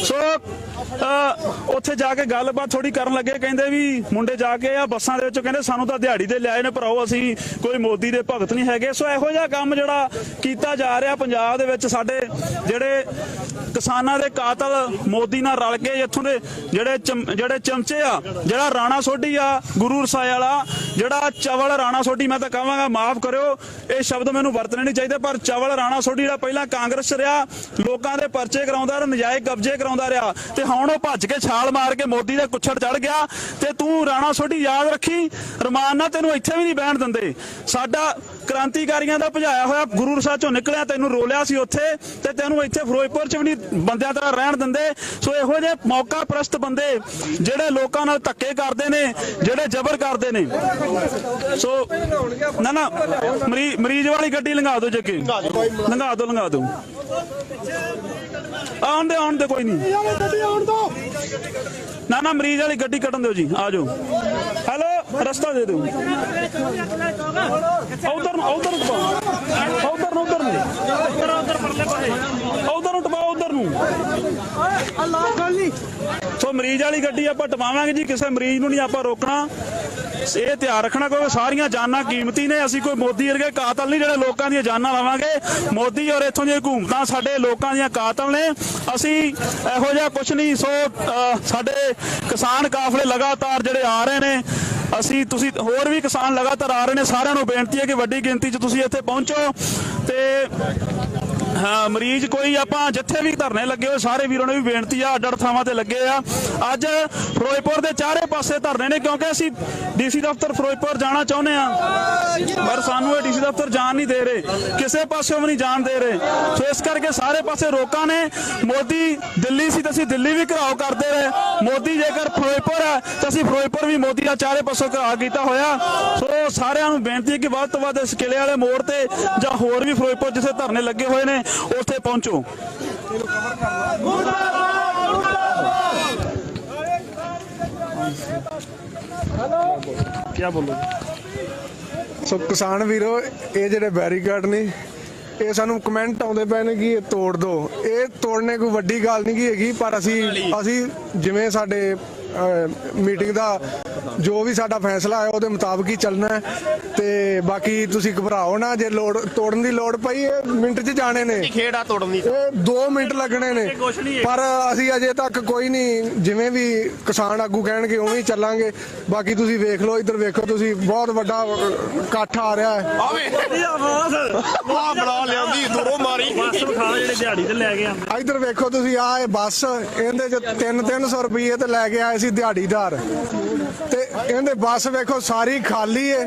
ਸੋ ਉੱਥੇ ਜਾ ਕੇ ਗੱਲਬਾਤ ਥੋੜੀ ਕਰਨ ਲੱਗੇ। ਕਹਿੰਦੇ ਵੀ ਮੁੰਡੇ ਜਾ ਕੇ ਆ ਬੱਸਾਂ ਦੇ ਵਿੱਚ ਕਹਿੰਦੇ ਸਾਨੂੰ ਤਾਂ ਦਿਹਾੜੀ ਤੇ ਲਿਆਏ ਨੇ ਭਰਾਓ, ਅਸੀਂ ਕੋਈ ਮੋਦੀ ਦੇ ਭਗਤ ਨਹੀਂ ਹੈਗੇ। ਸੋ ਇਹੋ ਜਿਹਾ ਕੰਮ ਜਿਹੜਾ ਕੀਤਾ ਜਾ ਰਿਹਾ ਪੰਜਾਬ ਦੇ ਵਿੱਚ, ਸਾਡੇ ਜਿਹੜੇ ਕਿਸਾਨਾਂ ਦੇ ਕਾਤਲ ਮੋਦੀ ਨਾਲ ਰਲ ਕੇ ਇੱਥੋਂ ਦੇ ਜਿਹੜੇ ਚਮਚੇ ਆ, ਜਿਹੜਾ ਰਾਣਾ ਸੋਢੀ ਆ ਗੁਰੂ ਰਸਾਏ ਵਾਲਾ, ਜਿਹੜਾ ਚਵਲ ਰਾਣਾ ਸੋਢੀ, ਮੈਂ ਤਾਂ ਕਹਾਂਗਾ ਮਾਫ ਕਰਿਓ ਇਹ ਸ਼ਬਦ ਮੈਨੂੰ ਵਰਤਣੇ ਨਹੀਂ ਚਾਹੀਦੇ, ਪਰ ਚਵਲ ਰਾਣਾ ਸੋਢੀ ਜਿਹੜਾ ਪਹਿਲਾਂ ਕਾਂਗਰਸ 'ਚ ਰਿਹਾ, ਲੋਕਾਂ ਦੇ ਪਰਚੇ ਕਰਾਉਂਦਾ ਰਿਹਾ, ਨਜਾਇਜ਼ ਕਬਜ਼ੇ ਕਰਾਉਂਦਾ ਰਿਹਾ, ਤੇ ਹੁਣ ਉਹ ਭੱਜ ਕੇ ਛਾਲ ਮਾਰ ਕੇ ਮੋਦੀ ਦੇ ਕੁੱਛੜ ਚੜ ਗਿਆ। ਤੇ ਤੂੰ ਰਾਣਾ ਸੋਢੀ ਯਾਦ ਰੱਖੀ, ਰਮਾਨ ਨਾਲ ਤੈਨੂੰ ਇੱਥੇ ਵੀ ਨਹੀਂ ਬਹਿਣ ਦਿੰਦੇ। ਸਾਡਾ ਕ੍ਰਾਂਤੀਕਾਰੀਆਂ ਦਾ ਭਜਾਇਆ ਹੋਇਆ ਗੁਰੂ ਰਸਾਏ ਚੋਂ ਨਿਕਲਿਆ, ਤੈਨੂੰ ਰੋਲਿਆ ਸੀ ਉੱਥੇ, ਤੇ ਤੈਨੂੰ ਇੱਥੇ ਫਿਰੋਜ਼ਪੁਰ 'ਚ ਵੀ ਨਹੀਂ ਬੰਦਿਆਂ ਤਰ੍ਹਾਂ ਰਹਿਣ ਦਿੰਦੇ। ਸੋ ਇਹੋ ਜਿਹੇ ਮੌਕਾ ਪ੍ਰਸਤ ਬੰਦੇ ਜਿਹੜੇ ਲੋਕਾਂ ਨਾਲ ਧੱਕੇ ਕਰਦੇ ਨੇ, ਜਿਹੜੇ ਜ਼ਬਰ ਕਰਦੇ ਨੇ। ਸੋ ਨਾ ਮਰੀਜ਼ ਵਾਲੀ ਗੱਡੀ ਲੰਘਾ ਦਿਓ, ਜੱਗੇ ਲੰਘਾ ਦਿਓ ਆਉਣ ਦੇ ਕੋਈ ਨਹੀਂ ਨਾ ਮਰੀਜ਼ ਵਾਲੀ ਗੱਡੀ ਕੱਢਣ ਦਿਓ ਜੀ, ਆ ਜਾਓ। ਹੈਲੋ, ਰਸਤਾ ਦੇ ਦਿਓ ਉਧਰ ਨੂੰ। ਸੋ ਮਰੀਜ਼ ਵਾਲੀ ਗੱਡੀ ਆਪਾਂ ਟਪਾਵਾਂਗੇ ਜੀ, ਕਿਸੇ ਮਰੀਜ਼ ਨੂੰ ਨਹੀਂ ਆਪਾਂ ਰੋਕਣਾ। ਇਹ ਧਿਆਨ ਰੱਖਣਾ ਕਿਉਂਕਿ ਸਾਰੀਆਂ ਜਾਨਾਂ ਕੀਮਤੀ ਨੇ। ਅਸੀਂ ਕੋਈ ਮੋਦੀ ਵਰਗੇ ਕਾਤਲ ਨਹੀਂ ਜਿਹੜੇ ਲੋਕਾਂ ਦੀਆਂ ਜਾਨਾਂ ਲਵਾਂਗੇ। ਮੋਦੀ ਔਰ ਇੱਥੋਂ ਦੀਆਂ ਹਕੂਮਤਾਂ ਸਾਡੇ ਲੋਕਾਂ ਦੀਆਂ ਕਾਤਲ ਨੇ, ਅਸੀਂ ਇਹੋ ਜਿਹਾ ਕੁਛ ਨਹੀਂ। ਸੋ ਸਾਡੇ ਕਿਸਾਨ ਕਾਫਲੇ ਲਗਾਤਾਰ ਜਿਹੜੇ ਆ ਰਹੇ ਨੇ, ਤੁਸੀਂ ਹੋਰ ਵੀ ਕਿਸਾਨ ਲਗਾਤਾਰ ਆ ਰਹੇ ਨੇ। ਸਾਰਿਆਂ ਨੂੰ ਬੇਨਤੀ ਹੈ ਕਿ ਵੱਡੀ ਗਿਣਤੀ 'ਚ ਤੁਸੀਂ ਇੱਥੇ ਪਹੁੰਚੋ। ਤੇ ਮਰੀਜ਼ ਕੋਈ ਆਪਾਂ ਜਿੱਥੇ ਵੀ ਧਰਨੇ ਲੱਗੇ ਹੋਏ ਸਾਰੇ ਵੀਰਾਂ ਨੂੰ ਵੀ ਬੇਨਤੀ ਆ, ਅੱਡ ਥਾਵਾਂ ਤੇ ਲੱਗੇ ਆ। ਅੱਜ ਫਿਰੋਜ਼ਪੁਰ ਦੇ ਚਾਰੇ ਪਾਸੇ ਧਰਨੇ ਨੇ ਕਿਉਂਕਿ ਅਸੀਂ ਡੀਸੀ ਦਫ਼ਤਰ ਫਿਰੋਜ਼ਪੁਰ ਜਾਣਾ ਚਾਹੁੰਦੇ ਆ, ਪਰ ਸਾਨੂੰ ਇਹ ਡੀਸੀ ਦਫ਼ਤਰ ਜਾਣ ਨਹੀਂ ਦੇ ਰਹੇ, ਕਿਸੇ ਪਾਸੇ ਵੀ ਨਹੀਂ ਜਾਣ ਦੇ ਰਹੇ। ਸੋ ਇਸ ਕਰਕੇ ਸਾਰੇ ਪਾਸੇ ਰੋਕਾਂ ਨੇ। ਮੋਦੀ ਦਿੱਲੀ ਸੀ ਤਾਂ ਅਸੀਂ ਦਿੱਲੀ ਵੀ ਘਿਰਾਓ ਕਰਦੇ ਰਹੇ। ਮੋਦੀ ਜੇਕਰ ਫਿਰੋਜ਼ਪੁਰ ਹੈ ਤਾਂ ਅਸੀਂ ਫਿਰੋਜ਼ਪੁਰ ਵੀ ਮੋਦੀ ਦਾ ਚਾਰੇ ਪਾਸੋਂ ਘਿਰਾਓ ਕੀਤਾ ਹੋਇਆ। ਸੋ ਸਾਰਿਆਂ ਨੂੰ ਬੇਨਤੀ ਹੈ ਕਿ ਵੱਧ ਤੋਂ ਵੱਧ ਇਸ ਕਿਲੇ ਵਾਲੇ ਮੋੜ ਤੇ ਜਾਂ ਹੋਰ ਵੀ ਫਿਰੋਜ਼ਪੁਰ ਜਿੱਥੇ ਧਰਨੇ ਲੱਗੇ ਹੋਏ ਨੇ ਉੱਥੇ ਪਹੁੰਚੋ। ਸੋ ਕਿਸਾਨ ਵੀਰੋ, ਇਹ ਜਿਹੜੇ ਬੈਰੀਕੇਡ ਨੇ ਇਹ ਸਾਨੂੰ ਕਮੈਂਟ ਆਉਂਦੇ ਪਏ ਨੇ ਕਿ ਇਹ ਤੋੜ ਦਿਓ। ਇਹ ਤੋੜਨੇ ਕੋਈ ਵੱਡੀ ਗੱਲ ਨਹੀਂ ਹੈਗੀ, ਪਰ ਅਸੀਂ ਜਿਵੇਂ ਸਾਡੇ ਮੀਟਿੰਗ ਦਾ ਜੋ ਵੀ ਸਾਡਾ ਫੈਸਲਾ ਹੈ ਉਹਦੇ ਮੁਤਾਬਕ ਹੀ ਚੱਲਣਾ ਹੈ। ਤੇ ਬਾਕੀ ਤੁਸੀਂ ਘਬਰਾਓ ਨਾ, ਜੇ ਤੋੜਨ ਦੀ ਲੋੜ ਪਈ ਇਹ ਮਿੰਟ 'ਚ ਜਾਣੇ ਨੇ, ਖੇੜਾ ਤੋੜਨ ਦੀ ਇਹ 2 ਮਿੰਟ ਲੱਗਣੇ ਨੇ। ਪਰ ਅਸੀਂ ਅਜੇ ਤੱਕ ਕੋਈ ਨਹੀਂ, ਜਿਵੇਂ ਵੀ ਕਿਸਾਨ ਆਗੂ ਕਹਿਣਗੇ ਉਵੇਂ ਹੀ ਚੱਲਾਂਗੇ। ਬਾਕੀ ਤੁਸੀਂ ਵੇਖ ਲਓ, ਇੱਧਰ ਵੇਖੋ ਤੁਸੀਂ, ਬਹੁਤ ਵੱਡਾ ਇਕੱਠ ਆ ਰਿਹਾ ਹੈ। ਇੱਧਰ ਵੇਖੋ ਤੁਸੀਂ, ਆ ਇਹ ਬੱਸ, ਇਹਦੇ 'ਚ 300 ਰੁਪਏ ਤੇ ਲੈ ਕੇ ਆਏ ਸੀ ਦਿਹਾੜੀਦਾਰ, ਤੇ ਇਹਦੇ ਬੱਸ ਵੇਖੋ ਸਾਰੀ ਖਾਲੀ ਏ,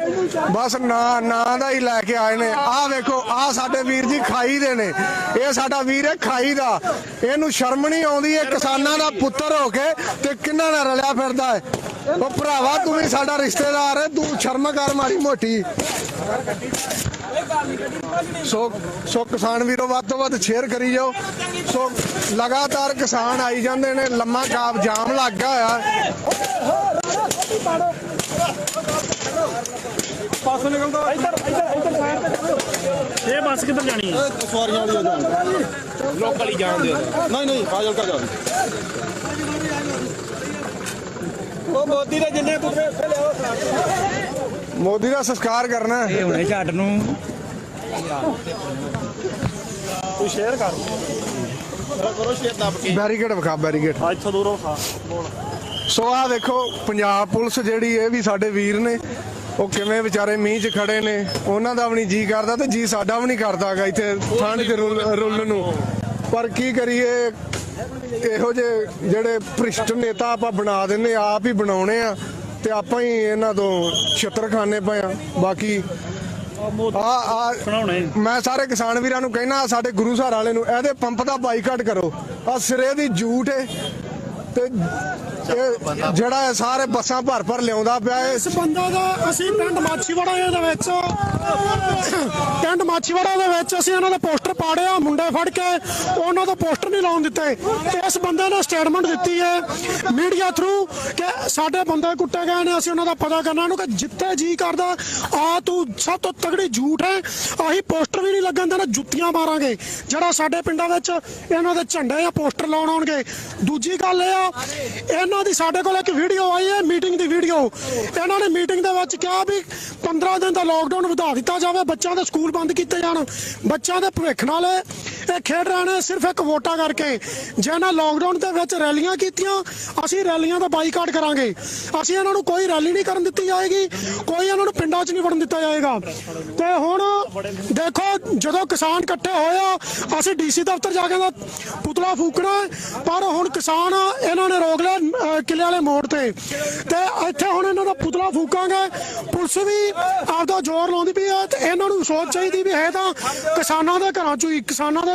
ਬਸ ਨਾਂ ਦਾ ਹੀ ਲੈ ਕੇ ਆਏ ਨੇ। ਆਹ ਵੇਖੋ, ਆਹ ਸਾਡੇ ਵੀਰ ਜੀ ਖਾਈ ਦੇ ਨੇ, ਇਹ ਸਾਡਾ ਵੀਰ ਹੈ ਖਾਈ ਦਾ। ਇਹਨੂੰ ਸ਼ਰਮ ਨਹੀਂ ਆਉਂਦੀ, ਇਹ ਕਿਸਾਨਾਂ ਦਾ ਪੁੱਤਰ ਹੋ ਕੇ ਤੇ ਕਿੰਨਾ ਨਾਲ ਰਲਿਆ ਫਿਰਦਾ ਹੈ। ਉਹ ਭਰਾਵਾ, ਤੂੰ ਵੀ ਸਾਡਾ ਰਿਸ਼ਤੇਦਾਰ ਹੈ, ਤੂੰ ਸ਼ਰਮ ਕਰ ਮਾੜੀ ਮੋਟੀ। ਸੋ ਕਿਸਾਨ ਵੀਰੋ, ਵੱਧ ਤੋਂ ਵੱਧ ਸ਼ੇਅਰ ਕਰੀ ਜਾਓ। ਸੋ ਲਗਾਤਾਰ ਕਿਸਾਨ ਆਈ ਜਾਂਦੇ ਨੇ, ਲੰਮਾ ਜਾਮ ਲੱਗ ਗਿਆ ਹੋਇਆ। ਪਾਸੋਂ ਨਿਕਲਦਾ ਇਹ ਬੱਸ ਕਿੱਧਰ ਜਾਣੀ ਹੈ? ਸਵਾਰੀਆਂ ਵਾਲੀ ਜਾਣ, ਲੋਕਲ ਹੀ ਜਾਣ ਦਿਓ। ਨਹੀਂ ਫਾਜ਼ਿਲਕਾ ਜਾਣ। ਉਹ ਮੋਦੀ ਦੇ ਜਿੰਨੇ ਪੁੱਤਰੇ ਉੱਥੇ ਲਿਆਓ। ਮੋਦੀ ਦਾ ਸੰਸਕਾਰ ਕਰਨਾ ਹੈ। ਹੁਣੇ ਝੱਟ ਨੂੰ ਤੂੰ ਸ਼ੇਅਰ ਕਰ। ਬੈਰੀਕੇਡ ਵਿਖਾ ਬੈਰੀਕੇਡ ਇੱਥੋਂ ਦੂਰੋਂ ਖਾ ਬੋਲ। ਸੋ ਆਹ ਦੇਖੋ ਪੰਜਾਬ ਪੁਲਿਸ ਜਿਹੜੀ ਇਹ ਵੀ ਸਾਡੇ ਵੀਰ ਨੇ, ਉਹ ਕਿਵੇਂ ਵਿਚਾਰੇ ਮੀਂਹ 'ਚ ਖੜੇ ਨੇ। ਉਹਨਾਂ ਦਾ ਵੀ ਨਹੀਂ ਜੀ ਕਰਦਾ ਤੇ ਜੀ ਸਾਡਾ ਵੀ ਨਹੀਂ ਕਰਦਾਗਾ ਇੱਥੇ ਠੰਡ 'ਚ ਰੁਲਣ ਨੂੰ। ਪਰ ਕੀ ਕਰੀਏ, ਇਹੋ ਜਿਹੇ ਜਿਹੜੇ ਭ੍ਰਿਸ਼ਟ ਨੇਤਾ ਆਪਾਂ ਬਣਾ ਦਿੰਦੇ, ਆਪ ਹੀ ਬਣਾਉਣੇ ਆ ਤੇ ਆਪਾਂ ਹੀ ਇਹਨਾਂ ਤੋਂ ਛਿੱਤਰ ਖਾਣੇ ਪਏ ਆ। ਬਾਕੀ ਮੈਂ ਸਾਰੇ ਕਿਸਾਨ ਵੀਰਾਂ ਨੂੰ ਕਹਿਣਾ, ਸਾਡੇ ਗੁਰੂ ਸਹਾਰ ਵਾਲੇ ਨੂੰ ਇਹਦੇ ਪੰਪ ਦਾ ਬਾਈਕਾਟ ਕਰੋ। ਆ ਸਿਰੇ ਦੀ ਝੂਠ ਹੈ ਤੇ ਇਹ ਜਿਹੜਾ ਸਾਰੇ ਬੱਸਾਂ ਭਰ ਲਿਆਉਂਦਾ ਪਿਆ ਇਸ ਬੰਦਾ ਦਾ ਅਸੀਂ ਪਿੰਡ ਮਾਛੀਵਾੜਾ ਦੇ ਵਿੱਚ ਅਸੀਂ ਇਹਨਾਂ ਦੇ ਪੋਸਟਰ ਪਾੜਿਆ, ਮੁੰਡੇ ਫੜ ਕੇ ਉਹਨਾਂ ਤੋਂ ਪੋਸਟਰ ਨਹੀਂ ਲਾਉਣ ਦਿੱਤੇ। ਇਸ ਬੰਦੇ ਨੇ ਸਟੇਟਮੈਂਟ ਦਿੱਤੀ ਹੈ ਮੀਡੀਆ ਥਰੂ ਕਿ ਸਾਡੇ ਬੰਦੇ ਕੁੱਟੇ ਗਏ ਨੇ, ਅਸੀਂ ਉਹਨਾਂ ਦਾ ਪਤਾ ਕਰਨਾ। ਇਹਨੂੰ ਕਿ ਜਿੱਥੇ ਜੀ ਕਰਦਾ ਆ ਤੂੰ ਸਭ ਤੋਂ ਤਗੜੀ ਝੂਠ ਹੈ, ਆਹੀ ਪੋਸਟਰ ਵੀ ਨਹੀਂ ਲੱਗਣ ਦੇਣਾ, ਜੁੱਤੀਆਂ ਮਾਰਾਂਗੇ। ਜਿਹੜਾ ਸਾਡੇ ਪਿੰਡਾਂ ਵਿੱਚ ਇਹਨਾਂ ਦੇ ਝੰਡੇ ਜਾਂ ਪੋਸਟਰ ਲਾਉਣ ਆਉਣਗੇ। ਦੂਜੀ ਗੱਲ ਇਹ ਆ, ਇਹਨਾਂ ਦੀ ਸਾਡੇ ਕੋਲ ਇੱਕ ਵੀਡੀਓ ਆਈ ਹੈ ਮੀਟਿੰਗ ਦੀ ਵੀਡੀਓ। ਇਹਨਾਂ ਨੇ ਮੀਟਿੰਗ ਦੇ ਵਿੱਚ ਕਿਹਾ ਵੀ 15 ਦਿਨ ਦਾ ਲੋਕਡਾਊਨ ਵਧਾ ਦਿੱਤਾ ਜਾਵੇ, ਬੱਚਿਆਂ ਦੇ ਸਕੂਲ ਬੰਦ ਕੀਤੇ ਜਾਣ। ਬੱਚਿਆਂ ਦੇ ਭਵਿੱਖ ਨਾਲ ਇਹ ਖੇਡ ਰਹੇ ਨੇ ਸਿਰਫ ਇੱਕ ਵੋਟਾਂ ਕਰਕੇ। ਜੇ ਇਹਨਾਂ ਲੋਕਡਾਊਨ ਦੇ ਵਿੱਚ ਰੈਲੀਆਂ ਕੀਤੀਆਂ, ਅਸੀਂ ਰੈਲੀਆਂ ਦਾ ਬਾਈਕਾਟ ਕਰਾਂਗੇ। ਅਸੀਂ ਇਹਨਾਂ ਨੂੰ ਕੋਈ ਰੈਲੀ ਨਹੀਂ ਕਰਨ ਦਿੱਤੀ ਜਾਏਗੀ, ਕੋਈ ਇਹਨਾਂ ਨੂੰ ਪਿੰਡਾਂ 'ਚ ਨਹੀਂ ਵੜਨ ਦਿੱਤਾ ਜਾਏਗਾ। ਤੇ ਹੁਣ ਦੇਖੋ, ਜਦੋਂ ਕਿਸਾਨ ਇਕੱਠੇ ਹੋਏ ਆ, ਅਸੀਂ ਡੀਸੀ ਦਫ਼ਤਰ ਜਾ ਕੇ ਪੁਤਲਾ ਫੂਕਣਾ, ਪਰ ਹੁਣ ਕਿਸਾਨ ਇਹਨਾਂ ਨੇ ਰੋਕ ਲਿਆ ਕਿਲੇ ਵਾਲੇ ਮੋੜ ਤੇ ਇੱਥੇ ਹੁਣ ਇਹਨਾਂ ਦਾ ਪੁਤਲਾ ਫੂਕਾਂਗੇ। ਪੁਲਿਸ ਵੀ ਆਪਦਾ ਜ਼ੋਰ ਲਾਉਂਦੀ ਪਈ ਹੈ ਤੇ ਇਹਨਾਂ ਨੂੰ ਸੋਚ ਚਾਹੀਦੀ ਵੀ ਹੈ ਤਾਂ ਕਿਸਾਨਾਂ ਦੇ ਘਰਾਂ ਚੋਂ ਹੀ, ਕਿਸਾਨਾਂ ਦੇ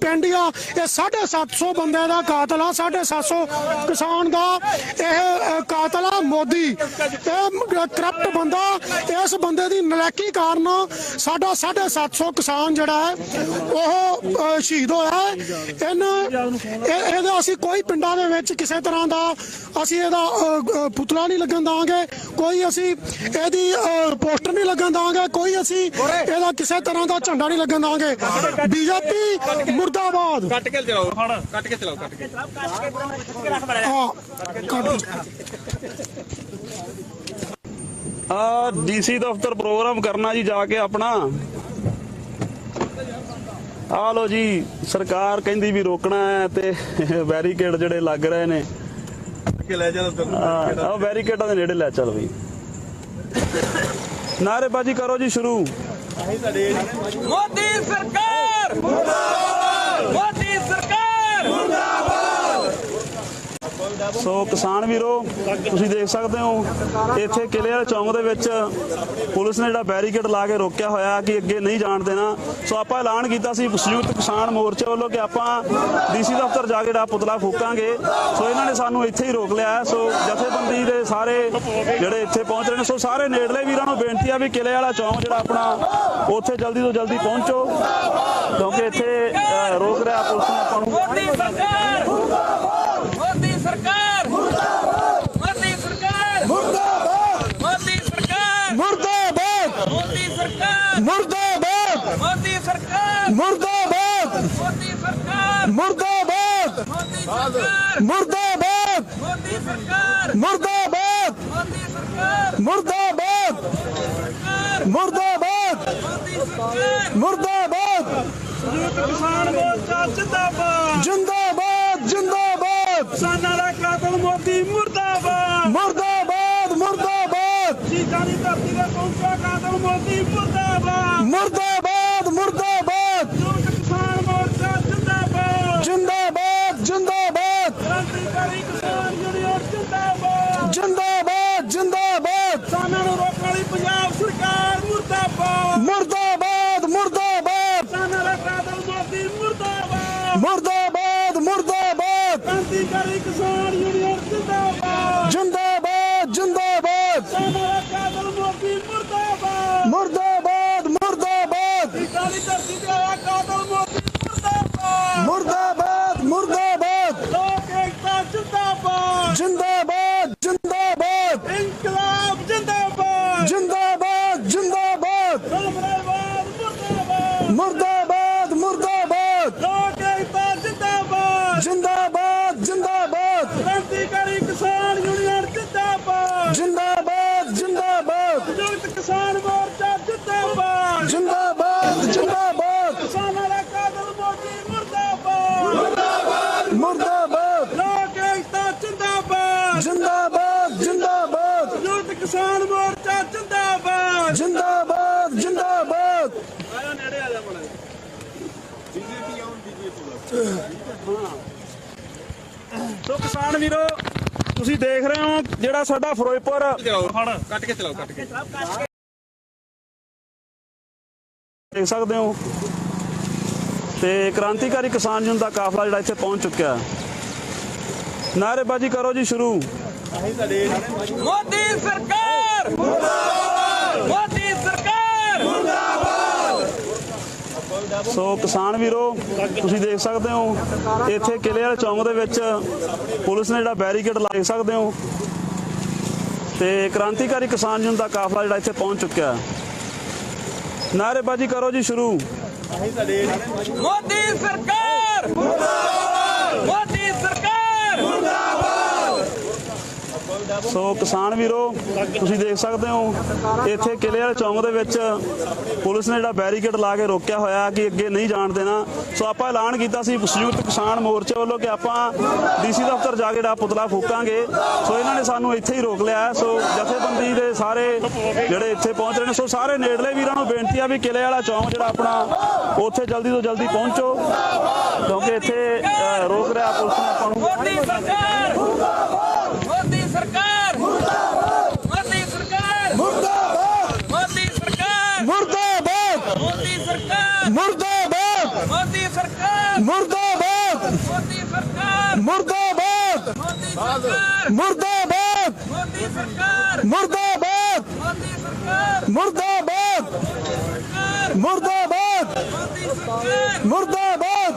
ਪਿੰਡ ਆ। ਇਹ 750 ਬੰਦੇ ਦਾ ਕਾਤਲ ਆ, 750 ਕਿਸਾਨ ਦਾ ਇਹ ਕਾਤਲ ਆ ਮੋਦੀ। ਇਹ ਕਰਪਟ ਬੰਦਾ, ਇਸ ਬੰਦੇ ਦੀ ਨਲਾਇਕੀ ਕਾਰਨ ਸਾਡਾ 750 ਕਿਸਾਨ ਜਿਹੜਾ ਹੈ ਉਹ ਸ਼ਹੀਦ ਹੋਇਆ ਹੈ। ਇਹਦਾ ਅਸੀਂ ਕੋਈ ਪਿੰਡਾਂ ਦੇ ਵਿੱਚ ਕਿਸੇ ਤਰ੍ਹਾਂ ਦਾ ਅਸੀਂ ਇਹਦਾ ਪੁਤਲਾ ਨਹੀਂ ਲੱਗਣ ਦਾਂਗੇ, ਕੋਈ ਅਸੀਂ ਇਹਦੀ ਪੋਸਟਰ ਨਹੀਂ ਲੱਗਣ ਦਾਂਗੇ, ਕੋਈ ਅਸੀਂ ਇਹਦਾ ਕਿਸੇ ਤਰ੍ਹਾਂ ਦਾ ਝੰਡਾ ਨਹੀਂ ਲੱਗਣ ਦਾਂਗੇ। ਬੀਜੇਪੀ ਮੁਰਦਾਬਾਦ। ਕੱਟ ਕੇ ਚਲਾਓ, ਕੱਟ ਕੇ ਚਲਾਓ, ਕੱਟ ਕੇ। ਡੀਸੀ ਦਫ਼ਤਰ ਪ੍ਰੋਗਰਾਮ ਕਰਨਾ ਜੀ ਜਾ ਕੇ ਆਪਣਾ। ਆ ਲੋ ਜੀ, ਸਰਕਾਰ ਕਹਿੰਦੀ ਵੀ ਰੋਕਣਾ ਹੈ ਤੇ ਬੈਰੀਕੇਡ ਜਿਹੜੇ ਲੱਗ ਰਹੇ ਨੇ, ਲੈ ਚੱਲ ਬੈਰੀਕੇਡਾਂ ਦੇ ਨੇੜੇ ਲੈ ਚੱਲ ਬਈ। ਨਾਅਰੇਬਾਜ਼ੀ ਕਰੋ ਜੀ ਸ਼ੁਰੂ। ਮੋਦੀ ਸਰਕਾਰ ਮੁਰਦਾਬਾਦ, ਮੋਦੀ ਸਰਕਾਰ ਮੁਰਦਾਬਾਦ। ਸੋ ਕਿਸਾਨ ਵੀਰੋ, ਤੁਸੀਂ ਦੇਖ ਸਕਦੇ ਹੋ ਇੱਥੇ ਕਿਲੇ ਵਾਲੇ ਚੌਂਕ ਦੇ ਵਿੱਚ ਪੁਲਿਸ ਨੇ ਜਿਹੜਾ ਬੈਰੀਕੇਡ ਲਾ ਕੇ ਰੋਕਿਆ ਹੋਇਆ ਕਿ ਅੱਗੇ ਨਹੀਂ ਜਾਣ ਦੇਣਾ। ਸੋ ਆਪਾਂ ਐਲਾਨ ਕੀਤਾ ਸੀ ਸੰਯੁਕਤ ਕਿਸਾਨ ਮੋਰਚੇ ਵੱਲੋਂ ਕਿ ਆਪਾਂ ਡੀਸੀ ਦਫ਼ਤਰ ਜਾ ਕੇ ਜਿਹੜਾ ਪੁਤਲਾ ਫੂਕਾਂਗੇ। ਸੋ ਇਹਨਾਂ ਨੇ ਸਾਨੂੰ ਇੱਥੇ ਹੀ ਰੋਕ ਲਿਆ। ਸੋ ਜਥੇਬੰਦੀ ਦੇ ਸਾਰੇ ਜਿਹੜੇ ਇੱਥੇ ਪਹੁੰਚ ਰਹੇ ਨੇ, ਸੋ ਸਾਰੇ ਨੇੜਲੇ ਵੀਰਾਂ ਨੂੰ ਬੇਨਤੀ ਆ ਵੀ ਕਿਲੇ ਵਾਲਾ ਚੌਂਕ ਜਿਹੜਾ ਆਪਣਾ ਉੱਥੇ ਜਲਦੀ ਤੋਂ ਜਲਦੀ ਪਹੁੰਚੋ, ਕਿਉਂਕਿ ਇੱਥੇ ਰੋਕ ਰਿਹਾ ਪੁਲਿਸ ਨੇ ਆਪਾਂ ਨੂੰ। ਮੋਦੀ ਸਰਕਾਰ ਮੋਦੀ ਸਰਕਾਰ ਮੋਦੀ ਸਰਕਾਰ ਮੋਦੀ ਸਰਕਾਰ ਮੁਰਦਾਬਾਦ ਮੋਦੀ ਸਰਕਾਰ ਮੁਰਦਾਬਾਦ ਮੋਦੀ ਸਰਕਾਰ ਮੁਰਦਾਬਾਦ ਮੋਦੀ ਸਰਕਾਰ ਮੁਰਦਾਬਾਦ ਮੁਰਦਾਬਾਦ ਮੁਰਦਾਬਾਦ ਮੋਦੀ ਸਰਕਾਰ ਮੁਰਦਾਬਾਦ ਮੁਰਦਾਬਾਦ ਮੁਰਦਾਬਾਦ ਮੁਰਦਾਬਾਦ ਸੰਯੁਕਤ ਕਿਸਾਨ ਮੋਰਚਾ ਜਿੰਦਾਬਾਦ, ਜਿੰਦਾਬਾਦ ਜਿੰਦਾਬਾਦ ਕਿਸਾਨਾਂ ਦਾ ਕਾਤਲ ਮੋਦੀ ਮੁਰਦਾਬਾਦ, ਮੁਰਦਾਬਾਦ ਮੁਰਦਾਬਾਦ ਸ਼ਹੀਦਾਂ ਦੀ ਧਰਤੀ ਤੇ ਪਹੁੰਚਿਆ ਕਾਤਲ ਮੋਦੀ ਮੁਰਦਾਬਾਦ, ਮੁਰਦਾਬਾਦ ਮੁਰਦਾਬਾਦ ਸੰਯੁਕਤ ਕਿਸਾਨ ਮੋਰਚਾ ਜਿੰਦਾਬਾਦ, ਜਿੰਦਾਬਾਦ ਜਿੰਦਾਬਾਦ ਕ੍ਰਾਂਤੀਕਾਰੀ ਕਿਸਾਨ ਯੂਨੀਅਨ ਜਿੰਦਾਬਾਦ, ਜਿੰਦਾਬਾਦ ਜਿੰਦਾਬਾਦ ਕਿਸਾਨਾਂ ਨੂੰ ਰੋਕਣ ਵਾਲੀ ਪੰਜਾਬ ਸਰਕਾਰ ਮੁਰਦਾਬਾਦ, ਮੁਰਦਾਬਾਦ ਮੁਰਦਾਬਾਦ ਕਿਸਾਨਾਂ ਦਾ ਕਾਤਲ ਮੋਦੀ ਮੁਰਦਾਬਾਦ, ਮੁਰਦਾਬਾਦ ਮੁਰਦਾਬਾਦ ਕ੍ਰਾਂਤੀਕਾਰੀ ਕਿਸਾਨ ਯੂਨੀਅਨ ਜਿੰਦਾਬਾਦ, ਜਿੰਦਾਬਾਦ ਜਿੰਦਾਬਾਦ ਕਿਸਾਨਾਂ ਦਾ ਕਾਤਲ ਮੋਦੀ ਮੁਰਦਾਬਾਦ, ਮੁਰਦਾਬਾਦ ਮੁਰਦਾਬਾਦ ਸ਼ਹੀਦਾਂ ਦੀ ਧਰਤੀ ਤੇ ਆਇਆ ਕਾਤਲ ਮੋਦੀ ਮੁਰਦਾਬਾਦ, ਮੁਰਦਾਬਾਦ ਮੁਰਦਾਬਾਦ ਲੋਕ ਏਕਤਾ ਜਿੰਦਾਬਾਦ, ਜਿੰਦਾਬਾਦ ਜਿੰਦਾਬਾਦ ਇਨਕਲਾਬ ਜਿੰਦਾਬਾਦ, ਜਿੰਦਾਬਾਦ ਜਿੰਦਾਬਾਦ ਸਾਮਰਾਜਵਾਦ ਮੁਰਦਾਬਾਦ, ਮੁਰਦਾਬਾਦ ਮੁਰਦਾਬਾਦ ਲੋਕ ਏਕਤਾ ਜਿੰਦਾਬਾਦ, ਜਿੰਦਾਬਾਦ ਜਿੰਦਾਬਾਦ ਕ੍ਰਾਂਤੀਕਾਰੀ ਕਿਸਾਨ ਯੂਨੀਅਨ ਜਿੰਦਾਬਾਦ, ਜਿੰਦਾਬਾਦ ਜਿੰਦਾਬਾਦ ਸੰਯੁਕਤ ਕਿਸਾਨ ਮੋਰਚਾ ਜਿੰਦਾਬਾਦ, ਜਿੰਦਾਬਾਦ ਜਿੰਦਾਬਾਦ ਕਿਸਾਨਾਂ ਦਾ ਕਾਤਲ ਮੋਦੀ ਮੁਰਦਾਬਾਦ। ਕਿਸਾਨ ਮੋਰਚਾ ਜਿੰਦਾਬਾਦ ਜਿੰਦਾਬਾਦ ਜਿੰਦਾਬਾਦ। ਆਇਆ ਨੇੜੇ ਆ ਜਾ ਬੜਾ ਸੋ ਕਿਸਾਨ ਵੀਰੋ ਤੁਸੀਂ ਦੇਖ ਰਹੇ ਹੋ ਜਿਹੜਾ ਸਾਡਾ ਫਿਰੋਜ਼ਪੁਰ ਕੱਟ ਕੇ ਚਲਾਓ, ਕੱਟ ਕੇ। ਦੇਖ ਸਕਦੇ ਹੋ ਤੇ ਕ੍ਰਾਂਤੀਕਾਰੀ ਕਿਸਾਨ ਯੂਨੀਅਨ ਦਾ ਕਾਫਲਾ ਜਿਹੜਾ ਇੱਥੇ ਪਹੁੰਚ ਚੁੱਕਿਆ। ਨਾਅਰੇਬਾਜ਼ੀ ਕਰੋ ਜੀ ਸ਼ੁਰੂ। ਮੋਦੀ ਸਰਕਾਰ ਮੁਰਦਾਬਾਦ, ਮੋਦੀ ਸਰਕਾਰ ਮੁਰਦਾਬਾਦ। ਸੋ ਕਿਸਾਨ ਵੀਰੋ ਤੁਸੀਂ ਦੇਖ ਸਕਦੇ ਹੋ ਇੱਥੇ ਕਿਲੇ ਵਾਲੇ ਚੌਂਕ ਦੇ ਵਿੱਚ ਪੁਲਿਸ ਨੇ ਜਿਹੜਾ ਬੈਰੀਕੇਡ ਲਾ ਦੇਖ ਸਕਦੇ ਹੋ ਤੇ ਕ੍ਰਾਂਤੀਕਾਰੀ ਕਿਸਾਨ ਯੂਨੀਅਨ ਦਾ ਕਾਫਲਾ ਜਿਹੜਾ ਇੱਥੇ ਪਹੁੰਚ ਚੁੱਕਿਆ। ਨਾਅਰੇਬਾਜ਼ੀ ਕਰੋ ਜੀ ਸ਼ੁਰੂ। ਮੋਦੀ ਸਰਕਾਰ ਮੁਰਦਾਬਾਦ, ਮੋਦੀ ਸਰਕਾਰ ਮੁਰਦਾਬਾਦ। ਸੋ ਕਿਸਾਨ ਵੀਰੋ ਤੁਸੀਂ ਦੇਖ ਸਕਦੇ ਹੋ ਇੱਥੇ ਕਿਲੇ ਵਾਲੇ ਚੌਂਕ ਦੇ ਵਿੱਚ ਪੁਲਿਸ ਨੇ ਜਿਹੜਾ ਬੈਰੀਕੇਡ ਲਾ ਕੇ ਰੋਕਿਆ ਹੋਇਆ ਕਿ ਅੱਗੇ ਨਹੀਂ ਜਾਣ ਦੇਣਾ। ਸੋ ਆਪਾਂ ਐਲਾਨ ਕੀਤਾ ਸੀ ਸੰਯੁਕਤ ਕਿਸਾਨ ਮੋਰਚੇ ਵੱਲੋਂ ਕਿ ਆਪਾਂ ਡੀਸੀ ਦਫ਼ਤਰ ਜਾ ਕੇ ਜਿਹੜਾ ਪੁਤਲਾ ਫੂਕਾਂਗੇ। ਸੋ ਇਹਨਾਂ ਨੇ ਸਾਨੂੰ ਇੱਥੇ ਹੀ ਰੋਕ ਲਿਆ। ਸੋ ਜਥੇਬੰਦੀ ਦੇ ਸਾਰੇ ਜਿਹੜੇ ਇੱਥੇ ਪਹੁੰਚ ਰਹੇ ਨੇ, ਸੋ ਸਾਰੇ ਨੇੜਲੇ ਵੀਰਾਂ ਨੂੰ ਬੇਨਤੀ ਆ ਵੀ ਕਿਲੇ ਵਾਲਾ ਚੌਂਕ ਜਿਹੜਾ ਆਪਣਾ ਉੱਥੇ ਜਲਦੀ ਤੋਂ ਜਲਦੀ ਪਹੁੰਚੋ ਕਿਉਂਕਿ ਇੱਥੇ ਰੋਕ ਰਿਹਾ ਪੁਲਿਸ ਨੇ ਆਪਾਂ ਨੂੰ। ਮੋਦੀ ਸਰਕਾਰ ਮੋਦੀ ਸਰਕਾਰ ਮੋਦੀ ਸਰਕਾਰ ਮੁਰਦਾਬਾਦ ਮੋਦੀ ਸਰਕਾਰ ਮੁਰਦਾਬਾਦ ਮੋਦੀ ਸਰਕਾਰ ਮੁਰਦਾਬਾਦ ਮੋਦੀ ਸਰਕਾਰ ਮੁਰਦਾਬਾਦ ਮੋਦੀ ਸਰਕਾਰ ਮੁਰਦਾਬਾਦ ਮੋਦੀ ਸਰਕਾਰ ਮੁਰਦਾਬਾਦ ਮੋਦੀ ਸਰਕਾਰ ਮੁਰਦਾਬਾਦ ਮੋਦੀ ਸਰਕਾਰ ਮੁਰਦਾਬਾਦ ਮੁਰਦਾਬਾਦ ਮੋਦੀ ਸਰਕਾਰ ਮੁਰਦਾਬਾਦ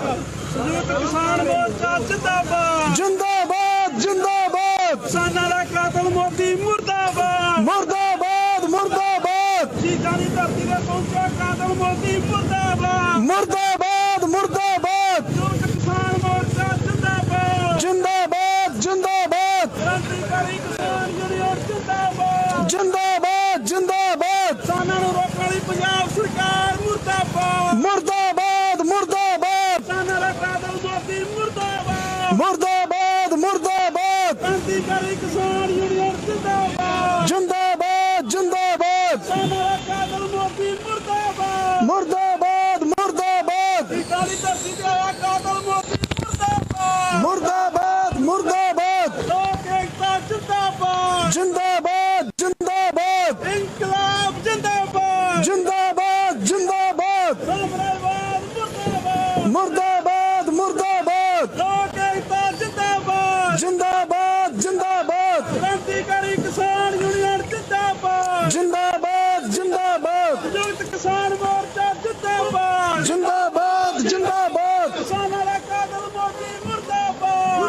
ਸੰਯੁਕਤ ਕਿਸਾਨ ਮੋਰਚਾ ਜਿੰਦਾਬਾਦ ਜਿੰਦਾਬਾਦ ਜਿੰਦਾਬਾਦ ਕਿਸਾਨਾਂ ਦਾ ਕਾਤਲ ਮੋਦੀ ਮੁਰਦਾਬਾਦ ਮੁਰਦਾਬਾਦ ਮੁਰਦਾਬਾਦ ਸ਼ਹੀਦਾਂ ਦੀ ਧਰਤੀ ਤੇ ਪਹੁੰਚਿਆ ਕਾਤਲ ਮੋਦੀ ਮੁਰਦਾਬਾਦ ਮੁਰਦਾਬਾਦ ਮੁਰਦਾਬਾਦ ਸੰਯੁਕਤ ਕਿਸਾਨ ਮੋਰਚਾ ਜਿੰਦਾਬਾਦ ਜਿੰਦਾਬਾਦ ਜਿੰਦਾਬਾਦ ਕ੍ਰਾਂਤੀਕਾਰੀ ਕਿਸਾਨ ਯੂਨੀਅਨ ਜਿੰਦਾਬਾਦ ਜਿੰਦਾਬਾਦ ਜਿੰਦਾਬਾਦ ਕਿਸਾਨਾਂ ਨੂੰ ਰੋਕਣ ਵਾਲੀ ਪੰਜਾਬ ਸਰਕਾਰ ਮੁਰਦਾਬਾਦ ਮੁਰਦਾਬਾਦ ਮੁਰਦਾਬਾਦ ਕਿਸਾਨਾਂ ਦਾ ਕਾਤਲ ਮੋਦੀ ਮੁਰਦਾਬਾਦ ਮੁਰਦਾਬਾਦ ਮੁਰਦਾਬਾਦ ਕ੍ਰਾਂਤੀਕਾਰੀ ਕਿਸਾਨ ਯੂਨੀਅਨ ਜਿੰਦਾਬਾਦ ਜਿੰਦਾਬਾਦ ਜਿੰਦਾਬਾਦ ਕਿਸਾਨਾਂ ਦਾ ਕਾਤਲ ਮੋਦੀ ਮੁਰਦਾਬਾਦ ਮੁਰਦਾਬਾਦ ਮੁਰਦਾਬਾਦ ਸ਼ਹੀਦਾਂ ਦੀ ਧਰਤੀ ਤੇ ਆਇਆ ਕਾਤਲ ਮੋਦੀ ਮੁਰਦਾਬਾਦ ਮੁਰਦਾਬਾਦ ਮੁਰਦਾਬਾਦ ਲੋਕ ਏਕਤਾ ਜਿੰਦਾਬਾਦ ਜਿੰਦਾਬਾਦ ਜਿੰਦਾਬਾਦ ਇਨਕਲਾਬ ਜਿੰਦਾਬਾਦ ਜਿੰਦਾਬਾਦ ਜਿੰਦਾਬਾਦ ਸਾਮਰਾਜਵਾਦ ਮੁਰਦਾਬਾਦ ਮੁਰਦਾਬਾਦ ਮੁਰਦਾਬਾਦ ਲੋਕ ਏਕਤਾ ਜਿੰਦਾਬਾਦ ਜਿੰਦਾਬਾਦ ਜਿੰਦਾਬਾਦ ਕ੍ਰਾਂਤੀਕਾਰੀ ਕਿਸਾਨ ਯੂਨੀਅਨ ਜਿੰਦਾਬਾਦ ਜਿੰਦਾਬਾਦ ਜਿੰਦਾਬਾਦ ਸੰਯੁਕਤ ਕਿਸਾਨ ਮੋਰਚਾ ਜਿੰਦਾਬਾਦ ਜਿੰਦਾਬਾਦ ਜਿੰਦਾਬਾਦ ਕਿਸਾਨਾਂ ਦਾ ਕਾਤਲ ਮੋਦੀ ਮੁਰਦਾਬਾਦ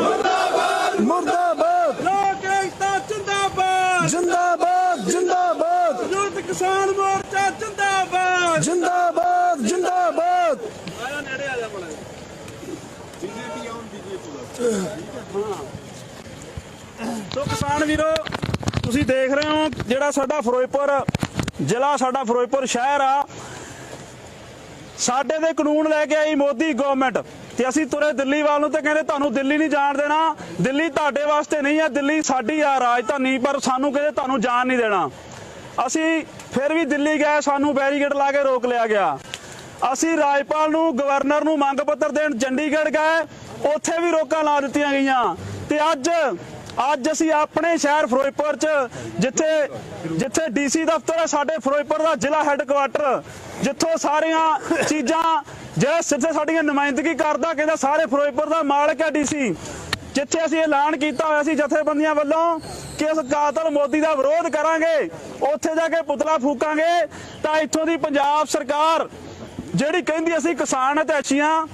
ਮੁਰਦਾਬਾਦ ਲੋਕ ਏਕਤਾ ਜਿੰਦਾਬਾਦ ਜਿੰਦਾਬਾਦ ਜਿੰਦਾਬਾਦ ਸੰਯੁਕਤ ਕਿਸਾਨ ਮੋਰਚਾ ਜਿੰਦਾਬਾਦ ਜਿੰਦਾਬਾਦ ਜਿੰਦਾਬਾਦ ਆਇਆ ਨੇੜੇ ਆ ਜਾ ਬੜਾ ਸੋ ਕਿਸਾਨ ਵੀਰੋ ਤੁਸੀਂ ਦੇਖ ਰਹੇ ਹੋ ਜਿਹੜਾ ਸਾਡਾ ਫਿਰੋਜ਼ਪੁਰ ਜ਼ਿਲ੍ਹਾ ਸਾਡਾ ਫਿਰੋਜ਼ਪੁਰ ਸ਼ਹਿਰ ਆ ਸਾਡੇ ਦੇ ਕਾਨੂੰਨ ਲੈ ਕੇ ਆਈ ਮੋਦੀ ਗਵਰਨਮੈਂਟ ਤੇ ਅਸੀਂ ਤੁਰੇ ਦਿੱਲੀ ਵੱਲ ਨੂੰ ਤੇ ਕਹਿੰਦੇ ਤੁਹਾਨੂੰ ਦਿੱਲੀ ਨਹੀਂ ਜਾਣ ਦੇਣਾ। ਦਿੱਲੀ ਤੁਹਾਡੇ ਵਾਸਤੇ ਨਹੀਂ ਹੈ, ਦਿੱਲੀ ਸਾਡੀ ਆ ਰਾਜਧਾਨੀ, ਪਰ ਸਾਨੂੰ ਕਹਿੰਦੇ ਤੁਹਾਨੂੰ ਜਾਣ ਨਹੀਂ ਦੇਣਾ। ਅਸੀਂ ਫਿਰ ਵੀ ਦਿੱਲੀ ਗਏ, ਸਾਨੂੰ ਬੈਰੀਕੇਡ ਲਾ ਕੇ ਰੋਕ ਲਿਆ ਗਿਆ। ਅਸੀਂ ਰਾਜਪਾਲ ਨੂੰ ਗਵਰਨਰ ਨੂੰ ਮੰਗ ਪੱਤਰ ਦੇਣ ਚੰਡੀਗੜ੍ਹ ਗਏ, ਉੱਥੇ ਵੀ ਰੋਕਾਂ ਲਾ ਦਿੱਤੀਆਂ ਗਈਆਂ। ਤੇ ਅੱਜ ਅਸੀਂ ਆਪਣੇ ਸ਼ਹਿਰ ਫਿਰੋਜ਼ਪੁਰ 'ਚ ਜਿੱਥੇ ਡੀਸੀ ਦਫ਼ਤਰ ਹੈ ਸਾਡੇ ਫਿਰੋਜ਼ਪੁਰ ਦਾ ਜ਼ਿਲ੍ਹਾ ਹੈੱਡਕੁਆਟਰ, ਜਿੱਥੋਂ ਸਾਰੀਆਂ ਚੀਜ਼ਾਂ ਜਿੱਥੇ ਸਾਡੀਆਂ ਨੁਮਾਇੰਦਗੀ ਕਰਦਾ ਕਹਿੰਦਾ ਸਾਰੇ ਫਿਰੋਜ਼ਪੁਰ ਦਾ ਮਾਲਕ ਹੈ ਡੀਸੀ, ਜਿੱਥੇ ਅਸੀਂ ਐਲਾਨ ਕੀਤਾ ਹੋਇਆ ਸੀ ਜਥੇਬੰਦੀਆਂ ਵੱਲੋਂ ਕਿ ਇਸ ਕਾਤਲ ਮੋਦੀ ਦਾ ਵਿਰੋਧ ਕਰਾਂਗੇ, ਉੱਥੇ ਜਾ ਕੇ ਪੁਤਲਾ ਫੂਕਾਂਗੇ। ਤਾਂ ਇੱਥੋਂ ਦੀ ਪੰਜਾਬ ਸਰਕਾਰ ਜਿਹੜੀ ਕਹਿੰਦੀ ਅਸੀਂ ਕਿਸਾਨ ਹਤੈਸ਼ੀਆਂ,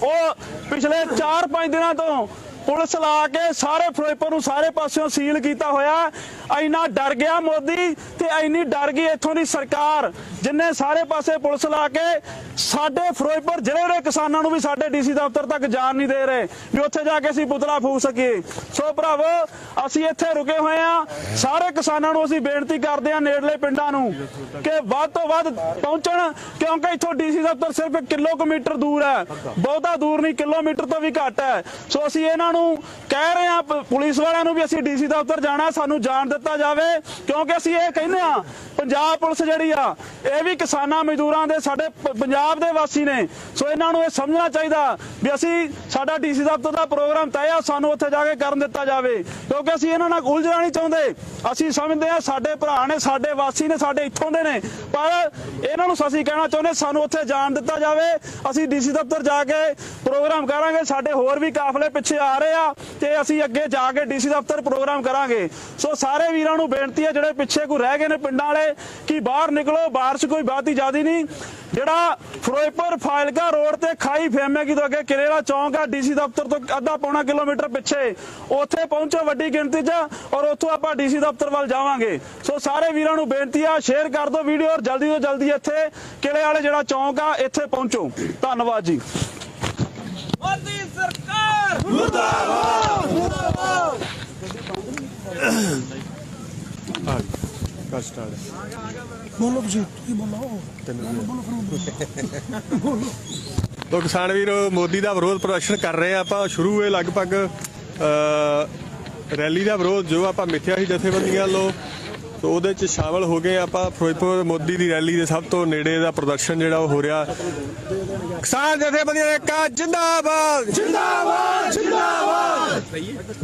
ਉਹ ਪਿਛਲੇ 4-5 ਦਿਨਾਂ ਤੋਂ ਪੁਲਿਸ ਲਾ ਕੇ ਸਾਰੇ ਫਿਰੋਜ਼ਪੁਰ ਨੂੰ ਸਾਰੇ ਪਾਸਿਓਂ ਸੀਲ ਕੀਤਾ ਹੋਇਆ। ਇੰਨਾ ਡਰ ਗਿਆ ਮੋਦੀ ਤੇ ਇੰਨੀ ਡਰ ਗਈ ਇੱਥੋਂ ਦੀ ਸਰਕਾਰ, ਜਿੰਨੇ ਸਾਰੇ ਪਾਸੇ ਪੁਲਿਸ ਲਾ ਕੇ ਸਾਡੇ ਫਿਰੋਜ਼ਪੁਰ ਜ਼ਿਲ੍ਹੇ ਦੇ ਕਿਸਾਨਾਂ ਨੂੰ ਵੀ ਸਾਡੇ ਡੀਸੀ ਦਫ਼ਤਰ ਤੱਕ ਜਾਣ ਨਹੀਂ ਦੇ ਰਹੇ ਵੀ ਉੱਥੇ ਜਾ ਕੇ ਅਸੀਂ ਪੁਤਲਾ ਫੂਕ ਸਕੀਏ। ਸੋ ਭਰਾਵੋ, ਅਸੀਂ ਇੱਥੇ ਰੁਕੇ ਹੋਏ ਆ। ਸਾਰੇ ਕਿਸਾਨਾਂ ਨੂੰ ਅਸੀਂ ਬੇਨਤੀ ਕਰਦੇ ਆ ਨੇੜਲੇ ਪਿੰਡਾਂ ਨੂੰ ਕਿ ਵੱਧ ਤੋਂ ਵੱਧ ਪਹੁੰਚਣ, ਕਿਉਂਕਿ ਇੱਥੋਂ ਡੀਸੀ ਦਫ਼ਤਰ ਸਿਰਫ 1 ਕਿਲੋਮੀਟਰ ਦੂਰ ਹੈ, ਬਹੁਤਾ ਦੂਰ ਨਹੀਂ, ਕਿਲੋਮੀਟਰ ਤੋਂ ਵੀ ਘੱਟ ਹੈ। ਸੋ ਅਸੀਂ ਇਹਨਾਂ ਨੂੰ ਕਹਿ ਰਹੇ ਆ, ਪੁਲਿਸ ਵਾਲਿਆਂ ਨੂੰ ਵੀ ਅਸੀਂ ਡੀਸੀ ਦਫ਼ਤਰ ਜਾਣਾ, ਸਾਨੂੰ ਜਾਣ ਦਿੱਤਾ ਜਾਵੇ, ਕਿਉਂਕਿ ਅਸੀਂ ਇਹ ਕਹਿੰਦੇ ਆ ਪੰਜਾਬ ਪੁਲਿਸ ਜਿਹੜੀ ਆ ਇਹ ਵੀ ਕਿਸਾਨਾਂ ਮਜ਼ਦੂਰਾਂ ਦੇ ਸਾਡੇ ਪੰਜਾਬ ਦੇ ਵਾਸੀ ਨੇ। ਸੋ ਇਹਨਾਂ ਨੂੰ ਇਹ ਸਮਝਣਾ ਚਾਹੀਦਾ ਵੀ ਅਸੀਂ ਸਾਡਾ ਡੀਸੀ ਦਫ਼ਤਰ ਦਾ ਪ੍ਰੋਗਰਾਮ ਤੈਅ ਆ, ਸਾਨੂੰ ਉੱਥੇ ਜਾ ਕੇ ਕਰਨ ਦਿੱਤਾ ਜਾਵੇ, ਕਿਉਂਕਿ ਅਸੀਂ ਇਹਨਾਂ ਨਾਲ ਉਲਝਣਾ ਨਹੀਂ ਚਾਹੁੰਦੇ। ਅਸੀਂ ਸਮਝਦੇ ਆ ਸਾਡੇ ਭਰਾ ਨੇ, ਸਾਡੇ ਵਾਸੀ ਨੇ, ਸਾਡੇ ਇੱਥੋਂ ਦੇ ਨੇ, ਪਰ ਇਹਨਾਂ ਨੂੰ ਅਸੀਂ ਕਹਿਣਾ ਚਾਹੁੰਦੇ ਸਾਨੂੰ ਉੱਥੇ ਜਾਣ ਦਿੱਤਾ ਜਾਵੇ। ਅਸੀਂ ਡੀਸੀ ਦਫ਼ਤਰ ਜਾ ਕੇ ਪ੍ਰੋਗਰਾਮ ਕਰਾਂਗੇ, ਸਾਡੇ ਹੋਰ ਵੀ ਕਾਫਲੇ ਪਿੱਛੇ ਆ ਰਹੇ ਆ ਤੇ ਅਸੀਂ ਅੱਗੇ ਜਾ ਕੇ ਡੀਸੀ ਦਫ਼ਤਰ ਪ੍ਰੋਗਰਾਮ ਕਰਾਂਗੇ। ਸੋ ਸਾਰੇ ਵੀਰਾਂ ਨੂੰ ਬੇਨਤੀ ਹੈ ਜਿਹੜੇ ਪਿੱਛੇ ਕੋਈ ਰਹਿ ਗਏ ਨੇ ਪਿੰਡਾਂ ਵਾਲੇ ਕਿ ਬਾਹਰ ਨਿਕਲੋ, ਬਾਰਿਸ਼ ਕੋਈ ਬਾਤੀ ਜ਼ਿਆਦੀ ਨਹੀਂ। ਜਿਹੜਾ ਫਿਰੋਜ਼ਪੁਰ ਫਾਜ਼ਿਲਕਾ ਰੋਡ ਤੇ ਖਾਈ ਫੇਮੇਗੀ ਤੋਂ ਅੱਗੇ ਕਿਲੇਰਾ ਚੌਂਕ ਆ, ਡੀਸੀ ਦਫ਼ਤਰ ਤੋਂ ਅੱਧਾ ਪੌਣਾ ਕਿਲੋਮੀਟਰ ਪਿੱਛੇ, ਉੱਥੇ ਪਹੁੰਚੋ ਵੱਡੀ ਗਿਣਤੀ 'ਚ ਔਰ ਉੱਥੋਂ ਆਪਾਂ ਡੀਸੀ ਦਫ਼ਤਰ ਵੱਲ ਜਾਵਾਂਗੇ। ਸੋ ਸਾਰੇ ਵੀਰਾਂ ਨੂੰ ਬੇਨਤੀ ਆ ਸ਼ੇਅਰ ਕਰ ਦਿਓ ਵੀਡੀਓ ਔਰ ਜਲਦੀ ਤੋਂ ਜਲਦੀ ਇੱਥੇ ਕਿਲੇ ਵਾਲੇ ਜਿਹੜਾ ਚੌਂਕ ਆ ਇੱਥੇ ਪਹੁੰਚੋ। ਧੰਨਵਾਦ ਜੀ। ਮੋਦੀ ਸਰਕਾਰ ਮੁਰਦਾਬਾਦ ਮੁਰਦਾਬਾਦ। ਬੋਲੋ ਤੁਸੀਂ ਕੀ ਬੋਲੋ ਤੋ ਕਿਸਾਨ ਵੀਰ ਮੋਦੀ ਦਾ ਵਿਰੋਧ ਪ੍ਰਦਰਸ਼ਨ ਕਰ ਰਹੇ ਆ ਆਪਾਂ। ਸ਼ੁਰੂ ਇਹ ਲਗਭਗ ਰੈਲੀ ਦਾ ਵਿਰੋਧ ਜੋ ਆਪਾਂ ਮਿੱਥਿਆ ਸੀ ਜਥੇਬੰਦੀਆਂ ਵੱਲੋਂ, ਤੋ ਉਹਦੇ 'ਚ ਸ਼ਾਮਲ ਹੋ ਗਏ ਆਪਾਂ। ਫਿਰੋਜ਼ਪੁਰ ਮੋਦੀ ਦੀ ਰੈਲੀ ਦੇ ਸਭ ਤੋਂ ਨੇੜੇ ਦਾ ਪ੍ਰਦਰਸ਼ਨ ਜਿਹੜਾ ਉਹ ਹੋ ਰਿਹਾ। ਕਿਸਾਨ ਜਥੇਬੰਦੀਆਂ ਦਾ ਏਕਾ ਜਿੰਦਾਬਾਦ ਜਿੰਦਾਬਾਦ ਜਿੰਦਾਬਾਦ।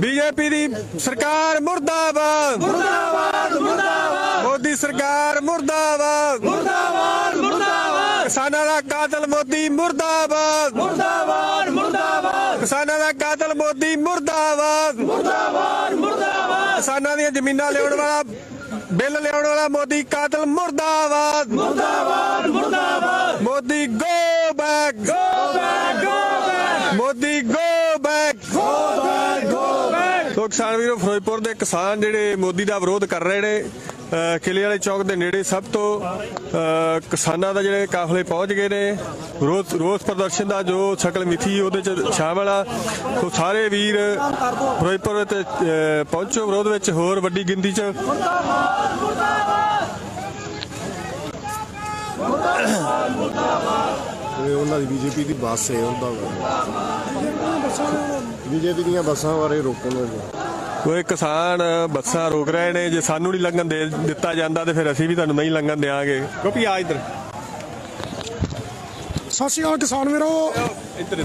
ਬੀਜੇਪੀ ਦੀ ਸਰਕਾਰ ਮੁਰਦਾਬਾਦ ਮੁਰਦਾਬਾਦ ਮੁਰਦਾਬਾਦ। ਮੋਦੀ ਸਰਕਾਰ ਮੁਰਦਾਬਾਦ ਮੁਰਦਾਬਾਦ ਮੁਰਦਾਬਾਦ। ਕਿਸਾਨਾਂ ਦਾ ਕਾਤਲ ਮੋਦੀ ਮੁਰਦਾਬਾਦ ਮੁਰਦਾਬਾਦ ਮੁਰਦਾਬਾਦ। ਕਿਸਾਨਾਂ ਦਾ ਕਾਤਲ ਮੋਦੀ ਮੁਰਦਾਬਾਦ ਮੁਰਦਾਬਾਦ ਮੁਰਦਾਬਾਦ। ਕਿਸਾਨਾਂ ਦੀਆਂ ਜ਼ਮੀਨਾਂ ਲਿਆਉਣ ਵਾਲਾ ਬਿੱਲ ਲਿਆਉਣ ਵਾਲਾ ਮੋਦੀ ਕਾਤਲ ਮੁਰਦਾਬਾਦ ਮੁਰਦਾਬਾਦ ਮੁਰਦਾਬਾਦ। Modi go back go back go back. Modi go back go back go back. So ਕਿਸਾਨ ਵੀਰੋ, ਫਿਰੋਜ਼ਪੁਰ ਦੇ ਕਿਸਾਨ ਜਿਹੜੇ ਮੋਦੀ ਦਾ ਵਿਰੋਧ ਕਰ ਰਹੇ ਨੇ, ਕਿਲੇ ਵਾਲੇ ਚੌਕ ਦੇ ਨੇੜੇ ਸਭ ਤੋਂ ਕਿਸਾਨਾਂ ਦਾ ਜਿਹੜੇ ਕਾਫਲੇ ਪਹੁੰਚ ਗਏ ਨੇ। ਰੋਸ ਪ੍ਰਦਰਸ਼ਨ ਦਾ ਜੋ ਸ਼ਕਲ ਮਿੱਥੀ ਉਹਦੇ 'ਚ ਸ਼ਾਮਲ ਆ। ਸੋ ਸਾਰੇ ਵੀਰ ਫਿਰੋਜ਼ਪੁਰ ਤੇ ਪਹੁੰਚੋ ਵਿਰੋਧ ਵਿੱਚ ਹੋਰ ਵੱਡੀ ਗਿਣਤੀ 'ਚ। ਉਹਨਾਂ ਦੀ ਬੀਜੇਪੀ ਦੀ ਬੱਸ ਹੈ, ਉਹਦਾ ਬੀਜੇਪੀ ਦੀਆਂ ਬੱਸਾਂ ਬਾਰੇ ਰੋਕਣ ਨੂੰ ਕੋਈ ਕਿਸਾਨ ਬੱਸਾਂ ਰੋਕ ਰਹੇ ਨੇ। ਜੇ ਸਾਨੂੰ ਨਹੀਂ ਲੰਘਣ ਦਿੱਤਾ ਜਾਂਦਾ ਤੇ ਫਿਰ ਅਸੀਂ ਵੀ ਤੁਹਾਨੂੰ ਨਹੀਂ ਲੰਘਣ ਦੇਵਾਂਗੇ। ਗੋਪੀ ਆ ਇੱਧਰ। ਸਤਿ ਸ਼੍ਰੀ ਅਕਾਲ ਕਿਸਾਨ ਵੀਰੋ। ਇੱਧਰ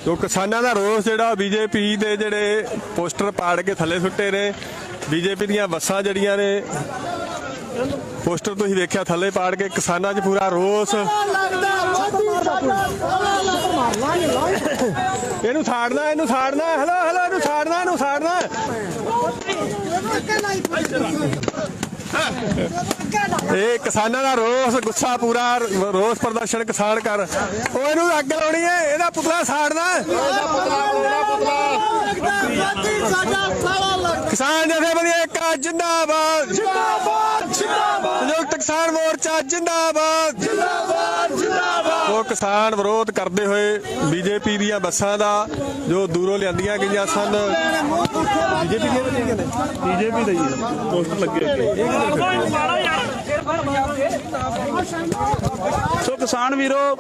ਤੋ ਕਿਸਾਨਾਂ ਦਾ ਰੋਸ ਜਿਹੜਾ ਬੀਜੇਪੀ ਦੇ ਜਿਹੜੇ ਪੋਸਟਰ ਪਾੜ ਕੇ ਥੱਲੇ ਸੁੱਟੇ ਨੇ, ਬੀਜੇਪੀ ਦੀਆਂ ਬੱਸਾਂ ਜਿਹੜੀਆਂ ਨੇ ਪੋਸਟਰ ਤੁਸੀਂ ਵੇਖਿਆ ਥੱਲੇ ਪਾੜ ਕੇ, ਕਿਸਾਨਾਂ 'ਚ ਪੂਰਾ ਰੋਸ। ਇਹਨੂੰ ਸਾੜਨਾ ਇਹਨੂੰ ਸਾੜਨਾ। ਹੈਲੋ ਹੈਲੋ ਇਹਨੂੰ ਸਾੜਨਾ ਇਹਨੂੰ ਸਾੜਨਾ। ਇਹ ਕਿਸਾਨਾਂ ਦਾ ਰੋਸ, ਗੁੱਸਾ ਪੂਰਾ, ਰੋਸ ਪ੍ਰਦਰਸ਼ਨ ਕਿਸਾਨ ਕਰ। ਉਹ ਇਹਨੂੰ ਅੱਗ ਲਾਉਣੀ ਹੈ, ਇਹਦਾ ਪੁਤਲਾ ਸਾੜਨਾ। ਕਿਸਾਨ ਜਥੇਬੰਦੀਆਂ ਏਕਾ ਜਿੰਦਾਬਾਦ ਜਿੰਦਾਬਾਦ ਜਿੰਦਾਬਾਦ। ਸੰਯੁਕਤ ਕਿਸਾਨ ਮੋਰਚਾ ਜਿੰਦਾਬਾਦ ਜਿੰਦਾਬਾਦ ਜਿੰਦਾਬਾਦ। ਉਹ ਕਿਸਾਨ ਵਿਰੋਧ ਕਰਦੇ ਹੋਏ ਬੀਜੇਪੀ ਦੀਆਂ ਬੱਸਾਂ ਦਾ ਜੋ ਦੂਰੋਂ ਲਿਆਂਦੀਆਂ ਗਈਆਂ ਸਨ। ਬੀਜੇਪੀ ਬੀਜੇਪੀ ਦਾ ਹੀ ਪੋਸਟਰ ਲੱਗੇ। ਸੋ ਕਿਸਾਨ ਵੀਰੋ,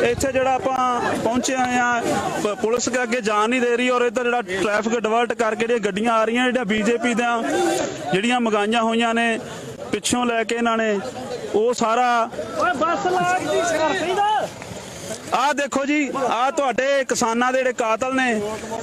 ਇੱਥੇ ਜਿਹੜਾ ਆਪਾਂ ਪਹੁੰਚੇ ਹੋਏ ਆ, ਪੁਲਿਸ ਅੱਗੇ ਜਾਣ ਨਹੀਂ ਦੇ ਰਹੀ ਔਰ ਇੱਧਰ ਜਿਹੜਾ ਟ੍ਰੈਫਿਕ ਡਿਵਰਟ ਕਰਕੇ ਜਿਹੜੀਆਂ ਗੱਡੀਆਂ ਆ ਰਹੀਆਂ, ਜਿਹੜੀਆਂ ਬੀਜੇਪੀ ਦੀਆਂ ਜਿਹੜੀਆਂ ਮੰਗਾਈਆਂ ਹੋਈਆਂ ਨੇ ਪਿੱਛੋਂ ਲੈ ਕੇ ਇਹਨਾਂ ਨੇ, ਉਹ ਸਾਰਾ ਆਹ ਦੇਖੋ ਜੀ, ਆਹ ਤੁਹਾਡੇ ਕਿਸਾਨਾਂ ਦੇ ਜਿਹੜੇ ਕਾਤਲ ਨੇ,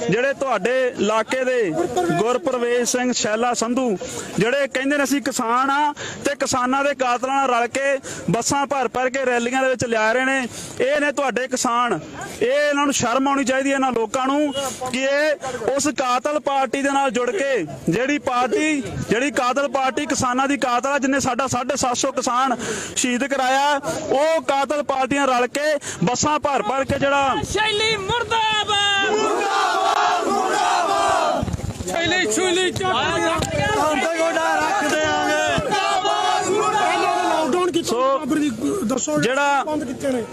ਜਿਹੜੇ ਤੁਹਾਡੇ ਇਲਾਕੇ ਦੇ ਗੁਰਪ੍ਰਵੇਸ਼ ਸਿੰਘ ਸ਼ੈਲਾ ਸੰਧੂ, ਜਿਹੜੇ ਕਹਿੰਦੇ ਨੇ ਅਸੀਂ ਕਿਸਾਨ ਆ ਤੇ ਕਿਸਾਨਾਂ ਦੇ ਕਾਤਲਾਂ ਨਾਲ ਰਲ ਕੇ ਬੱਸਾਂ ਭਰ ਕੇ ਰੈਲੀਆਂ ਦੇ ਵਿੱਚ ਲਿਆ ਰਹੇ ਨੇ। ਇਹ ਨੇ ਤੁਹਾਡੇ ਕਿਸਾਨ। ਇਹ ਇਹਨਾਂ ਨੂੰ ਸ਼ਰਮ ਆਉਣੀ ਚਾਹੀਦੀ ਹੈ ਇਹਨਾਂ ਲੋਕਾਂ ਨੂੰ ਕਿ ਇਹ ਉਸ ਕਾਤਲ ਪਾਰਟੀ ਦੇ ਨਾਲ ਜੁੜ ਕੇ, ਜਿਹੜੀ ਕਾਤਲ ਪਾਰਟੀ ਕਿਸਾਨਾਂ ਦੀ ਕਾਤਲ ਆ, ਜਿਹਨੇ ਸਾਡਾ 750 ਕਿਸਾਨ ਸ਼ਹੀਦ ਕਰਾਇਆ, ਉਹ ਕਾਤਲ ਪਾਰਟੀਆਂ ਰਲ ਕੇ ਬੱਸਾਂ ਭਰ ਕੇ ਜਿਹੜਾ ਸ਼ੈਲੀ ਮੁਰਦਾਬਾਦ ਮੁਰਦਾਬਾਦ ਮੁਰਦਾਬਾਦ। ਸ਼ੈਲੀ ਛੁਲੀ ਗੋਡਾ ਰੱਖ ਦੇਾਂਗੇ। ਮੋਦੀ ਤੋਂ ਬਰਾਬਰ ਦੀ ਦੱਸੋ ਜਿਹੜਾ ਬੰਦ ਕੀਤੇ ਨੇ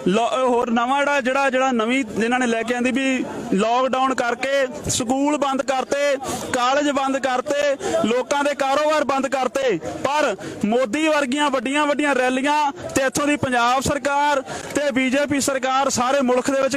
ਹੋਰ ਨਵਾਂ ਜਿਹੜਾ ਨਵੀਂ ਇਹਨਾਂ ਨੇ ਲੈ ਕੇ ਆਂਦੀ ਵੀ ਲੋਕਡਾਊਨ ਕਰਕੇ ਸਕੂਲ ਬੰਦ ਕਰਤੇ, ਕਾਲਜ ਬੰਦ ਕਰਤੇ, ਲੋਕਾਂ ਦੇ ਕਾਰੋਬਾਰ ਬੰਦ ਕਰਤੇ, ਪਰ ਮੋਦੀ ਵਰਗੀਆਂ ਵੱਡੀਆਂ ਰੈਲੀਆਂ ਤੇ ਇੱਥੋਂ ਦੀ ਪੰਜਾਬ ਸਰਕਾਰ ਤੇ ਬੀਜੇਪੀ ਸਰਕਾਰ ਸਾਰੇ ਮੁਲਕ ਦੇ ਵਿੱਚ